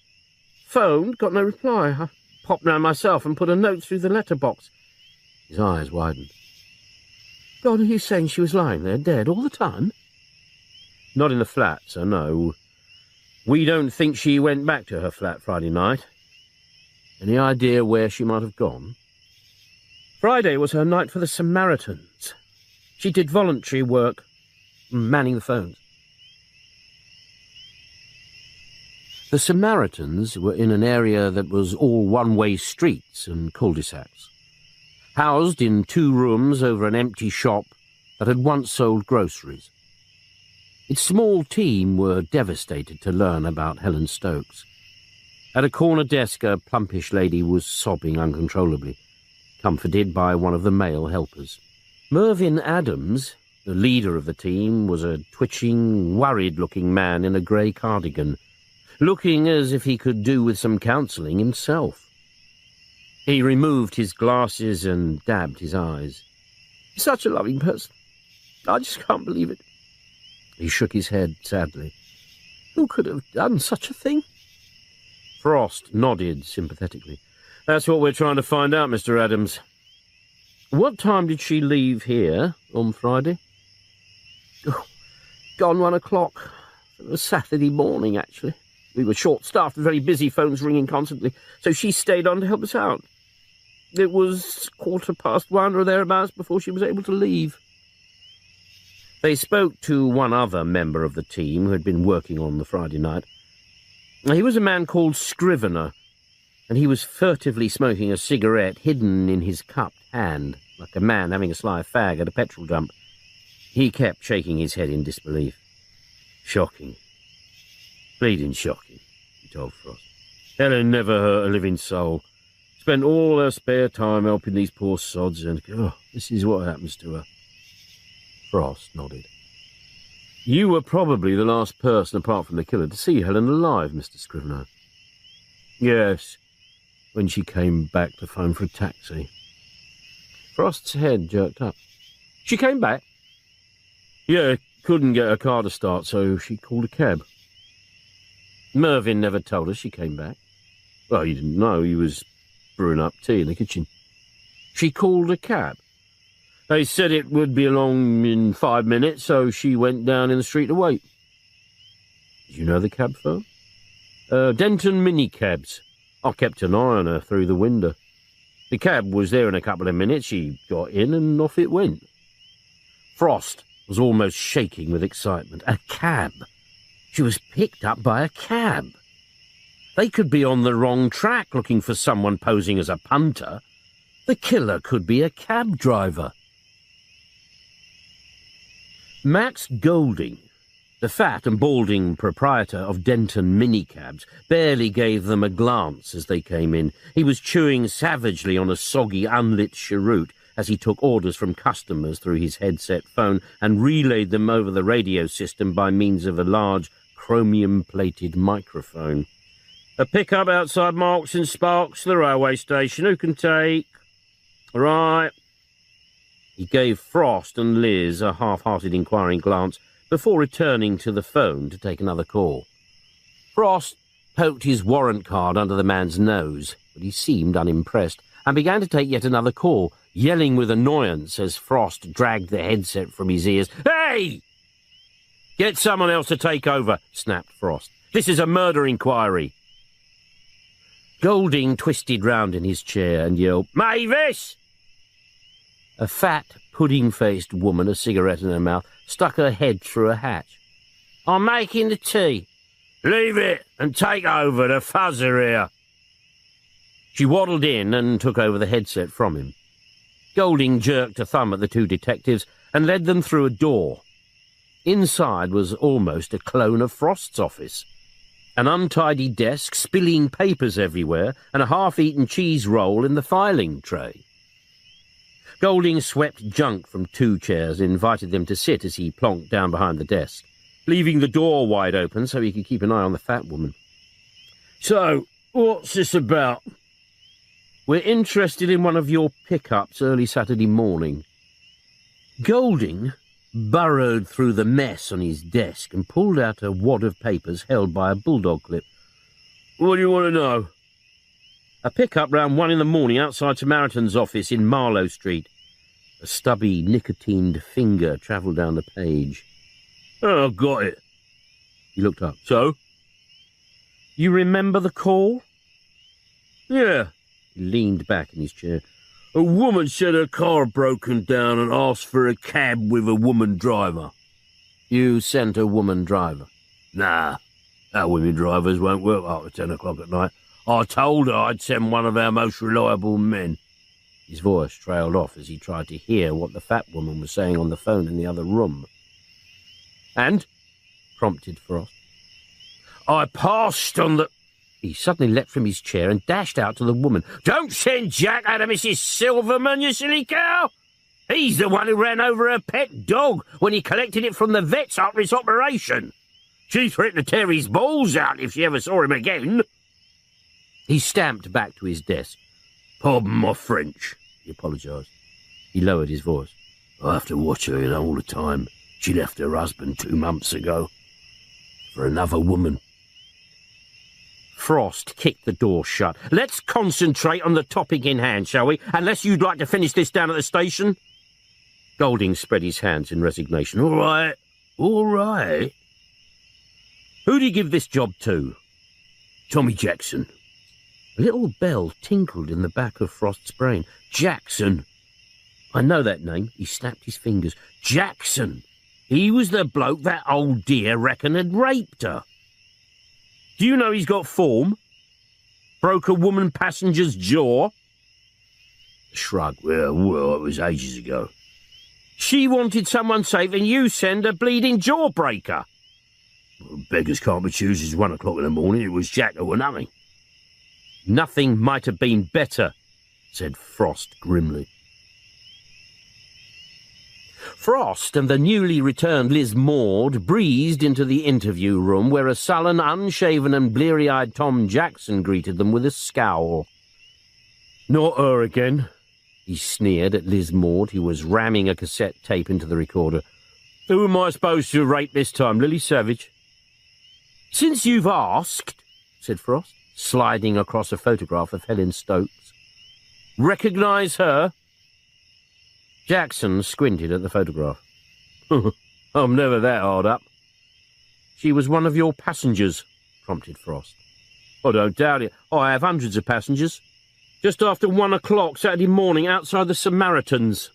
phoned, got no reply. I popped round myself and put a note through the letterbox." His eyes widened. "God, are you saying she was lying there, dead, all the time?" "Not in the flat, sir, no. We don't think she went back to her flat Friday night. Any idea where she might have gone?" "Friday was her night for the Samaritans. She did voluntary work, manning the phones." The Samaritans were in an area that was all one-way streets and cul-de-sacs, housed in 2 rooms over an empty shop that had once sold groceries. Its small team were devastated to learn about Helen Stokes. At a corner desk, a plumpish lady was sobbing uncontrollably, comforted by one of the male helpers. Mervyn Adams, the leader of the team, was a twitching, worried-looking man in a grey cardigan, looking as if he could do with some counselling himself. He removed his glasses and dabbed his eyes. "Such a loving person. I just can't believe it." He shook his head sadly. "Who could have done such a thing?" Frost nodded sympathetically. "That's what we're trying to find out, Mr. Adams. What time did she leave here on Friday?" "Oh, gone 1 o'clock. It was Saturday morning, actually. We were short-staffed, very busy, phones ringing constantly, so she stayed on to help us out. It was 1:15 or thereabouts before she was able to leave." They spoke to one other member of the team who had been working on the Friday night. He was a man called Scrivener, and he was furtively smoking a cigarette hidden in his cupped hand, like a man having a sly fag at a petrol dump. He kept shaking his head in disbelief. "Shocking. Bleeding shocking," he told Frost. "Helen never hurt a living soul. Spent all her spare time helping these poor sods, and this is what happens to her." Frost nodded. "You were probably the last person, apart from the killer, to see Helen alive, Mr. Scrivener." "Yes, when she came back to phone for a taxi." Frost's head jerked up. "She came back?" "Yeah, couldn't get her car to start, so she called a cab." "Mervyn never told us she came back." "Well, he didn't know. He was brewing up tea in the kitchen." "She called a cab?" "They said it would be along in 5 minutes, so she went down in the street to wait." "Did you know the cab firm?" Denton Minicabs. I kept an eye on her through the window. The cab was there in a couple of minutes. She got in and off it went." Frost was almost shaking with excitement. A cab! She was picked up by a cab. They could be on the wrong track looking for someone posing as a punter. The killer could be a cab driver. Max Golding, the fat and balding proprietor of Denton Minicabs, barely gave them a glance as they came in. He was chewing savagely on a soggy, unlit cheroot as he took orders from customers through his headset phone and relayed them over the radio system by means of a large, chromium-plated microphone. "A pickup outside Marks and Sparks, the railway station. Who can take?" "Right." He gave Frost and Liz a half-hearted inquiring glance before returning to the phone to take another call. Frost poked his warrant card under the man's nose, but he seemed unimpressed and began to take yet another call. yelling with annoyance as Frost dragged the headset from his ears. "Hey! Get someone else to take over," snapped Frost. "This is a murder inquiry." Golding twisted round in his chair and yelled, "Mavis!" A fat, pudding-faced woman, a cigarette in her mouth, stuck her head through a hatch. "I'm making the tea." "Leave it and take over, the fuzzer here." She waddled in and took over the headset from him. Golding jerked a thumb at the two detectives and led them through a door. Inside was almost a clone of Frost's office. An untidy desk, spilling papers everywhere, and a half-eaten cheese roll in the filing tray. Golding swept junk from two chairs and invited them to sit as he plonked down behind the desk, leaving the door wide open so he could keep an eye on the fat woman. "So, what's this about?" "We're interested in one of your pickups early Saturday morning." Golding burrowed through the mess on his desk and pulled out a wad of papers held by a bulldog clip. "What do you want to know?" "A pickup round 1 a.m. outside Samaritan's office in Marlow Street." A stubby, nicotined finger travelled down the page. "Oh, I've got it." He looked up. "So?" "You remember the call?" "Yeah." He leaned back in his chair. "A woman said her car had broken down and asked for a cab with a woman driver." "You sent a woman driver?" "Nah, our women drivers won't work after 10 o'clock at night. I told her I'd send one of our most reliable men." His voice trailed off as he tried to hear what the fat woman was saying on the phone in the other room. "And?" prompted Frost. "I passed on the—" He suddenly leapt from his chair and dashed out to the woman. "Don't send Jack out of Mrs. Silverman, you silly cow! He's the one who ran over her pet dog when he collected it from the vets after his operation. She threatened to tear his balls out if she ever saw him again." He stamped back to his desk. "Pardon my French," he apologised. He lowered his voice. "I have to watch her, all the time. She left her husband 2 months ago. For another woman." Frost kicked the door shut. "Let's concentrate on the topic in hand, shall we? Unless you'd like to finish this down at the station." Golding spread his hands in resignation. All right. "Who do you give this job to?" "Tommy Jackson." A little bell tinkled in the back of Frost's brain. "Jackson. I know that name." He snapped his fingers. "Jackson. He was the bloke that old dear reckoned had raped her. Do you know he's got form? Broke a woman passenger's jaw." Shrug. Well, it was ages ago." "She wanted someone safe and you send a bleeding jawbreaker." Well, beggars can't be choosers. 1 o'clock in the morning. It was Jack or nothing." "Nothing might have been better," said Frost grimly. Frost and the newly returned Liz Maud breezed into the interview room where a sullen, unshaven and bleary-eyed Tom Jackson greeted them with a scowl. "Not her again," he sneered at Liz Maud, who was ramming a cassette tape into the recorder. "Who am I supposed to rate this time, Lily Savage?" "Since you've asked," said Frost, sliding across a photograph of Helen Stokes. "Recognise her?" Jackson squinted at the photograph. "I'm never that hard up." "She was one of your passengers," prompted Frost. "I don't doubt it. I have hundreds of passengers. Just after 1 o'clock Saturday morning outside the Samaritans."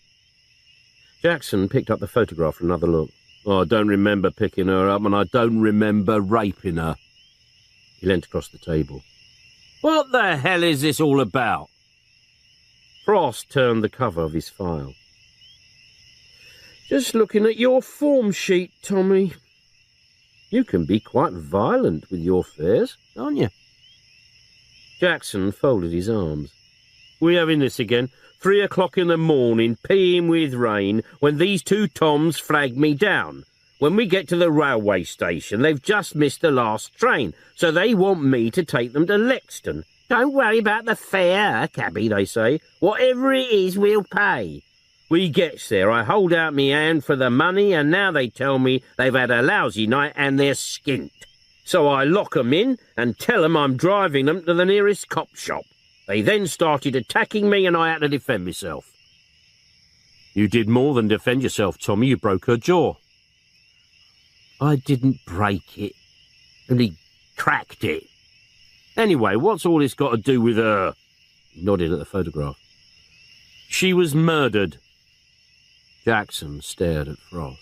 Jackson picked up the photograph for another look. "I don't remember picking her up, and I don't remember raping her." He leant across the table. "What the hell is this all about?" Frost turned the cover of his file. "Just looking at your form sheet, Tommy. You can be quite violent with your fares, can't you?" Jackson folded his arms. "We having this again? 3 o'clock in the morning, peeing with rain, when these two Toms flagged me down. When we get to the railway station, they've just missed the last train, so they want me to take them to Lexton. 'Don't worry about the fare, cabby,' they say. 'Whatever it is, we'll pay.' We gets there, I hold out me hand for the money, and now they tell me they've had a lousy night and they're skint. So I lock 'em in and tell 'em I'm driving them to the nearest cop shop. They then started attacking me and I had to defend myself." You did more than defend yourself, Tommy. You broke her jaw. I didn't break it, only cracked it. Anyway, what's all this got to do with her? He nodded at the photograph. She was murdered. Jackson stared at Frost.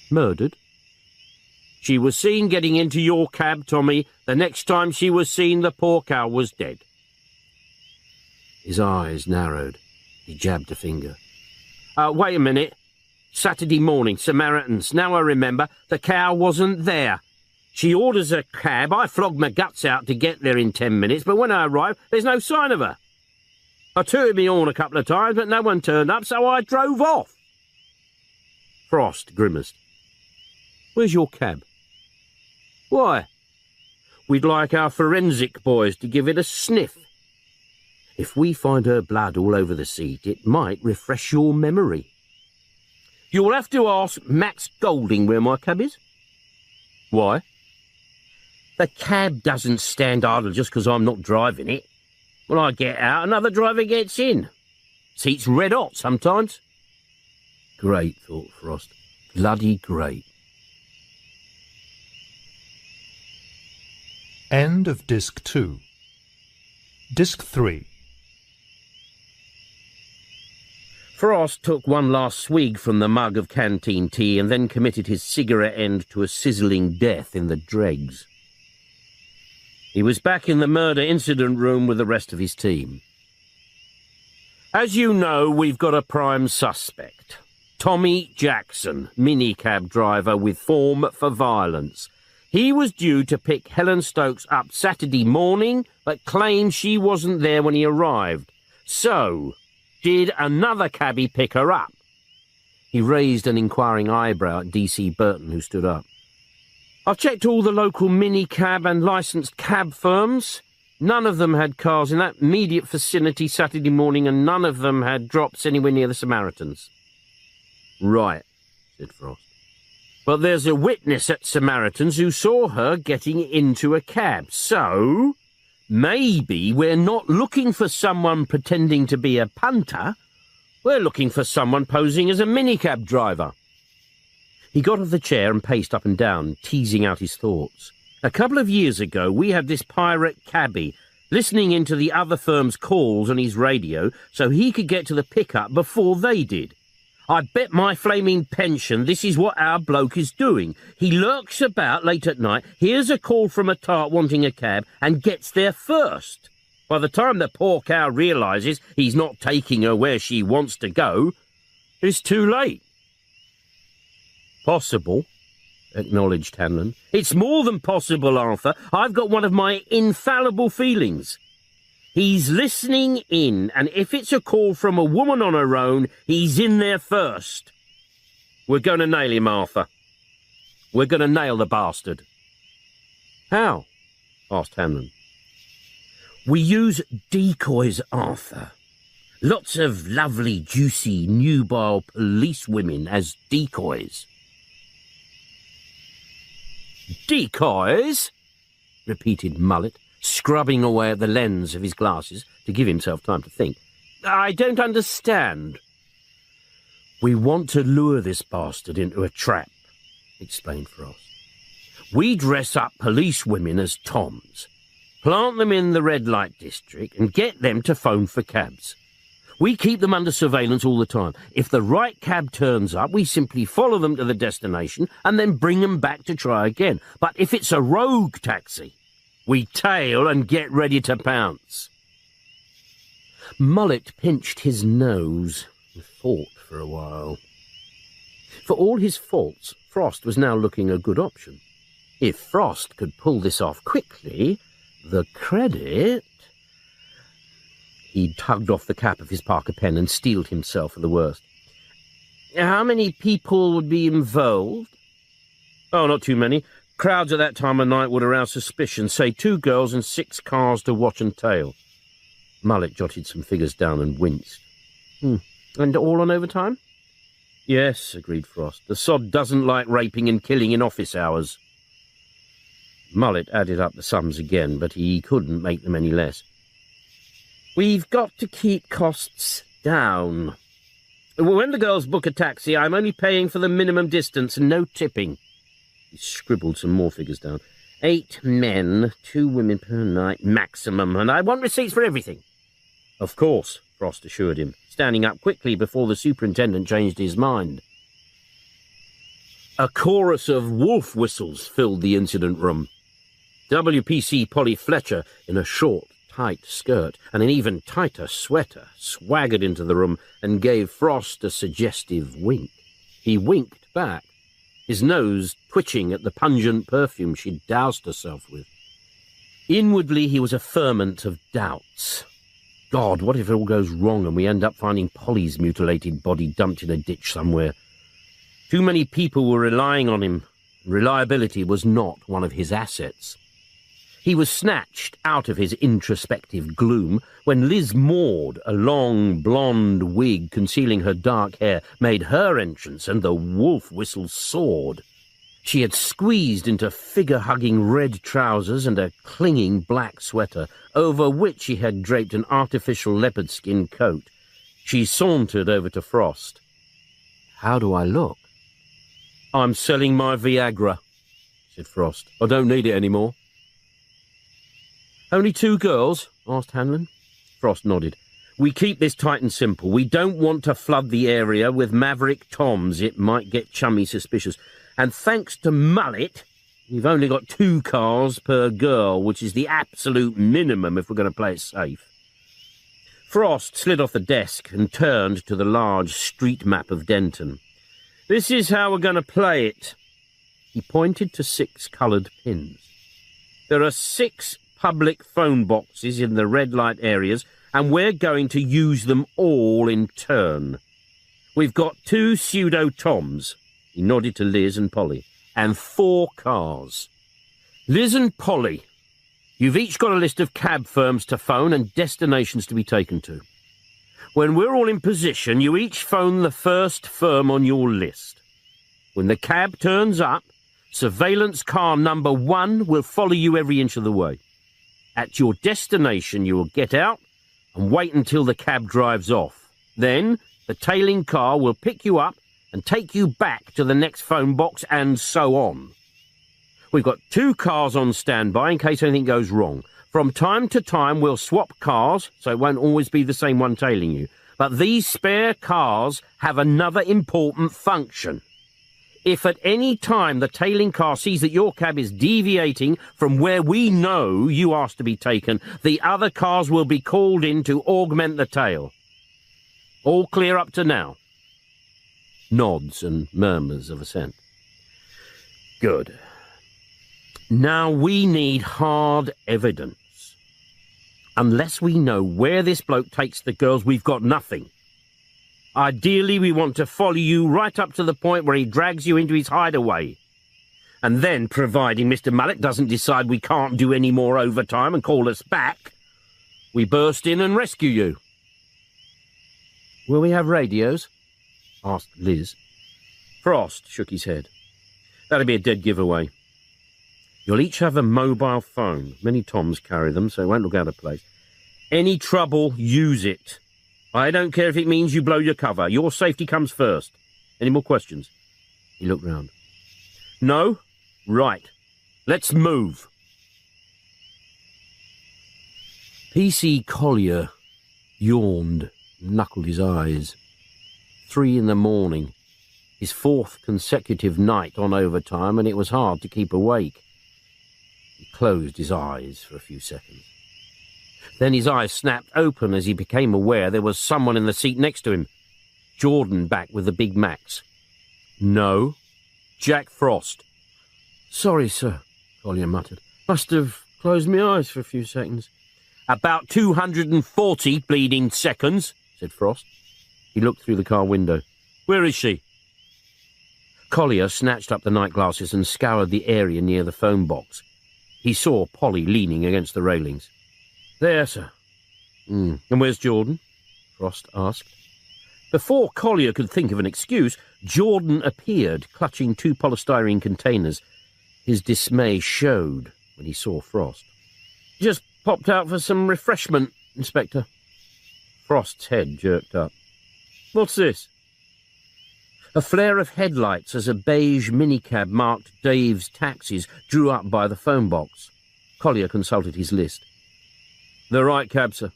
Murdered? She was seen getting into your cab, Tommy. The next time she was seen, the poor cow was dead. His eyes narrowed. He jabbed a finger. Wait a minute. Saturday morning, Samaritans. Now I remember, the cow wasn't there. She orders a cab. I flogged my guts out to get there in 10 minutes, but when I arrived, there's no sign of her. I tooted me horn a couple of times, but no one turned up, so I drove off. Frost grimaced. Where's your cab? Why? We'd like our forensic boys to give it a sniff. If we find her blood all over the seat, it might refresh your memory. You'll have to ask Max Golding where my cab is. Why? The cab doesn't stand idle just because I'm not driving it. When I get out, another driver gets in. Seat's red hot sometimes. Great, thought Frost. Bloody great. End of Disc 2. Disc 3. Frost took one last swig from the mug of canteen tea and then committed his cigarette end to a sizzling death in the dregs. He was back in the murder incident room with the rest of his team. As you know, we've got a prime suspect. Tommy Jackson, minicab driver with form for violence. He was due to pick Helen Stokes up Saturday morning, but claimed she wasn't there when he arrived. So, did another cabbie pick her up? He raised an inquiring eyebrow at D.C. Burton, who stood up. I've checked all the local minicab and licensed cab firms. None of them had cars in that immediate vicinity Saturday morning, and none of them had drops anywhere near the Samaritans. Right, said Frost. But there's a witness at Samaritans who saw her getting into a cab, so maybe we're not looking for someone pretending to be a punter. We're looking for someone posing as a minicab driver. He got off the chair and paced up and down, teasing out his thoughts. A couple of years ago, we had this pirate cabbie listening into the other firm's calls on his radio so he could get to the pickup before they did. I bet my flaming pension this is what our bloke is doing. He lurks about late at night, hears a call from a tart wanting a cab, and gets there first. By the time the poor cow realises he's not taking her where she wants to go, it's too late. Possible, acknowledged Hanlon. It's more than possible, Arthur. I've got one of my infallible feelings. He's listening in, and if it's a call from a woman on her own, he's in there first. We're going to nail him, Arthur. We're going to nail the bastard. How? Asked Hanlon. We use decoys, Arthur. Lots of lovely, juicy, nubile police women as decoys. Decoys? Repeated Mullet, scrubbing away at the lens of his glasses to give himself time to think. I don't understand. We want to lure this bastard into a trap, explained Frost. We dress up police women as Toms, plant them in the red light district and get them to phone for cabs. We keep them under surveillance all the time. If the right cab turns up, we simply follow them to the destination and then bring them back to try again. But if it's a rogue taxi, we tail and get ready to pounce. Mullet pinched his nose and thought for a while. For all his faults, Frost was now looking a good option. If Frost could pull this off quickly, the credit... He tugged off the cap of his Parker pen and steeled himself for the worst. How many people would be involved? Oh, not too many. Crowds at that time of night would arouse suspicion. Say 2 girls and 6 cars to watch and tail. Mullet jotted some figures down and winced. And all on overtime? Yes, agreed Frost. The sod doesn't like raping and killing in office hours. Mullet added up the sums again, but he couldn't make them any less. We've got to keep costs down, When the girls book a taxi, I'm only paying for the minimum distance and no tipping. He scribbled some more figures down. 8 men, 2 women per night, maximum, and I want receipts for everything. Of course, Frost assured him, standing up quickly before the superintendent changed his mind. A chorus of wolf whistles filled the incident room. WPC Polly Fletcher, in a short, tight skirt and an even tighter sweater, swaggered into the room and gave Frost a suggestive wink. He winked back, his nose twitching at the pungent perfume she'd doused herself with. Inwardly, he was a ferment of doubts. God, what if it all goes wrong and we end up finding Polly's mutilated body dumped in a ditch somewhere? Too many people were relying on him. Reliability was not one of his assets. He was snatched out of his introspective gloom when Liz Maud, a long blonde wig concealing her dark hair, made her entrance and the wolf whistle soared. She had squeezed into figure-hugging red trousers and a clinging black sweater, over which she had draped an artificial leopard skin coat. She sauntered over to Frost. "How do I look?" "I'm selling my Viagra," said Frost. "I don't need it anymore." "Only 2 girls?" asked Hanlon. Frost nodded. "We keep this tight and simple. We don't want to flood the area with maverick toms. It might get chummy suspicious. And thanks to Mullet, we've only got 2 cars per girl, which is the absolute minimum if we're going to play it safe." Frost slid off the desk and turned to the large street map of Denton. "This is how we're going to play it." He pointed to 6 coloured pins. "There are 6 public phone boxes in the red light areas, and we're going to use them all in turn. We've got 2 pseudo-toms," he nodded to Liz and Polly, "and 4 cars. Liz and Polly, you've each got a list of cab firms to phone and destinations to be taken to. When we're all in position, you each phone the first firm on your list. When the cab turns up, surveillance car number 1 will follow you every inch of the way. At your destination, you will get out and wait until the cab drives off. Then, the tailing car will pick you up and take you back to the next phone box, and so on. We've got 2 cars on standby in case anything goes wrong. From time to time, we'll swap cars, so it won't always be the same one tailing you. But these spare cars have another important function. If at any time the tailing car sees that your cab is deviating from where we know you asked to be taken, the other cars will be called in to augment the tail. All clear up to now?" Nods and murmurs of assent. "Good. Now we need hard evidence. Unless we know where this bloke takes the girls, we've got nothing. Ideally, we want to follow you right up to the point where he drags you into his hideaway. And then, providing Mr. Mullet doesn't decide we can't do any more overtime and call us back, we burst in and rescue you." "Will we have radios?" asked Liz. Frost shook his head. "That'd be a dead giveaway. You'll each have a mobile phone. Many Toms carry them, so it won't look out of place. Any trouble, use it. I don't care if it means you blow your cover. Your safety comes first. Any more questions?" He looked round. "No? Right. Let's move." P.C. Collier yawned, knuckled his eyes. 3 in the morning. His 4th consecutive night on overtime, and it was hard to keep awake. He closed his eyes for a few seconds. Then his eyes snapped open as he became aware there was someone in the seat next to him. Jordan back with the Big Macs. "No, Jack Frost." "Sorry, sir," Collier muttered. "Must have closed my eyes for a few seconds." "About 240 bleeding seconds," said Frost. He looked through the car window. "Where is she?" Collier snatched up the night glasses and scoured the area near the phone box. He saw Polly leaning against the railings. "There, sir." And where's Jordan?" Frost asked. Before Collier could think of an excuse, Jordan appeared, clutching 2 polystyrene containers. His dismay showed when he saw Frost. "Just popped out for some refreshment, Inspector." Frost's head jerked up. "What's this?" A flare of headlights as a beige minicab marked Dave's Taxis drew up by the phone box. Collier consulted his list. The right cab, sir.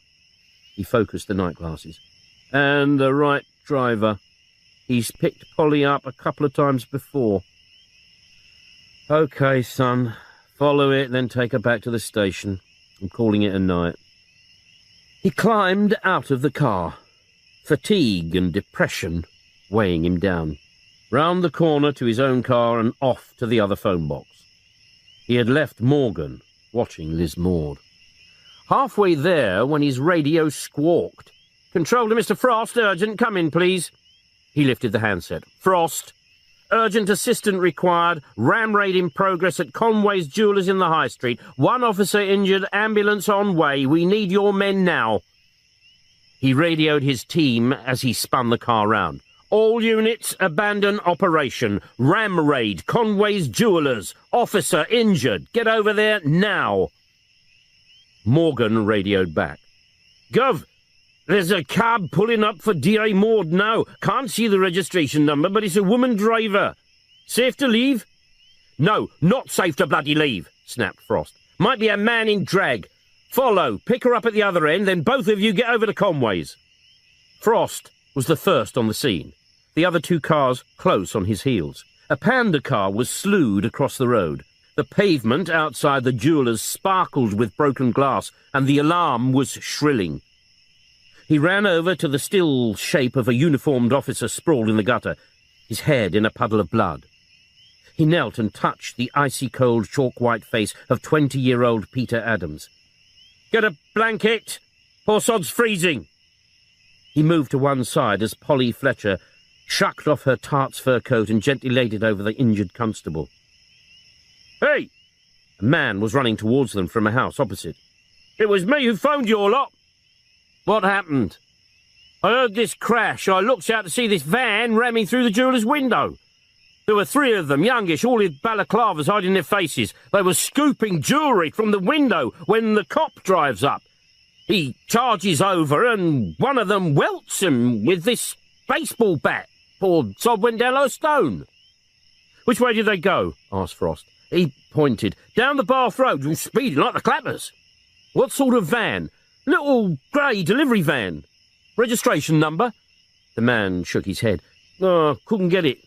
He focused the night glasses. And the right driver. He's picked Polly up a couple of times before. OK, son. Follow it, then take her back to the station. I'm calling it a night. He climbed out of the car. Fatigue and depression weighing him down. Round the corner to his own car and off to the other phone box. He had left Morgan watching Liz Maud. Halfway there when his radio squawked. Control to Mr. Frost, urgent, come in, please. He lifted the handset. Frost. Urgent assistant required. Ram raid in progress at Conway's Jewellers in the High Street. One officer injured, ambulance on way. We need your men now. He radioed his team as he spun the car round. All units, abandon operation. Ram raid, Conway's Jewellers. Officer injured. Get over there now. Morgan radioed back. Gov, there's a cab pulling up for D.A. Maud now. Can't see the registration number, but it's a woman driver. Safe to leave? No, not safe to bloody leave, snapped Frost. Might be a man in drag. Follow, pick her up at the other end, then both of you get over to Conway's. Frost was the first on the scene. The other two cars close on his heels. A Panda car was slewed across the road. The pavement outside the jewellers sparkled with broken glass, and the alarm was shrilling. He ran over to the still shape of a uniformed officer sprawled in the gutter, his head in a puddle of blood. He knelt and touched the icy-cold, chalk-white face of 20-year-old Peter Adams. Get a blanket! Poor sod's freezing! He moved to one side as Polly Fletcher shucked off her tart's fur coat and gently laid it over the injured constable. Hey! A man was running towards them from a house opposite. It was me who phoned you all lot. What happened? I heard this crash. I looked out to see this van ramming through the jeweller's window. There were three of them, youngish, all with balaclavas hiding their faces. They were scooping jewellery from the window when the cop drives up. He charges over and one of them welts him with this baseball bat. Poor sod went down like a stone. Which way did they go? Asked Frost. He pointed. Down the Bath Road, speeding like the clappers. What sort of van? Little grey delivery van. Registration number? The man shook his head. Oh, couldn't get it.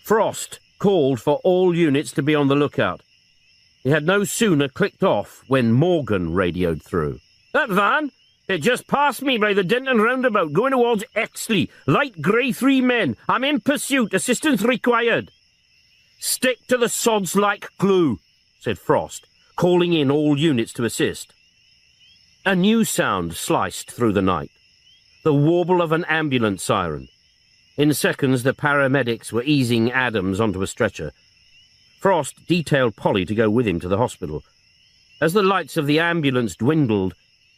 Frost called for all units to be on the lookout. He had no sooner clicked off when Morgan radioed through. That van? It just passed me by the Denton roundabout, going towards Exley. Light grey 3 men. I'm in pursuit. Assistance required. Stick to the sods like glue, said Frost, calling in all units to assist. A new sound sliced through the night. The warble of an ambulance siren. In seconds, the paramedics were easing Adams onto a stretcher. Frost detailed Polly to go with him to the hospital. As the lights of the ambulance dwindled,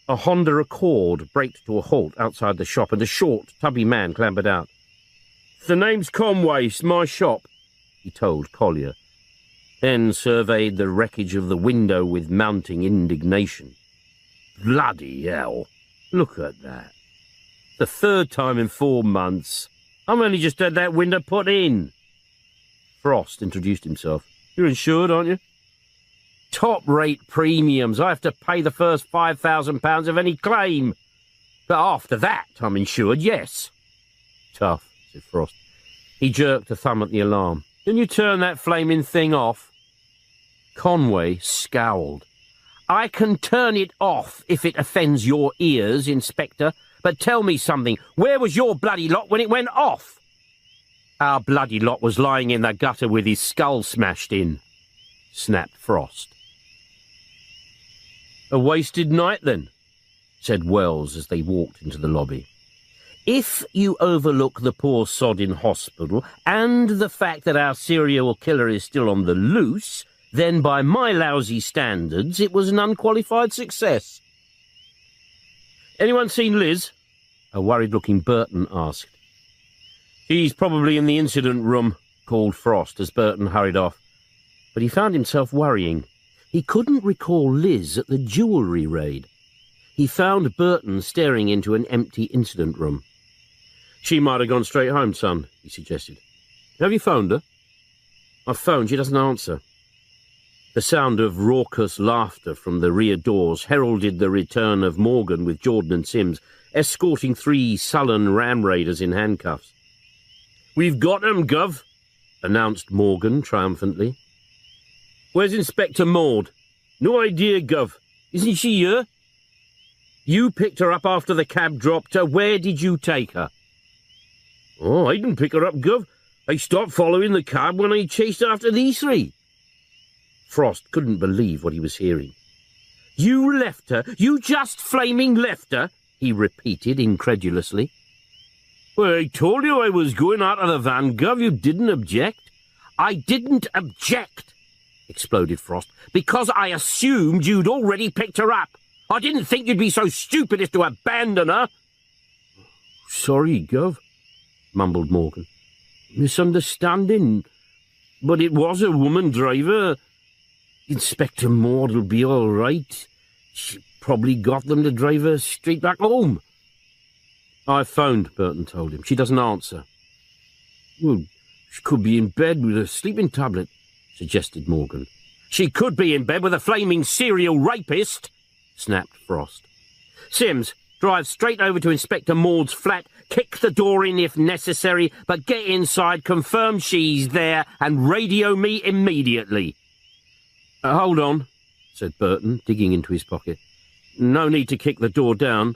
a Honda Accord braked to a halt outside the shop, and a short, tubby man clambered out. The name's Conway, it's my shop, he told Collier, then surveyed the wreckage of the window with mounting indignation. Bloody hell, look at that. The third time in 4 months. I've only just had that window put in. Frost introduced himself. You're insured, aren't you? Top-rate premiums. I have to pay the first £5,000 of any claim. But after that, I'm insured, yes. Tough, said Frost. He jerked a thumb at the alarm. Can you turn that flaming thing off? Conway scowled. I can turn it off if it offends your ears, Inspector. But tell me something. Where was your bloody lot when it went off? Our bloody lot was lying in the gutter with his skull smashed in, snapped Frost. A wasted night, then, said Wells as they walked into the lobby. If you overlook the poor sod in hospital and the fact that our serial killer is still on the loose, then by my lousy standards it was an unqualified success. Anyone seen Liz? A worried-looking Burton asked. She's probably in the incident room, called Frost as Burton hurried off. But he found himself worrying. He couldn't recall Liz at the jewellery raid. He found Burton staring into an empty incident room. She might have gone straight home, son, he suggested. Have you phoned her? I've phoned, she doesn't answer. The sound of raucous laughter from the rear doors heralded the return of Morgan with Jordan and Sims, escorting 3 sullen ram raiders in handcuffs. "We've got 'em, Gov," announced Morgan triumphantly. "Where's Inspector Maud?" "No idea, Gov. Isn't she here?" "You picked her up after the cab dropped her. Where did you take her?" "Oh, I didn't pick her up, Gov. I stopped following the cab when I chased after these 3. Frost couldn't believe what he was hearing. "You left her? You just flaming left her?" he repeated incredulously. "Well, I told you I was going out of the van, Gov. You didn't object." "I didn't object," exploded Frost, "because I assumed you'd already picked her up. I didn't think you'd be so stupid as to abandon her." "Sorry, Gov," mumbled Morgan. "Misunderstanding. But it was a woman driver. Inspector Maud'll be all right. She probably got them to drive her straight back home." "I phoned," Burton told him. "She doesn't answer." "Well, she could be in bed with a sleeping tablet," suggested Morgan. "She could be in bed with a flaming serial rapist," snapped Frost. "Sims, drive straight over to Inspector Maud's flat, kick the door in if necessary, but get inside, confirm she's there, and radio me immediately." "Hold on," said Burton, digging into his pocket. "No need to kick the door down."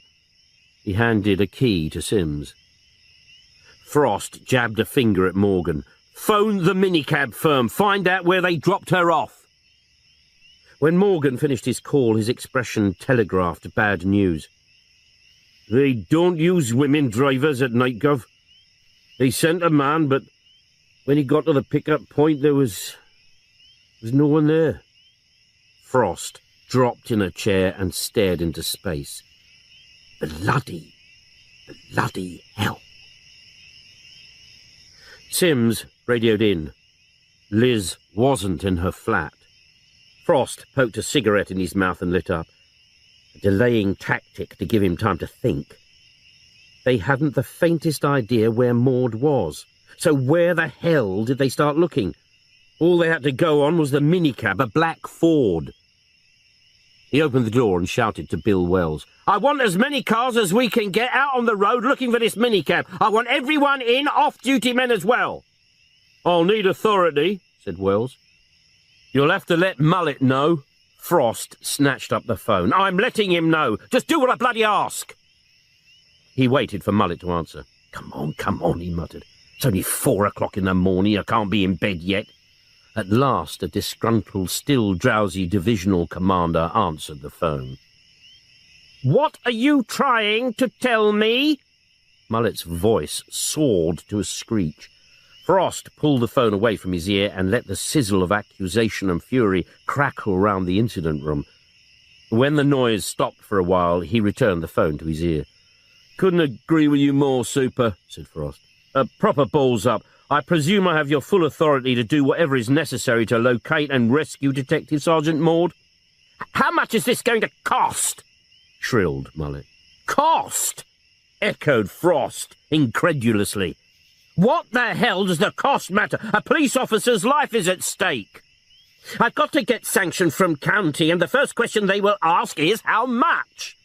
He handed a key to Sims. Frost jabbed a finger at Morgan. "Phone the minicab firm. Find out where they dropped her off." When Morgan finished his call, his expression telegraphed bad news. "They don't use women drivers at night, Gov. They sent a man, but when he got to the pickup point, there was no one there." Frost dropped in a chair and stared into space. Bloody hell. Sims radioed in. Liz wasn't in her flat. Frost poked a cigarette in his mouth and lit up. A delaying tactic to give him time to think. They hadn't the faintest idea where Maud was. So where the hell did they start looking? All they had to go on was the minicab, a black Ford. He opened the door and shouted to Bill Wells. "I want as many cars as we can get out on the road looking for this minicab. I want everyone in, off-duty men as well." "I'll need authority," said Wells. "You'll have to let Mullet know." Frost snatched up the phone. "I'm letting him know. Just do what I bloody ask." He waited for Mullet to answer. Come on, he muttered. "It's only 4 o'clock in the morning. I can't be in bed yet." At last, a disgruntled, still drowsy divisional commander answered the phone. "What are you trying to tell me?" Mullet's voice soared to a screech. Frost pulled the phone away from his ear and let the sizzle of accusation and fury crackle round the incident room. When the noise stopped for a while, he returned the phone to his ear. "Couldn't agree with you more, Super," said Frost. "Proper balls up. I presume I have your full authority to do whatever is necessary to locate and rescue Detective Sergeant Maud." "How much is this going to cost?" shrilled Mullet. "Cost?" echoed Frost incredulously. "What the hell does the cost matter? A police officer's life is at stake. I've got to get sanction from county, and the first question they will ask is how much?"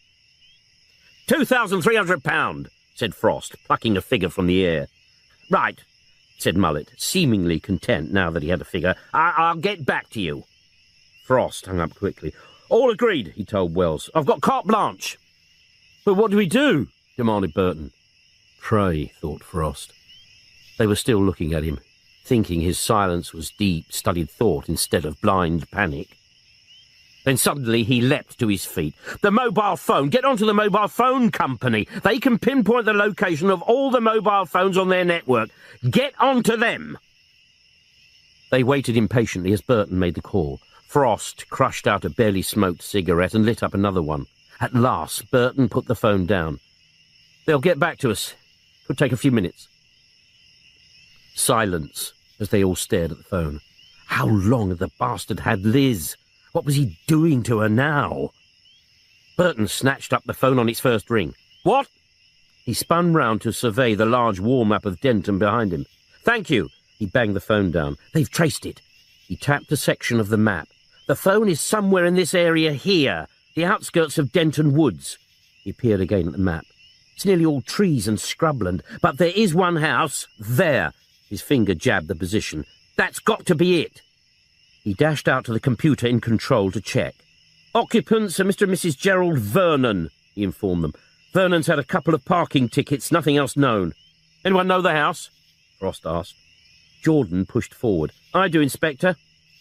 £2,300, said Frost, plucking a figure from the air. "Right," said Mullet, seemingly content now that he had a figure. I'll get back to you." Frost hung up quickly. "All agreed," he told Wells. "I've got carte blanche." "But what do we do?" demanded Burton. Pray, thought Frost. They were still looking at him, thinking his silence was deep, studied thought instead of blind panic. Then suddenly he leapt to his feet. "The mobile phone! Get onto the mobile phone company! They can pinpoint the location of all the mobile phones on their network. Get onto them!" They waited impatiently as Burton made the call. Frost crushed out a barely smoked cigarette and lit up another one. At last, Burton put the phone down. "They'll get back to us. Could take a few minutes." Silence as they all stared at the phone. How long had the bastard had Liz? What was he doing to her now? Burton snatched up the phone on its first ring. "What?" He spun round to survey the large wall map of Denton behind him. "Thank you." He banged the phone down. "They've traced it." He tapped a section of the map. "The phone is somewhere in this area here, the outskirts of Denton Woods." He peered again at the map. "It's nearly all trees and scrubland, but there is one house there." His finger jabbed the position. "That's got to be it." He dashed out to the computer in control to check. "Occupants are Mr. and Mrs. Gerald Vernon," he informed them. "Vernon's had a couple of parking tickets, nothing else known." "Anyone know the house?" Frost asked. Jordan pushed forward. "I do, Inspector.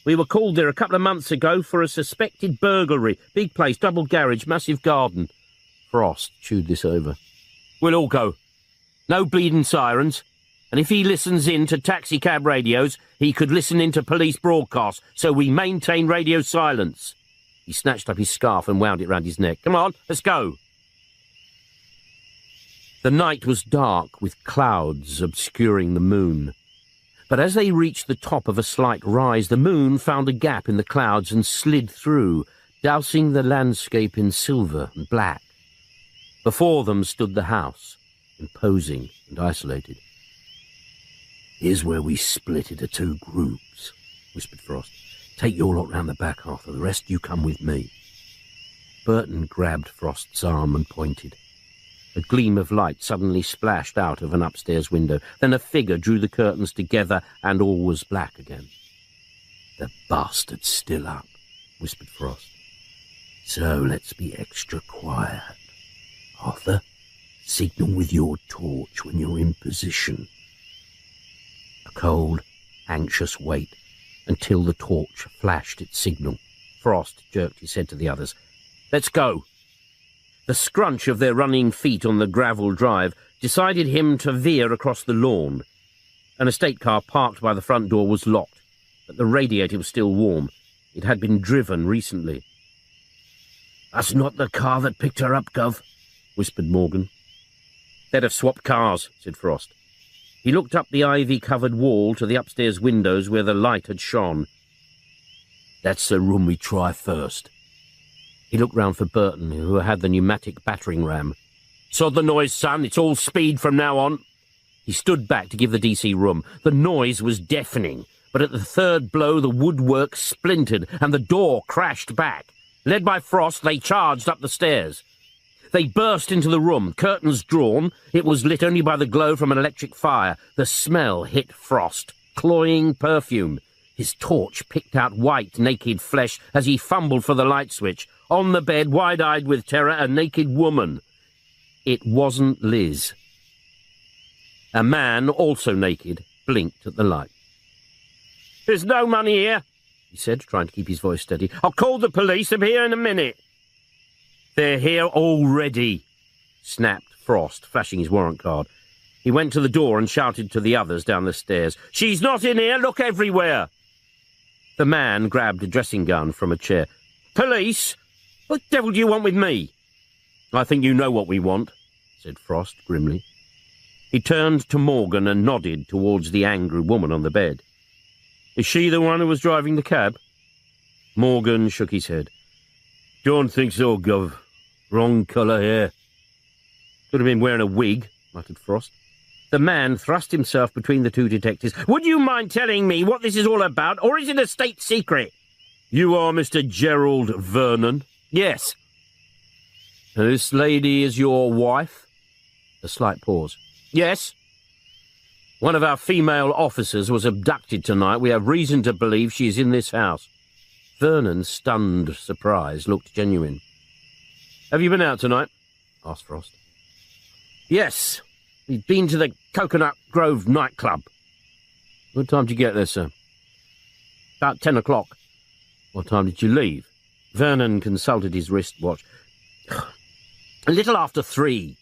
We were called there a couple of months ago for a suspected burglary. Big place, double garage, massive garden." Frost chewed this over. "We'll all go. No bleeding sirens. And if he listens in to taxicab radios, he could listen into police broadcasts, so we maintain radio silence." He snatched up his scarf and wound it round his neck. "Come on, let's go." The night was dark, with clouds obscuring the moon. But as they reached the top of a slight rise, the moon found a gap in the clouds and slid through, dousing the landscape in silver and black. Before them stood the house, imposing and isolated. "Here's where we split into two groups," whispered Frost. "Take your lot round the back, Arthur. The rest you come with me." Burton grabbed Frost's arm and pointed. A gleam of light suddenly splashed out of an upstairs window. Then a figure drew the curtains together and all was black again. "The bastard's still up," whispered Frost. "So let's be extra quiet. Arthur, signal with your torch when you're in position." A cold, anxious wait until the torch flashed its signal. Frost jerked his head to the others. "Let's go." The scrunch of their running feet on the gravel drive decided him to veer across the lawn. An estate car parked by the front door was locked, but the radiator was still warm. It had been driven recently. "That's not the car that picked her up, Gov," whispered Morgan. "They'd have swapped cars," said Frost. He looked up the ivy-covered wall to the upstairs windows where the light had shone. "That's the room we try first." He looked round for Burton, who had the pneumatic battering ram. "Sod the noise, son. It's all speed from now on." He stood back to give the DC room. The noise was deafening, but at the third blow the woodwork splintered and the door crashed back. Led by Frost, they charged up the stairs. They burst into the room, curtains drawn. It was lit only by the glow from an electric fire. The smell hit Frost, cloying perfume. His torch picked out white, naked flesh as he fumbled for the light switch. On the bed, wide-eyed with terror, a naked woman. It wasn't Liz. A man, also naked, blinked at the light. "There's no money here," he said, trying to keep his voice steady. "I'll call the police. They'll be here in a minute." "They're here already," snapped Frost, flashing his warrant card. He went to the door and shouted to the others down the stairs. "She's not in here. Look everywhere." The man grabbed a dressing gun from a chair. "Police? What the devil do you want with me?" "I think you know what we want," said Frost grimly. He turned to Morgan and nodded towards the angry woman on the bed. "Is she the one who was driving the cab?" Morgan shook his head. "Don't think so, Gov. Wrong colour hair." "Could have been wearing a wig," muttered Frost. The man thrust himself between the two detectives. "Would you mind telling me what this is all about, or is it a state secret?" "You are Mr. Gerald Vernon?" "Yes." "And this lady is your wife?" A slight pause. "Yes." "One of our female officers was abducted tonight. We have reason to believe she is in this house." Vernon's stunned surprise looked genuine. "Have you been out tonight?" asked Frost. "Yes. We've been to the Coconut Grove nightclub." "What time did you get there, sir?" "About 10 o'clock. "What time did you leave?" Vernon consulted his wristwatch. "A little after 3.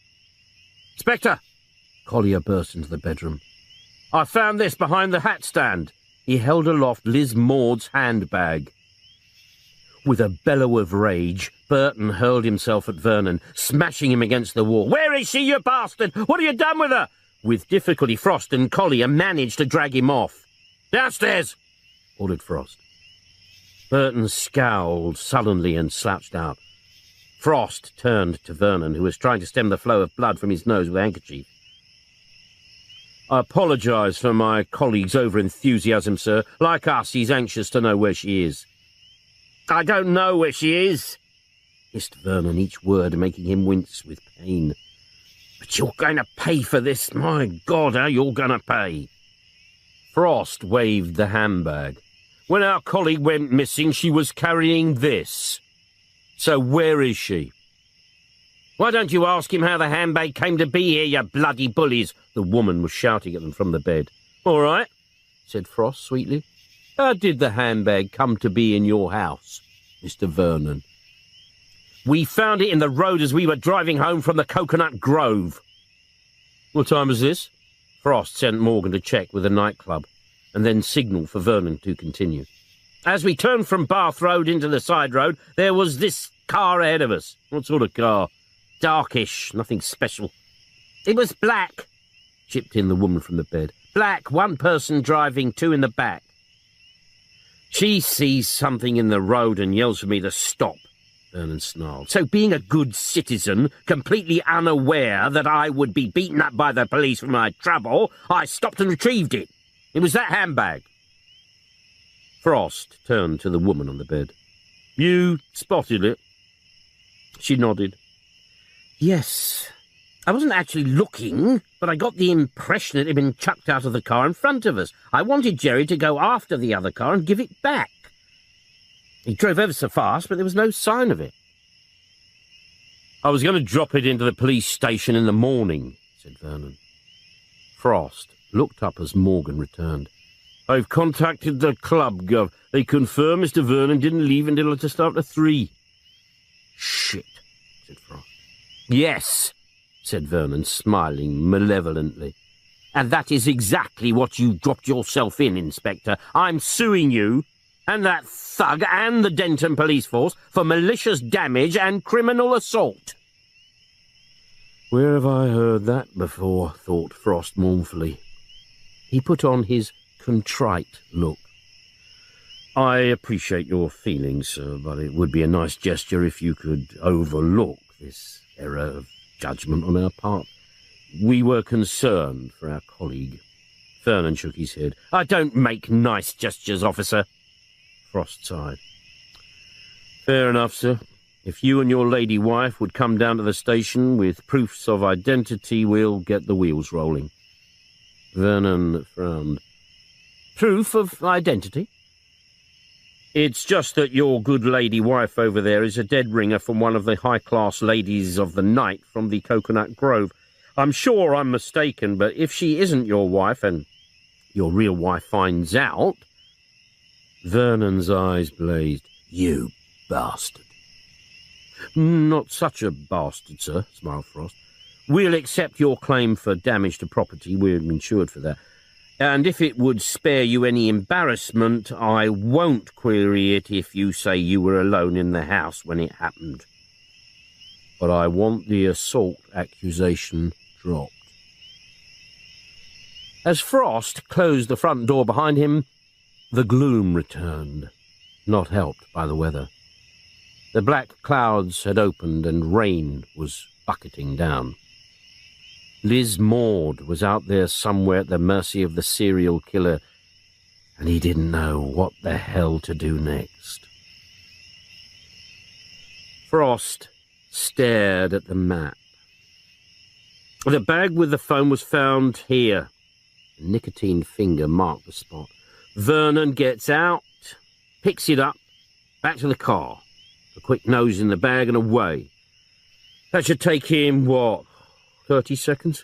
"Inspector!" Collier burst into the bedroom. "I found this behind the hat stand." He held aloft Liz Maud's handbag. With a bellow of rage, Burton hurled himself at Vernon, smashing him against the wall. "Where is she, you bastard? What have you done with her?" With difficulty, Frost and Collier managed to drag him off. "Downstairs!" ordered Frost. Burton scowled sullenly and slouched out. Frost turned to Vernon, who was trying to stem the flow of blood from his nose with a handkerchief. I apologise for my colleague's over-enthusiasm, sir. Like us, he's anxious to know where she is. I don't know where she is, hissed Vernon, each word making him wince with pain. But you're going to pay for this. My God, how you're going to pay. Frost waved the handbag. When our colleague went missing, she was carrying this. So where is she? Why don't you ask him how the handbag came to be here, you bloody bullies? The woman was shouting at them from the bed. All right, said Frost sweetly. How did the handbag come to be in your house, Mr. Vernon? We found it in the road as we were driving home from the Coconut Grove. What time was this? Frost sent Morgan to check with the nightclub and then signalled for Vernon to continue. As we turned from Bath Road into the side road, there was this car ahead of us. What sort of car? Darkish, nothing special. It was black, chipped in the woman from the bed. Black, one person driving, two in the back. She sees something in the road and yells for me to stop, Vernon snarled. So being a good citizen, completely unaware that I would be beaten up by the police for my trouble, I stopped and retrieved it. It was that handbag. Frost turned to the woman on the bed. You spotted it? She nodded. Yes. I wasn't actually looking, but I got the impression it had been chucked out of the car in front of us. I wanted Jerry to go after the other car and give it back. He drove ever so fast, but there was no sign of it. I was going to drop it into the police station in the morning, said Vernon. Frost looked up as Morgan returned. I've contacted the club, Gov. They confirm Mr. Vernon didn't leave until just after 3. Shit, said Frost. Yes, said Vernon, smiling malevolently. And that is exactly what you dropped yourself in, Inspector. I'm suing you and that thug and the Denton police force for malicious damage and criminal assault. Where have I heard that before? Thought Frost mournfully. He put on his contrite look. I appreciate your feelings, sir, but it would be a nice gesture if you could overlook this error of judgment on our part. We were concerned for our colleague. Vernon shook his head. I don't make nice gestures, officer. Frost sighed. Fair enough, sir. If you and your lady wife would come down to the station with proofs of identity, we'll get the wheels rolling. Vernon frowned. Proof of identity? It's just that your good lady wife over there is a dead ringer from one of the high-class ladies of the night from the Coconut Grove. I'm sure I'm mistaken, but if she isn't your wife and your real wife finds out... Vernon's eyes blazed. You bastard. Not such a bastard, sir, smiled Frost. We'll accept your claim for damage to property. We're insured for that. And if it would spare you any embarrassment, I won't query it if you say you were alone in the house when it happened. But I want the assault accusation dropped. As Frost closed the front door behind him, the gloom returned, not helped by the weather. The black clouds had opened and rain was bucketing down. Liz Maud was out there somewhere at the mercy of the serial killer, and he didn't know what the hell to do next. Frost stared at the map. The bag with the phone was found here. A nicotine finger marked the spot. Vernon gets out, picks it up, back to the car. A quick nose in the bag and away. That should take him, what, 30 seconds?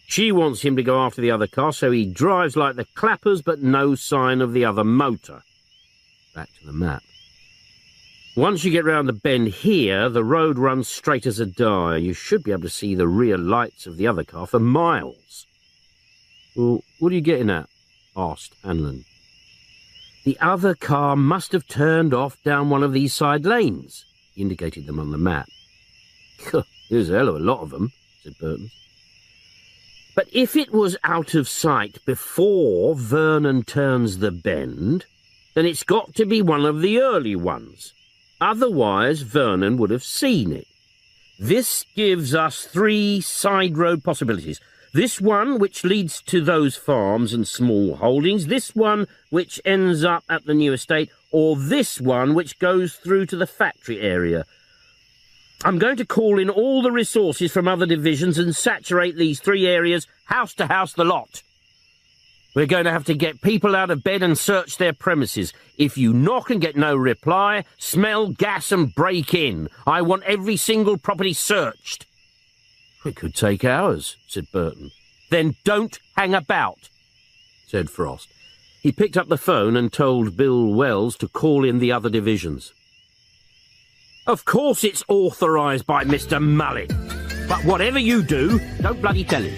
She wants him to go after the other car, so he drives like the clappers, but no sign of the other motor. Back to the map. Once you get round the bend here, the road runs straight as a die. You should be able to see the rear lights of the other car for miles. Well, what are you getting at? Asked Hanlon. The other car must have turned off down one of these side lanes. He indicated them on the map. There's a hell of a lot of them, said Burton. But if it was out of sight before Vernon turns the bend, then it's got to be one of the early ones. Otherwise, Vernon would have seen it. This gives us 3 side road possibilities. This one, which leads to those farms and small holdings, this one, which ends up at the new estate, or this one, which goes through to the factory area. I'm going to call in all the resources from other divisions and saturate these 3 areas, house to house, the lot. We're going to have to get people out of bed and search their premises. If you knock and get no reply, smell gas and break in. I want every single property searched. It could take hours, said Burton. Then don't hang about, said Frost. He picked up the phone and told Bill Wells to call in the other divisions. Of course it's authorised by Mr. Mullet. But whatever you do, don't bloody tell him.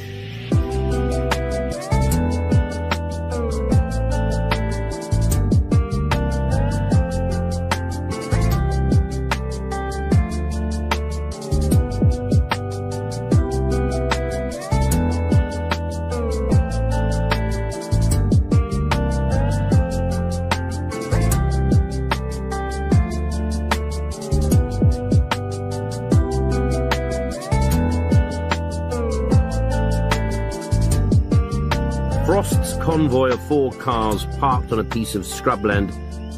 Frost's convoy of 4 cars parked on a piece of scrubland,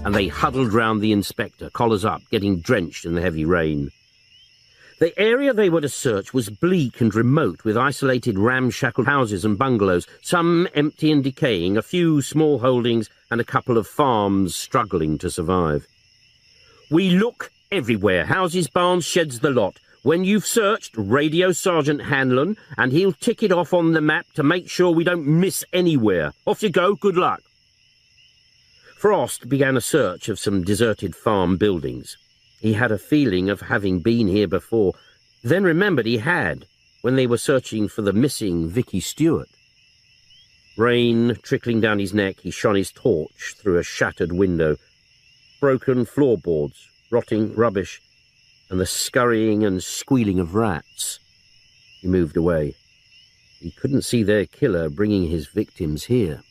and they huddled round the inspector, collars up, getting drenched in the heavy rain. The area they were to search was bleak and remote, with isolated ramshackle houses and bungalows, some empty and decaying, a few small holdings, and a couple of farms struggling to survive. We look everywhere, houses, barns, sheds, the lot. When you've searched, radio Sergeant Hanlon, and he'll tick it off on the map to make sure we don't miss anywhere. Off you go, good luck. Frost began a search of some deserted farm buildings. He had a feeling of having been here before, then remembered he had, when they were searching for the missing Vicky Stewart. Rain trickling down his neck, he shone his torch through a shattered window. Broken floorboards, rotting rubbish, and the scurrying and squealing of rats. He moved away. He couldn't see their killer bringing his victims here.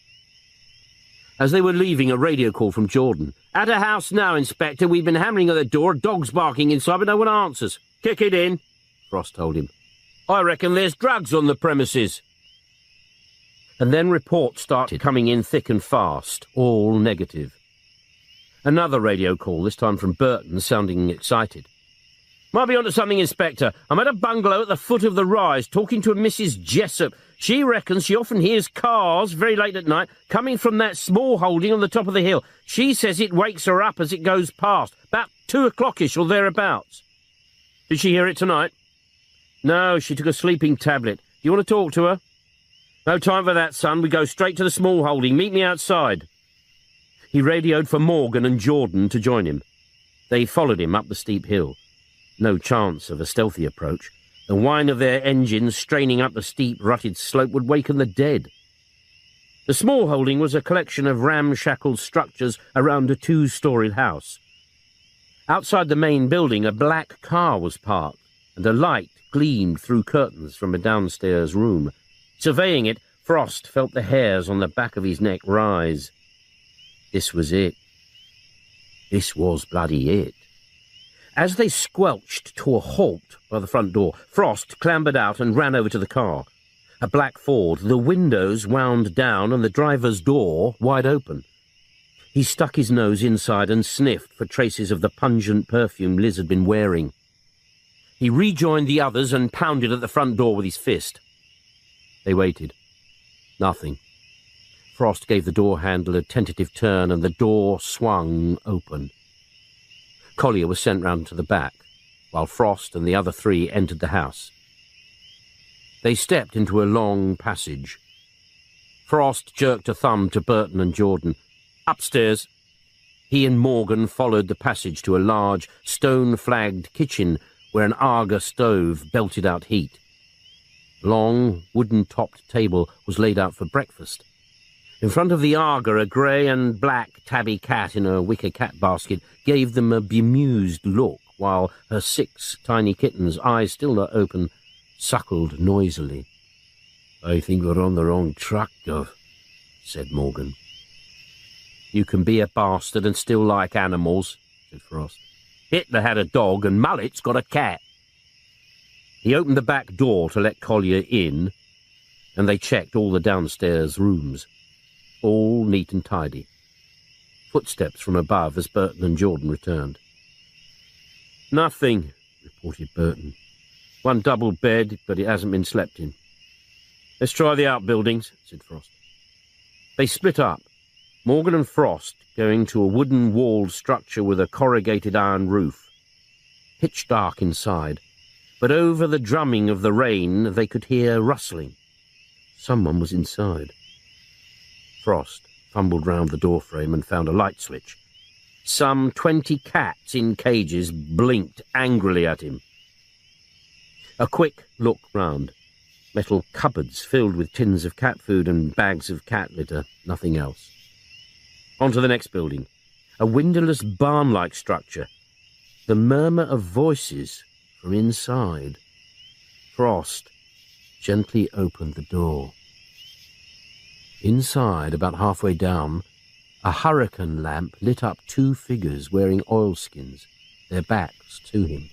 As they were leaving, a radio call from Jordan. At a house now, Inspector. We've been hammering at the door, dogs barking inside, but no one answers. Kick it in, Frost told him. I reckon there's drugs on the premises. And then reports started coming in thick and fast, all negative. Another radio call, this time from Burton, sounding excited. Might be onto something, Inspector. I'm at a bungalow at the foot of the rise, talking to a Mrs. Jessup. She reckons she often hears cars, very late at night, coming from that small holding on the top of the hill. She says it wakes her up as it goes past, about 2 o'clock-ish or thereabouts. Did she hear it tonight? No, she took a sleeping tablet. Do you want to talk to her? No time for that, son. We go straight to the small holding. Meet me outside. He radioed for Morgan and Jordan to join him. They followed him up the steep hill. No chance of a stealthy approach. The whine of their engines straining up the steep, rutted slope would waken the dead. The small holding was a collection of ramshackle structures around a 2-storied house. Outside the main building, a black car was parked, and a light gleamed through curtains from a downstairs room. Surveying it, Frost felt the hairs on the back of his neck rise. This was it. This was bloody it. As they squelched to a halt by the front door, Frost clambered out and ran over to the car. A black Ford, the windows wound down and the driver's door wide open. He stuck his nose inside and sniffed for traces of the pungent perfume Liz had been wearing. He rejoined the others and pounded at the front door with his fist. They waited. Nothing. Frost gave the door handle a tentative turn and the door swung open. Collier was sent round to the back, while Frost and the other 3 entered the house. They stepped into a long passage. Frost jerked a thumb to Burton and Jordan. Upstairs. He and Morgan followed the passage to a large, stone-flagged kitchen where an Arga stove belted out heat. A long, wooden-topped table was laid out for breakfast. In front of the Arga, a grey and black tabby cat in a wicker cat basket gave them a bemused look, while her 6 tiny kittens, eyes still not open, suckled noisily. I think we're on the wrong track, Gov, said Morgan. You can be a bastard and still like animals, said Frost. Hitler had a dog and Mullet's got a cat. He opened the back door to let Collier in, and they checked all the downstairs rooms. All neat and tidy. Footsteps from above as Burton and Jordan returned. "Nothing," reported Burton. "One double bed, but it hasn't been slept in." "Let's try the outbuildings," said Frost. They split up, Morgan and Frost going to a wooden-walled structure with a corrugated iron roof. Pitch dark inside, but over the drumming of the rain they could hear rustling. Someone was inside. Frost fumbled round the doorframe and found a light switch. Some 20 cats in cages blinked angrily at him. A quick look round. Metal cupboards filled with tins of cat food and bags of cat litter, nothing else. On to the next building. A windowless barn-like structure. The murmur of voices from inside. Frost gently opened the door. Inside, about halfway down, a hurricane lamp lit up 2 figures wearing oilskins, their backs to him.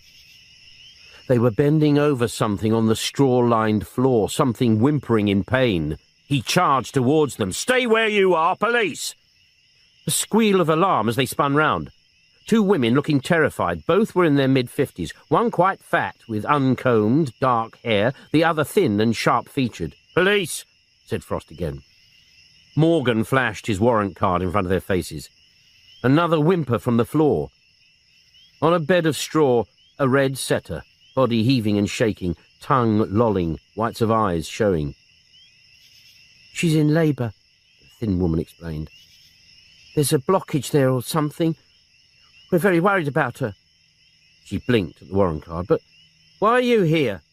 They were bending over something on the straw-lined floor, something whimpering in pain. He charged towards them. "Stay where you are, police!" A squeal of alarm as they spun round. 2 women looking terrified. Both were in their mid-50s, one quite fat with uncombed, dark hair, the other thin and sharp-featured. "Police!" said Frost again. Morgan flashed his warrant card in front of their faces. Another whimper from the floor. On a bed of straw, a red setter, body heaving and shaking, tongue lolling, whites of eyes showing. "She's in labour," the thin woman explained. "There's a blockage there or something. We're very worried about her." She blinked at the warrant card. "But why are you here?"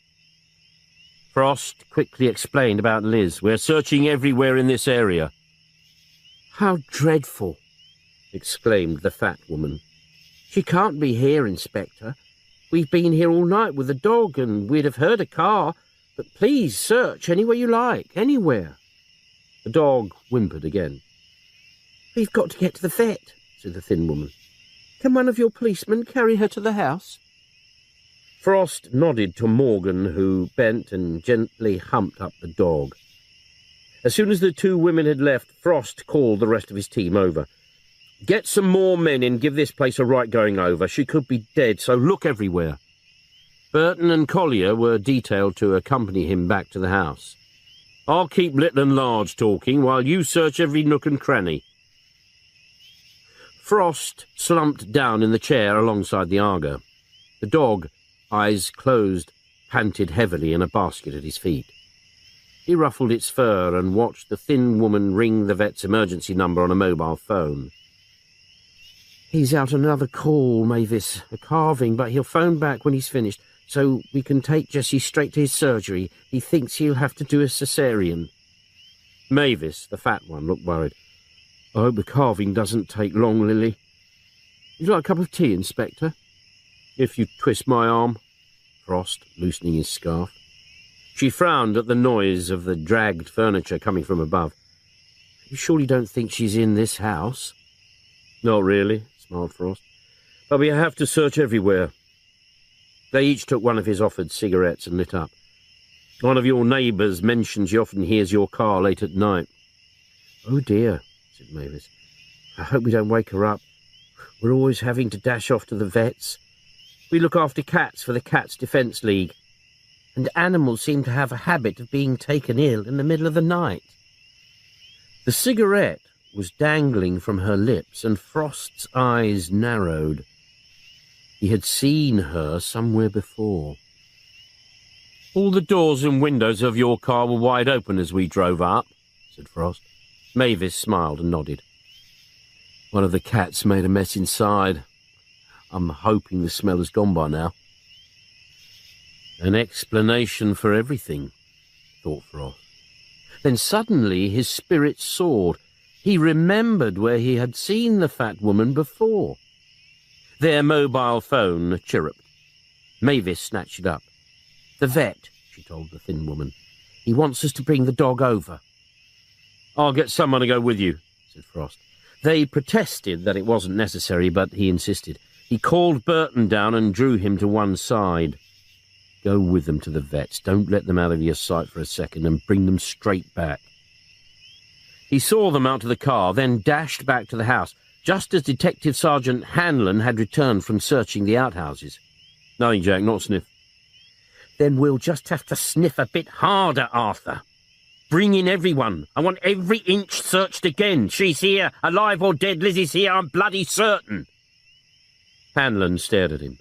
Frost quickly explained about Liz. "We're searching everywhere in this area." "How dreadful!" exclaimed the fat woman. "She can't be here, Inspector. We've been here all night with the dog, and we'd have heard a car. But please search anywhere you like, anywhere." The dog whimpered again. "We've got to get to the vet," said the thin woman. "Can one of your policemen carry her to the house?" Frost nodded to Morgan, who bent and gently humped up the dog. As soon as the 2 women had left, Frost called the rest of his team over. "Get some more men in, give this place a right going over. She could be dead, so look everywhere." Burton and Collier were detailed to accompany him back to the house. "I'll keep little and large talking while you search every nook and cranny." Frost slumped down in the chair alongside the Argo. The dog, eyes closed, panted heavily in a basket at his feet. He ruffled its fur and watched the thin woman ring the vet's emergency number on a mobile phone. "He's out on another call, Mavis, a carving, but he'll phone back when he's finished, so we can take Jessie straight to his surgery. He thinks he'll have to do a cesarean." Mavis, the fat one, looked worried. "I hope the carving doesn't take long, Lily. Would you like a cup of tea, Inspector?" "If you twist my arm," Frost, loosening his scarf. She frowned at the noise of the dragged furniture coming from above. "You surely don't think she's in this house?" "Not really," smiled Frost. "But we have to search everywhere." They each took one of his offered cigarettes and lit up. "One of your neighbours mentions she often hears your car late at night." "Oh dear," said Mavis. "I hope we don't wake her up. We're always having to dash off to the vets. We look after cats for the Cats Defence League, and animals seem to have a habit of being taken ill in the middle of the night." The cigarette was dangling from her lips, and Frost's eyes narrowed. He had seen her somewhere before. "All the doors and windows of your car were wide open as we drove up," said Frost. Mavis smiled and nodded. "One of the cats made a mess inside. I'm hoping the smell has gone by now." An explanation for everything, thought Frost. Then suddenly his spirit soared. He remembered where he had seen the fat woman before. Their mobile phone chirruped. Mavis snatched it up. "The vet," she told the thin woman. "He wants us to bring the dog over." "I'll get someone to go with you," said Frost. They protested that it wasn't necessary, but he insisted. He called Burton down and drew him to one side. Go with them to the vets. Don't let them out of your sight for a second, and bring them straight back. He saw them out to the car, then dashed back to the house, just as Detective Sergeant Hanlon had returned from searching the outhouses. Nothing, Jack, not a sniff. Then we'll just have to sniff a bit harder, Arthur. Bring in everyone. I want every inch searched again. She's here, alive or dead. Lizzie's here, I'm bloody certain. Hanlon stared at him.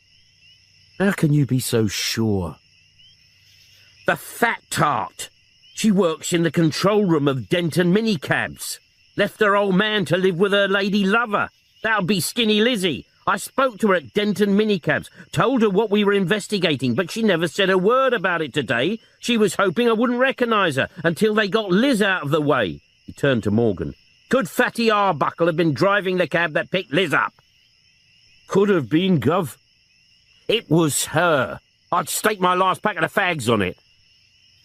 How can you be so sure? The fat tart. She works in the control room of Denton minicabs. Left her old man to live with her lady lover. That'll be Skinny Lizzie. I spoke to her at Denton minicabs, told her what we were investigating, but she never said a word about it today. She was hoping I wouldn't recognise her until they got Liz out of the way. He turned to Morgan. Could Fatty Arbuckle have been driving the cab that picked Liz up? Could have been, Gov. It was her. I'd stake my last packet of fags on it.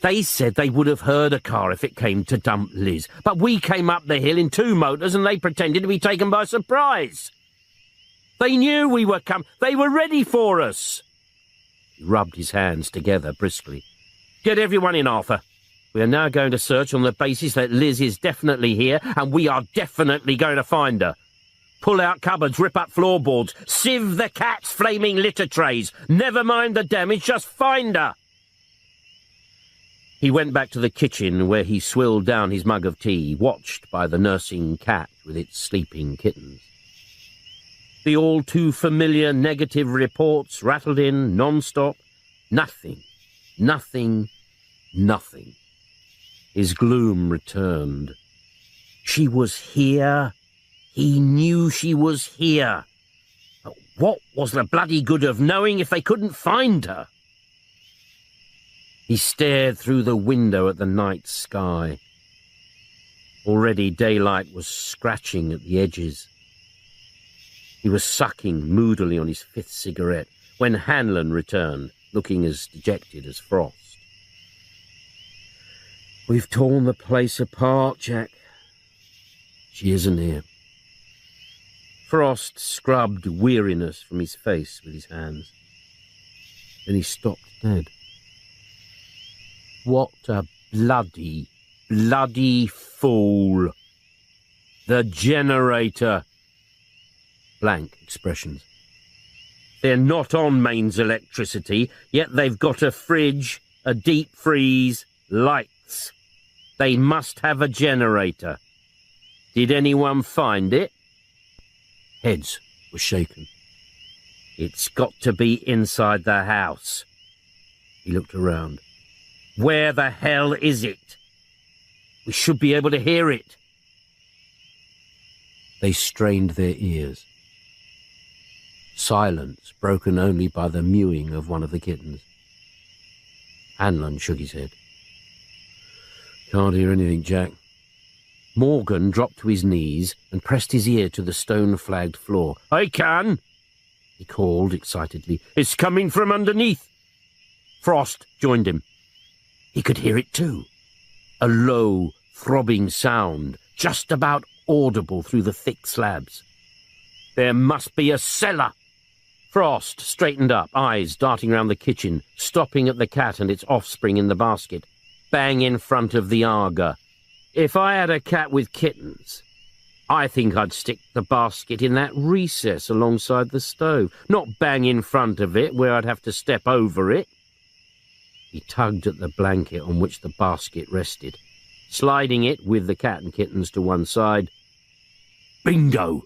They said they would have heard a car if it came to dump Liz, but we came up the hill in 2 motors and they pretended to be taken by surprise. They knew we were coming. They were ready for us. He rubbed his hands together briskly. Get everyone in, Arthur. We are now going to search on the basis that Liz is definitely here, and we are definitely going to find her. Pull out cupboards, rip up floorboards, sieve the cat's flaming litter trays. Never mind the damage, just find her. He went back to the kitchen, where he swilled down his mug of tea, watched by the nursing cat with its sleeping kittens. The all-too-familiar negative reports rattled in non-stop. Nothing, nothing, nothing. His gloom returned. She was here. He knew she was here. But what was the bloody good of knowing if they couldn't find her? He stared through the window at the night sky. Already daylight was scratching at the edges. He was sucking moodily on his 5th cigarette when Hanlon returned, looking as dejected as Frost. We've torn the place apart, Jack. She isn't here. Frost scrubbed weariness from his face with his hands. Then he stopped dead. What a bloody fool. The generator. Blank expressions. They're not on mains electricity, yet they've got a fridge, a deep freeze, lights. They must have a generator. Did anyone find it? Heads were shaken. It's got to be inside the house. He looked around. Where the hell is it? We should be able to hear it. They strained their ears. Silence broken only by the mewing of one of the kittens. Hanlon shook his head. Can't hear anything, Jack. Morgan dropped to his knees and pressed his ear to the stone-flagged floor. I can, he called excitedly. It's coming from underneath. Frost joined him. He could hear it too. A low, throbbing sound, just about audible through the thick slabs. There must be a cellar. Frost straightened up, eyes darting round the kitchen, stopping at the cat and its offspring in the basket, bang in front of the Aga. If I had a cat with kittens, I think I'd stick the basket in that recess alongside the stove, not bang in front of it where I'd have to step over it. He tugged at the blanket on which the basket rested, sliding it with the cat and kittens to one side. Bingo!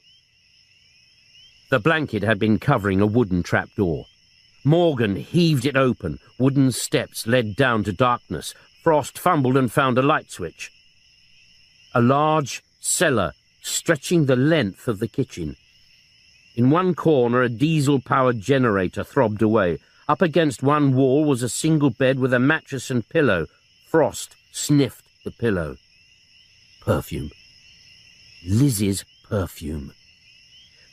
The blanket had been covering a wooden trapdoor. Morgan heaved it open. Wooden steps led down to darkness. Frost fumbled and found a light switch. A large cellar stretching the length of the kitchen. In one corner, a diesel-powered generator throbbed away. Up against one wall was a single bed with a mattress and pillow. Frost sniffed the pillow. Perfume. Lizzie's perfume.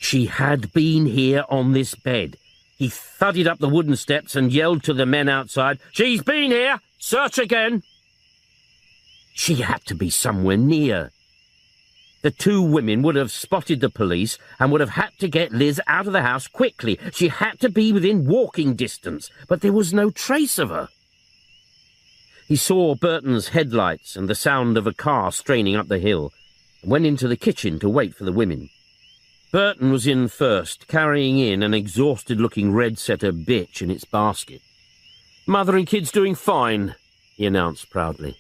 She had been here on this bed. He thudded up the wooden steps and yelled to the men outside, "She's been here! Search again!" She had to be somewhere near. The two women would have spotted the police and would have had to get Liz out of the house quickly. She had to be within walking distance, but there was no trace of her. He saw Burton's headlights and the sound of a car straining up the hill, and went into the kitchen to wait for the women. Burton was in first, carrying in an exhausted-looking red-setter bitch in its basket. "Mother and kid's doing fine," he announced proudly.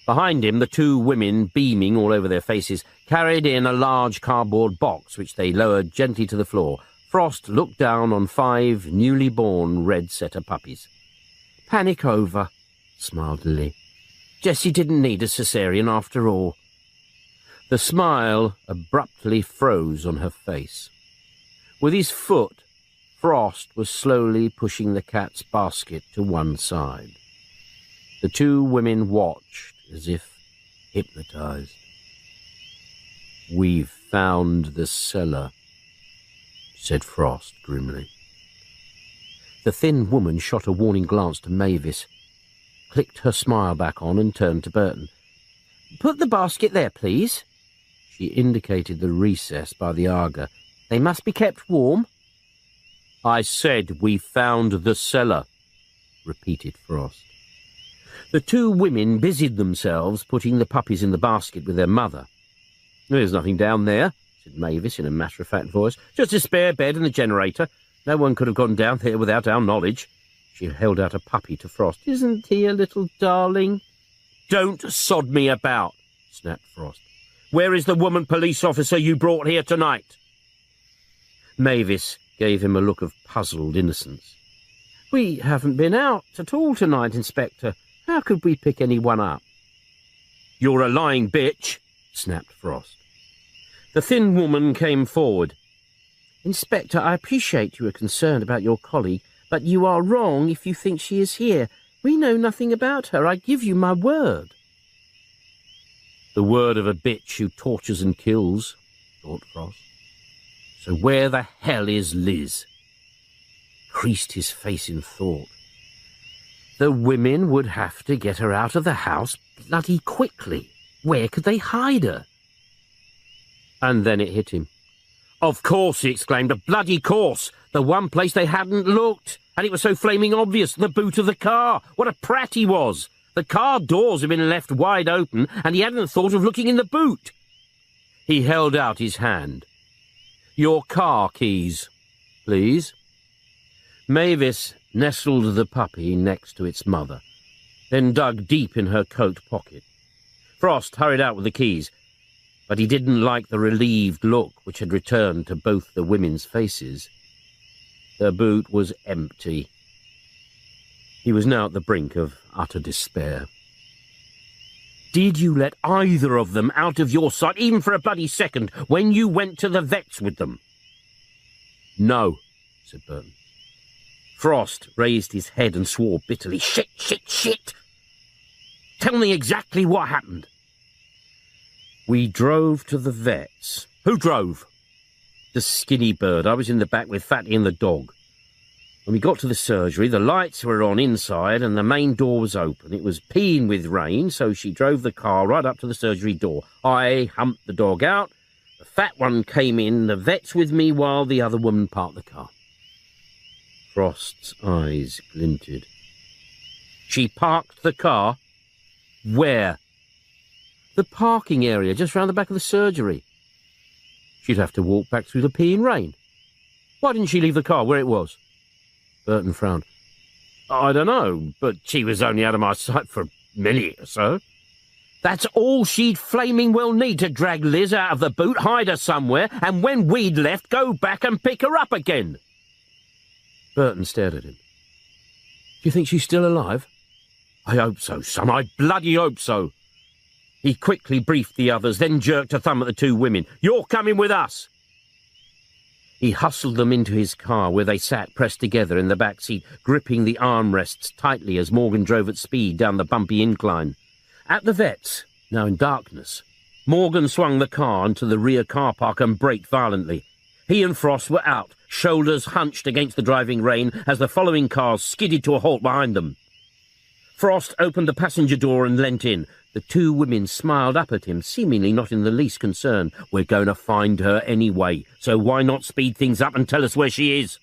Behind him, the two women, beaming all over their faces, carried in a large cardboard box which they lowered gently to the floor. Frost looked down on 5 newly born red-setter puppies. "Panic over," smiled Lily. "Jessie didn't need a cesarean after all." The smile abruptly froze on her face. With his foot, Frost was slowly pushing the cat's basket to one side. The two women watched as if hypnotized. "We've found the cellar," said Frost grimly. The thin woman shot a warning glance to Mavis, clicked her smile back on and turned to Burton. "Put the basket there, please." She indicated the recess by the Aga. "They must be kept warm." "I said we found the cellar," repeated Frost. The two women busied themselves putting the puppies in the basket with their mother. "There's nothing down there," said Mavis in a matter-of-fact voice. "Just a spare bed and the generator. No one could have gone down there without our knowledge." She held out a puppy to Frost. "Isn't he a little darling?" "Don't sod me about," snapped Frost. "Where is the woman police officer you brought here tonight?" Mavis gave him a look of puzzled innocence. "We haven't been out at all tonight, Inspector. How could we pick anyone up?" "You're a lying bitch," snapped Frost. The thin woman came forward. "Inspector, I appreciate you are concerned about your colleague, but you are wrong if you think she is here. We know nothing about her. I give you my word." The word of a bitch who tortures and kills, thought Frost. So where the hell is Liz? Creased his face in thought. The women would have to get her out of the house bloody quickly. Where could they hide her? And then it hit him. "Of course," he exclaimed, "a bloody course. The one place they hadn't looked. And it was so flaming obvious, the boot of the car. What a prat he was. The car doors had been left wide open, and he hadn't thought of looking in the boot." He held out his hand. "Your car keys, please." Mavis nestled the puppy next to its mother, then dug deep in her coat pocket. Frost hurried out with the keys, but he didn't like the relieved look which had returned to both the women's faces. The boot was empty. He was now at the brink of utter despair. "Did you let either of them out of your sight, even for a bloody second, when you went to the vet's with them?" "No," said Burton. Frost raised his head and swore bitterly. "Shit, shit, shit! Tell me exactly what happened." "We drove to the vet's." "Who drove?" "The skinny bird. I was in the back with Fatty and the dog. When we got to the surgery, the lights were on inside and the main door was open. It was peeing with rain, so she drove the car right up to the surgery door. I humped the dog out. The fat one came in, the vet's with me while the other woman parked the car." Frost's eyes glinted. "She parked the car? Where?" "The parking area, just round the back of the surgery." "She'd have to walk back through the peeing rain. Why didn't she leave the car where it was?" Burton frowned. "I don't know, but she was only out of my sight for a minute or so." "That's all she'd flaming well need, to drag Liz out of the boot, hide her somewhere, and when we'd left, go back and pick her up again." Burton stared at him. "Do you think she's still alive?" "I hope so, son. I bloody hope so." He quickly briefed the others, then jerked a thumb at the two women. "You're coming with us." He hustled them into his car, where they sat pressed together in the back seat, gripping the armrests tightly as Morgan drove at speed down the bumpy incline. At the vet's, now in darkness, Morgan swung the car into the rear car park and braked violently. He and Frost were out, shoulders hunched against the driving rain as the following cars skidded to a halt behind them. Frost opened the passenger door and leant in. The two women smiled up at him, seemingly not in the least concerned. "We're going to find her anyway, so why not speed things up and tell us where she is?"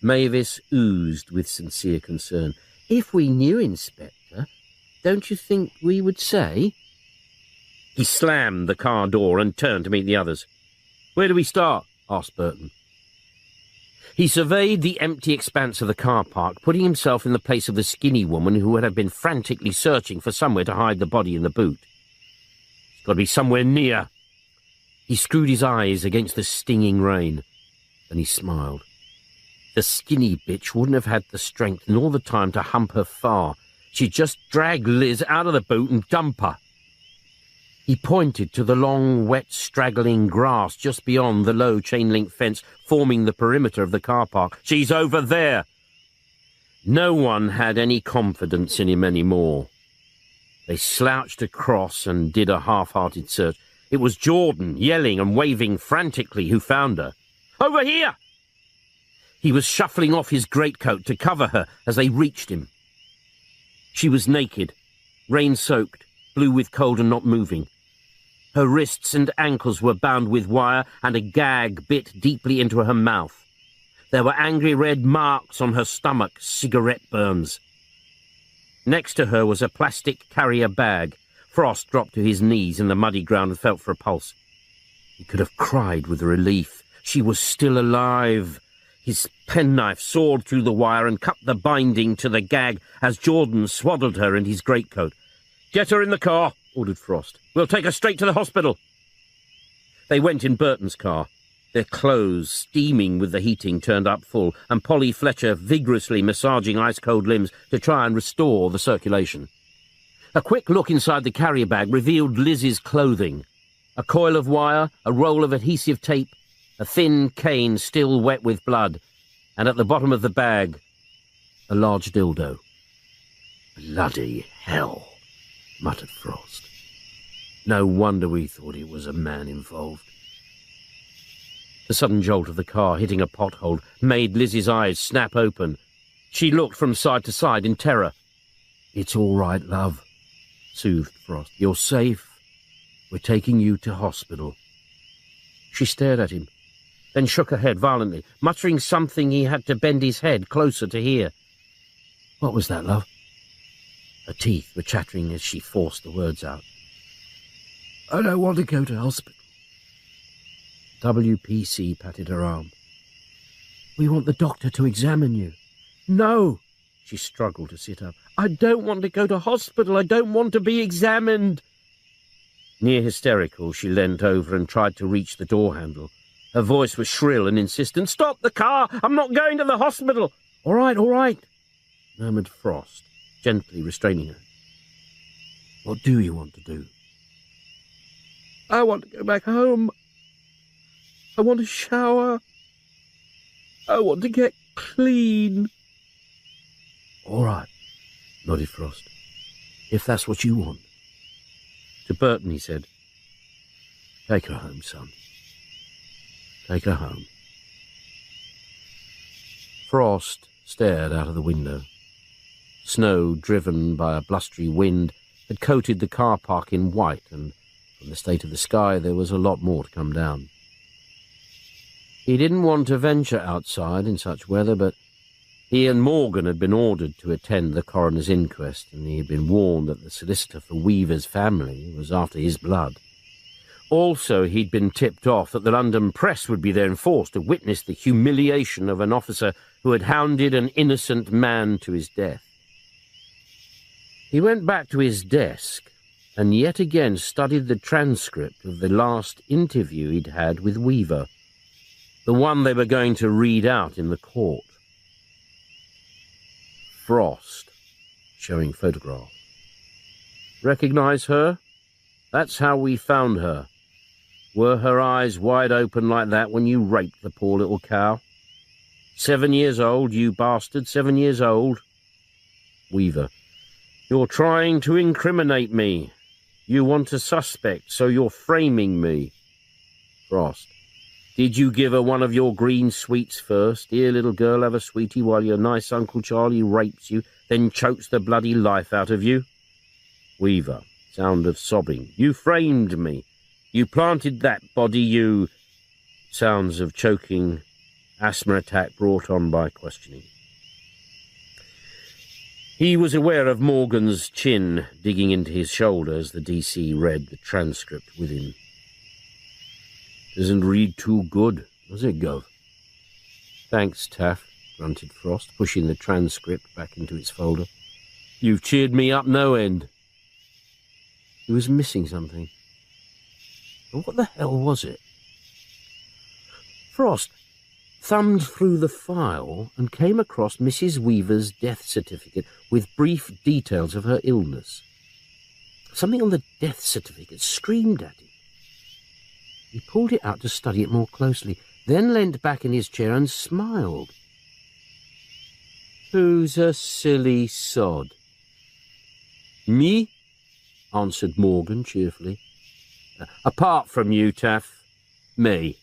Mavis oozed with sincere concern. "If we knew, Inspector, don't you think we would say?" He slammed the car door and turned to meet the others. "Where do we start?" asked Burton. He surveyed the empty expanse of the car park, putting himself in the place of the skinny woman who would have been frantically searching for somewhere to hide the body in the boot. "It's got to be somewhere near." He screwed his eyes against the stinging rain. Then he smiled. The skinny bitch wouldn't have had the strength nor the time to hump her far. She'd just drag Liz out of the boot and dump her. He pointed to the long, wet, straggling grass just beyond the low chain-link fence forming the perimeter of the car park. "She's over there." No one had any confidence in him anymore. They slouched across and did a half-hearted search. It was Jordan, yelling and waving frantically, who found her. "Over here!" He was shuffling off his greatcoat to cover her as they reached him. She was naked, rain-soaked, blue with cold and not moving. Her wrists and ankles were bound with wire, and a gag bit deeply into her mouth. There were angry red marks on her stomach, cigarette burns. Next to her was a plastic carrier bag. Frost dropped to his knees in the muddy ground and felt for a pulse. He could have cried with relief. She was still alive. His penknife sawed through the wire and cut the binding to the gag as Jordan swaddled her in his greatcoat. "Get her in the car," ordered Frost. "We'll take her straight to the hospital." They went in Burton's car, their clothes steaming with the heating turned up full, and Polly Fletcher vigorously massaging ice-cold limbs to try and restore the circulation. A quick look inside the carrier bag revealed Liz's clothing. A coil of wire, a roll of adhesive tape, a thin cane still wet with blood, and at the bottom of the bag, a large dildo. "Bloody hell," muttered Frost. "No wonder we thought it was a man involved." The sudden jolt of the car hitting a pothole made Liz's eyes snap open. She looked from side to side in terror. "It's all right, love," soothed Frost. "You're safe. We're taking you to hospital." She stared at him, then shook her head violently, muttering something he had to bend his head closer to hear. "What was that, love?" Her teeth were chattering as she forced the words out. "I don't want to go to hospital." WPC patted her arm. "We want the doctor to examine you." "No!" She struggled to sit up. "I don't want to go to hospital. I don't want to be examined." Near hysterical, she leant over and tried to reach the door handle. Her voice was shrill and insistent. "Stop the car! I'm not going to the hospital!" All right, murmured Frost, gently restraining her. "What do you want to do?" "I want to go back home. I want to shower. I want to get clean." "All right," nodded Frost, "if that's what you want." To Burton he said, "Take her home, son. Take her home." Frost stared out of the window. Snow, driven by a blustery wind, had coated the car park in white, and from the state of the sky there was a lot more to come down. He didn't want to venture outside in such weather, but he and Morgan had been ordered to attend the coroner's inquest, and he had been warned that the solicitor for Weaver's family was after his blood. Also, he'd been tipped off that the London press would be there in force to witness the humiliation of an officer who had hounded an innocent man to his death. He went back to his desk and yet again studied the transcript of the last interview he'd had with Weaver, the one they were going to read out in the court. Frost, showing photograph. "Recognize her? That's how we found her. Were her eyes wide open like that when you raped the poor little cow? 7 years old, you bastard, 7 years old." Weaver: "You're trying to incriminate me. You want a suspect, so you're framing me." Frost: "Did you give her one of your green sweets first? Here, little girl, have a sweetie while your nice Uncle Charlie rapes you, then chokes the bloody life out of you?" Weaver: Sound of sobbing. You framed me. You planted that body, you... Sounds of choking, asthma attack brought on by questioning. He was aware of Morgan's chin digging into his shoulder as the DC read the transcript with him. Doesn't read too good, does it, Gov? Thanks, Taff, grunted Frost, pushing the transcript back into its folder. You've cheered me up no end. He was missing something. But what the hell was it? Frost thumbed through the file and came across Mrs. Weaver's death certificate with brief details of her illness. Something on the death certificate screamed at him. He pulled it out to study it more closely, then leant back in his chair and smiled. Who's a silly sod? Me? Answered Morgan cheerfully. Apart from you, Taff, me.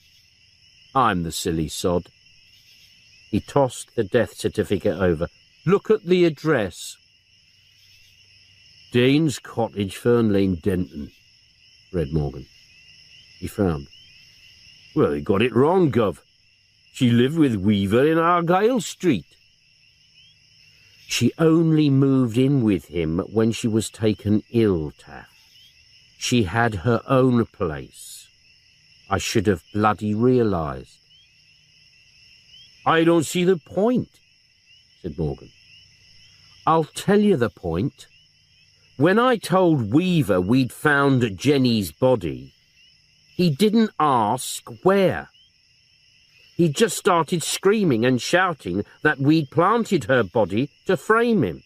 I'm the silly sod. He tossed the death certificate over. Look at the address. Dean's Cottage, Fern Lane, Denton, read Morgan. He frowned. Well, he got it wrong, Gov. She lived with Weaver in Argyle Street. She only moved in with him when she was taken ill, Taff. She had her own place. I should have bloody realised. I don't see the point, said Morgan. I'll tell you the point. When I told Weaver we'd found Jenny's body, he didn't ask where. He just started screaming and shouting that we'd planted her body to frame him.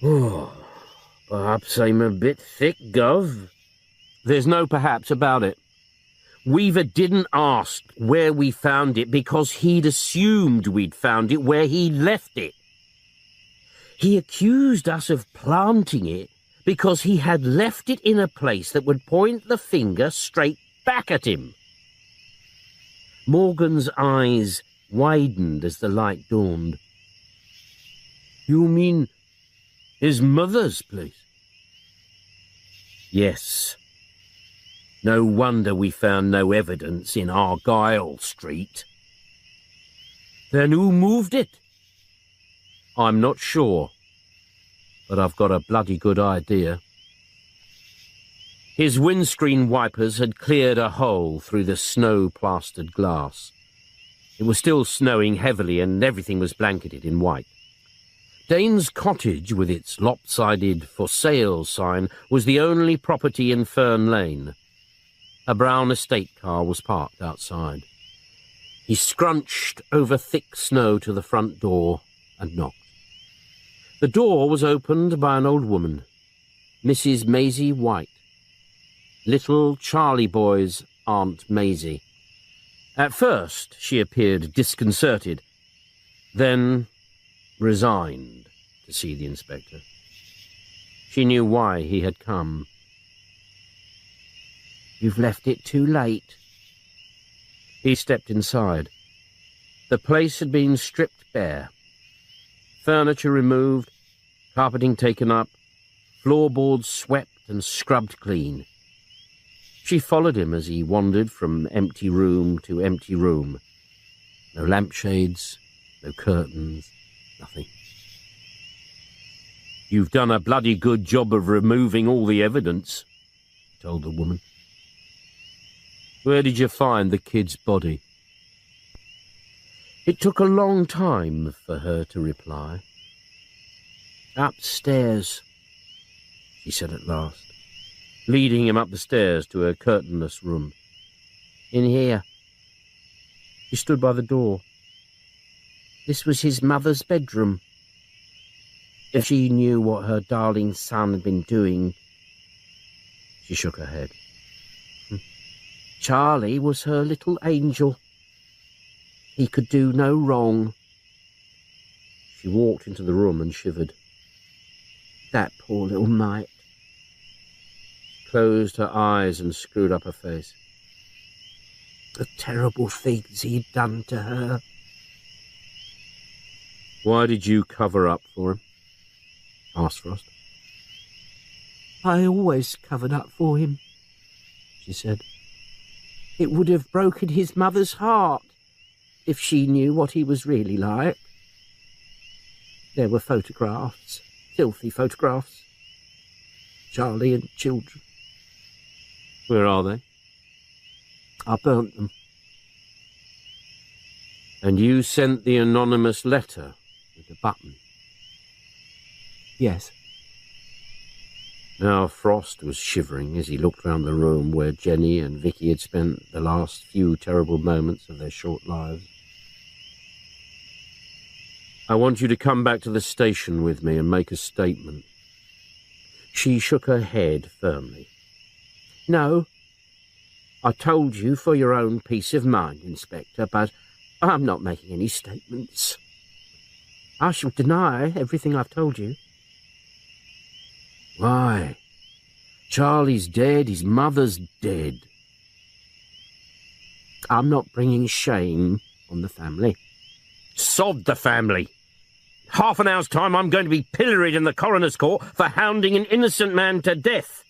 Oh, perhaps I'm a bit thick, Gov. There's no perhaps about it. Weaver didn't ask where we found it because he'd assumed we'd found it where he left it. He accused us of planting it because he had left it in a place that would point the finger straight back at him. Morgan's eyes widened as the light dawned. You mean his mother's place? Yes. No wonder we found no evidence in Argyle Street. Then who moved it? I'm not sure, but I've got a bloody good idea. His windscreen wipers had cleared a hole through the snow-plastered glass. It was still snowing heavily and everything was blanketed in white. Dane's cottage, with its lopsided for sale sign, was the only property in Fern Lane. A brown estate car was parked outside. He scrunched over thick snow to the front door and knocked. The door was opened by an old woman, Mrs. Maisie White, little Charlie boy's Aunt Maisie. At first she appeared disconcerted, then resigned to see the inspector. She knew why he had come. You've left it too late. He stepped inside. The place had been stripped bare. Furniture removed, carpeting taken up, floorboards swept and scrubbed clean. She followed him as he wandered from empty room to empty room. No lampshades, no curtains, nothing. You've done a bloody good job of removing all the evidence, told the woman. Where did you find the kid's body? It took a long time for her to reply. Upstairs, she said at last, leading him up the stairs to a curtainless room. In here. She stood by the door. This was his mother's bedroom. If she knew what her darling son had been doing... She shook her head. Charlie was her little angel. He could do no wrong. She walked into the room and shivered. That poor little mite. Closed her eyes and screwed up her face. The terrible things he'd done to her. Why did you cover up for him? Asked Frost. I always covered up for him, she said. It would have broken his mother's heart if she knew what he was really like. There were photographs, filthy photographs. Charlie and children. Where are they? I burnt them. And you sent the anonymous letter with the button? Yes. Now Frost was shivering as he looked round the room where Jenny and Vicky had spent the last few terrible moments of their short lives. I want you to come back to the station with me and make a statement. She shook her head firmly. No. I told you for your own peace of mind, Inspector, but I'm not making any statements. I shall deny everything I've told you. Why? Charlie's dead, his mother's dead. I'm not bringing shame on the family. Sod the family! Half an hour's time I'm going to be pilloried in the coroner's court for hounding an innocent man to death.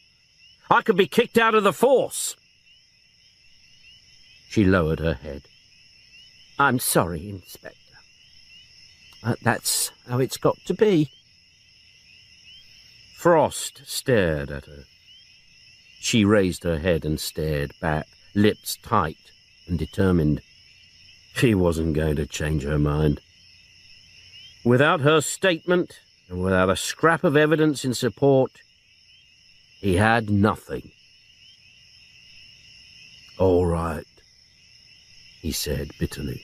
I could be kicked out of the force. She lowered her head. I'm sorry, Inspector. That's how it's got to be. Frost stared at her. She raised her head and stared back, lips tight and determined. She wasn't going to change her mind. Without her statement, and without a scrap of evidence in support, he had nothing. All right, he said bitterly.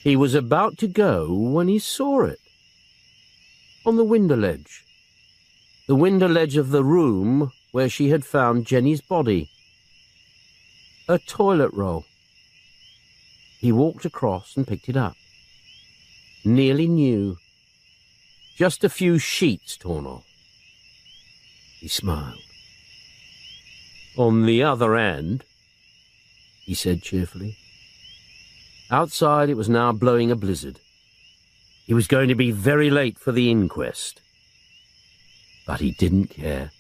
He was about to go when he saw it. On the window ledge. The window ledge of the room where she had found Jenny's body. A toilet roll. He walked across and picked it up. Nearly new. Just a few sheets torn off. He smiled. On the other end, he said cheerfully. Outside it was now blowing a blizzard. He was going to be very late for the inquest. But he didn't care.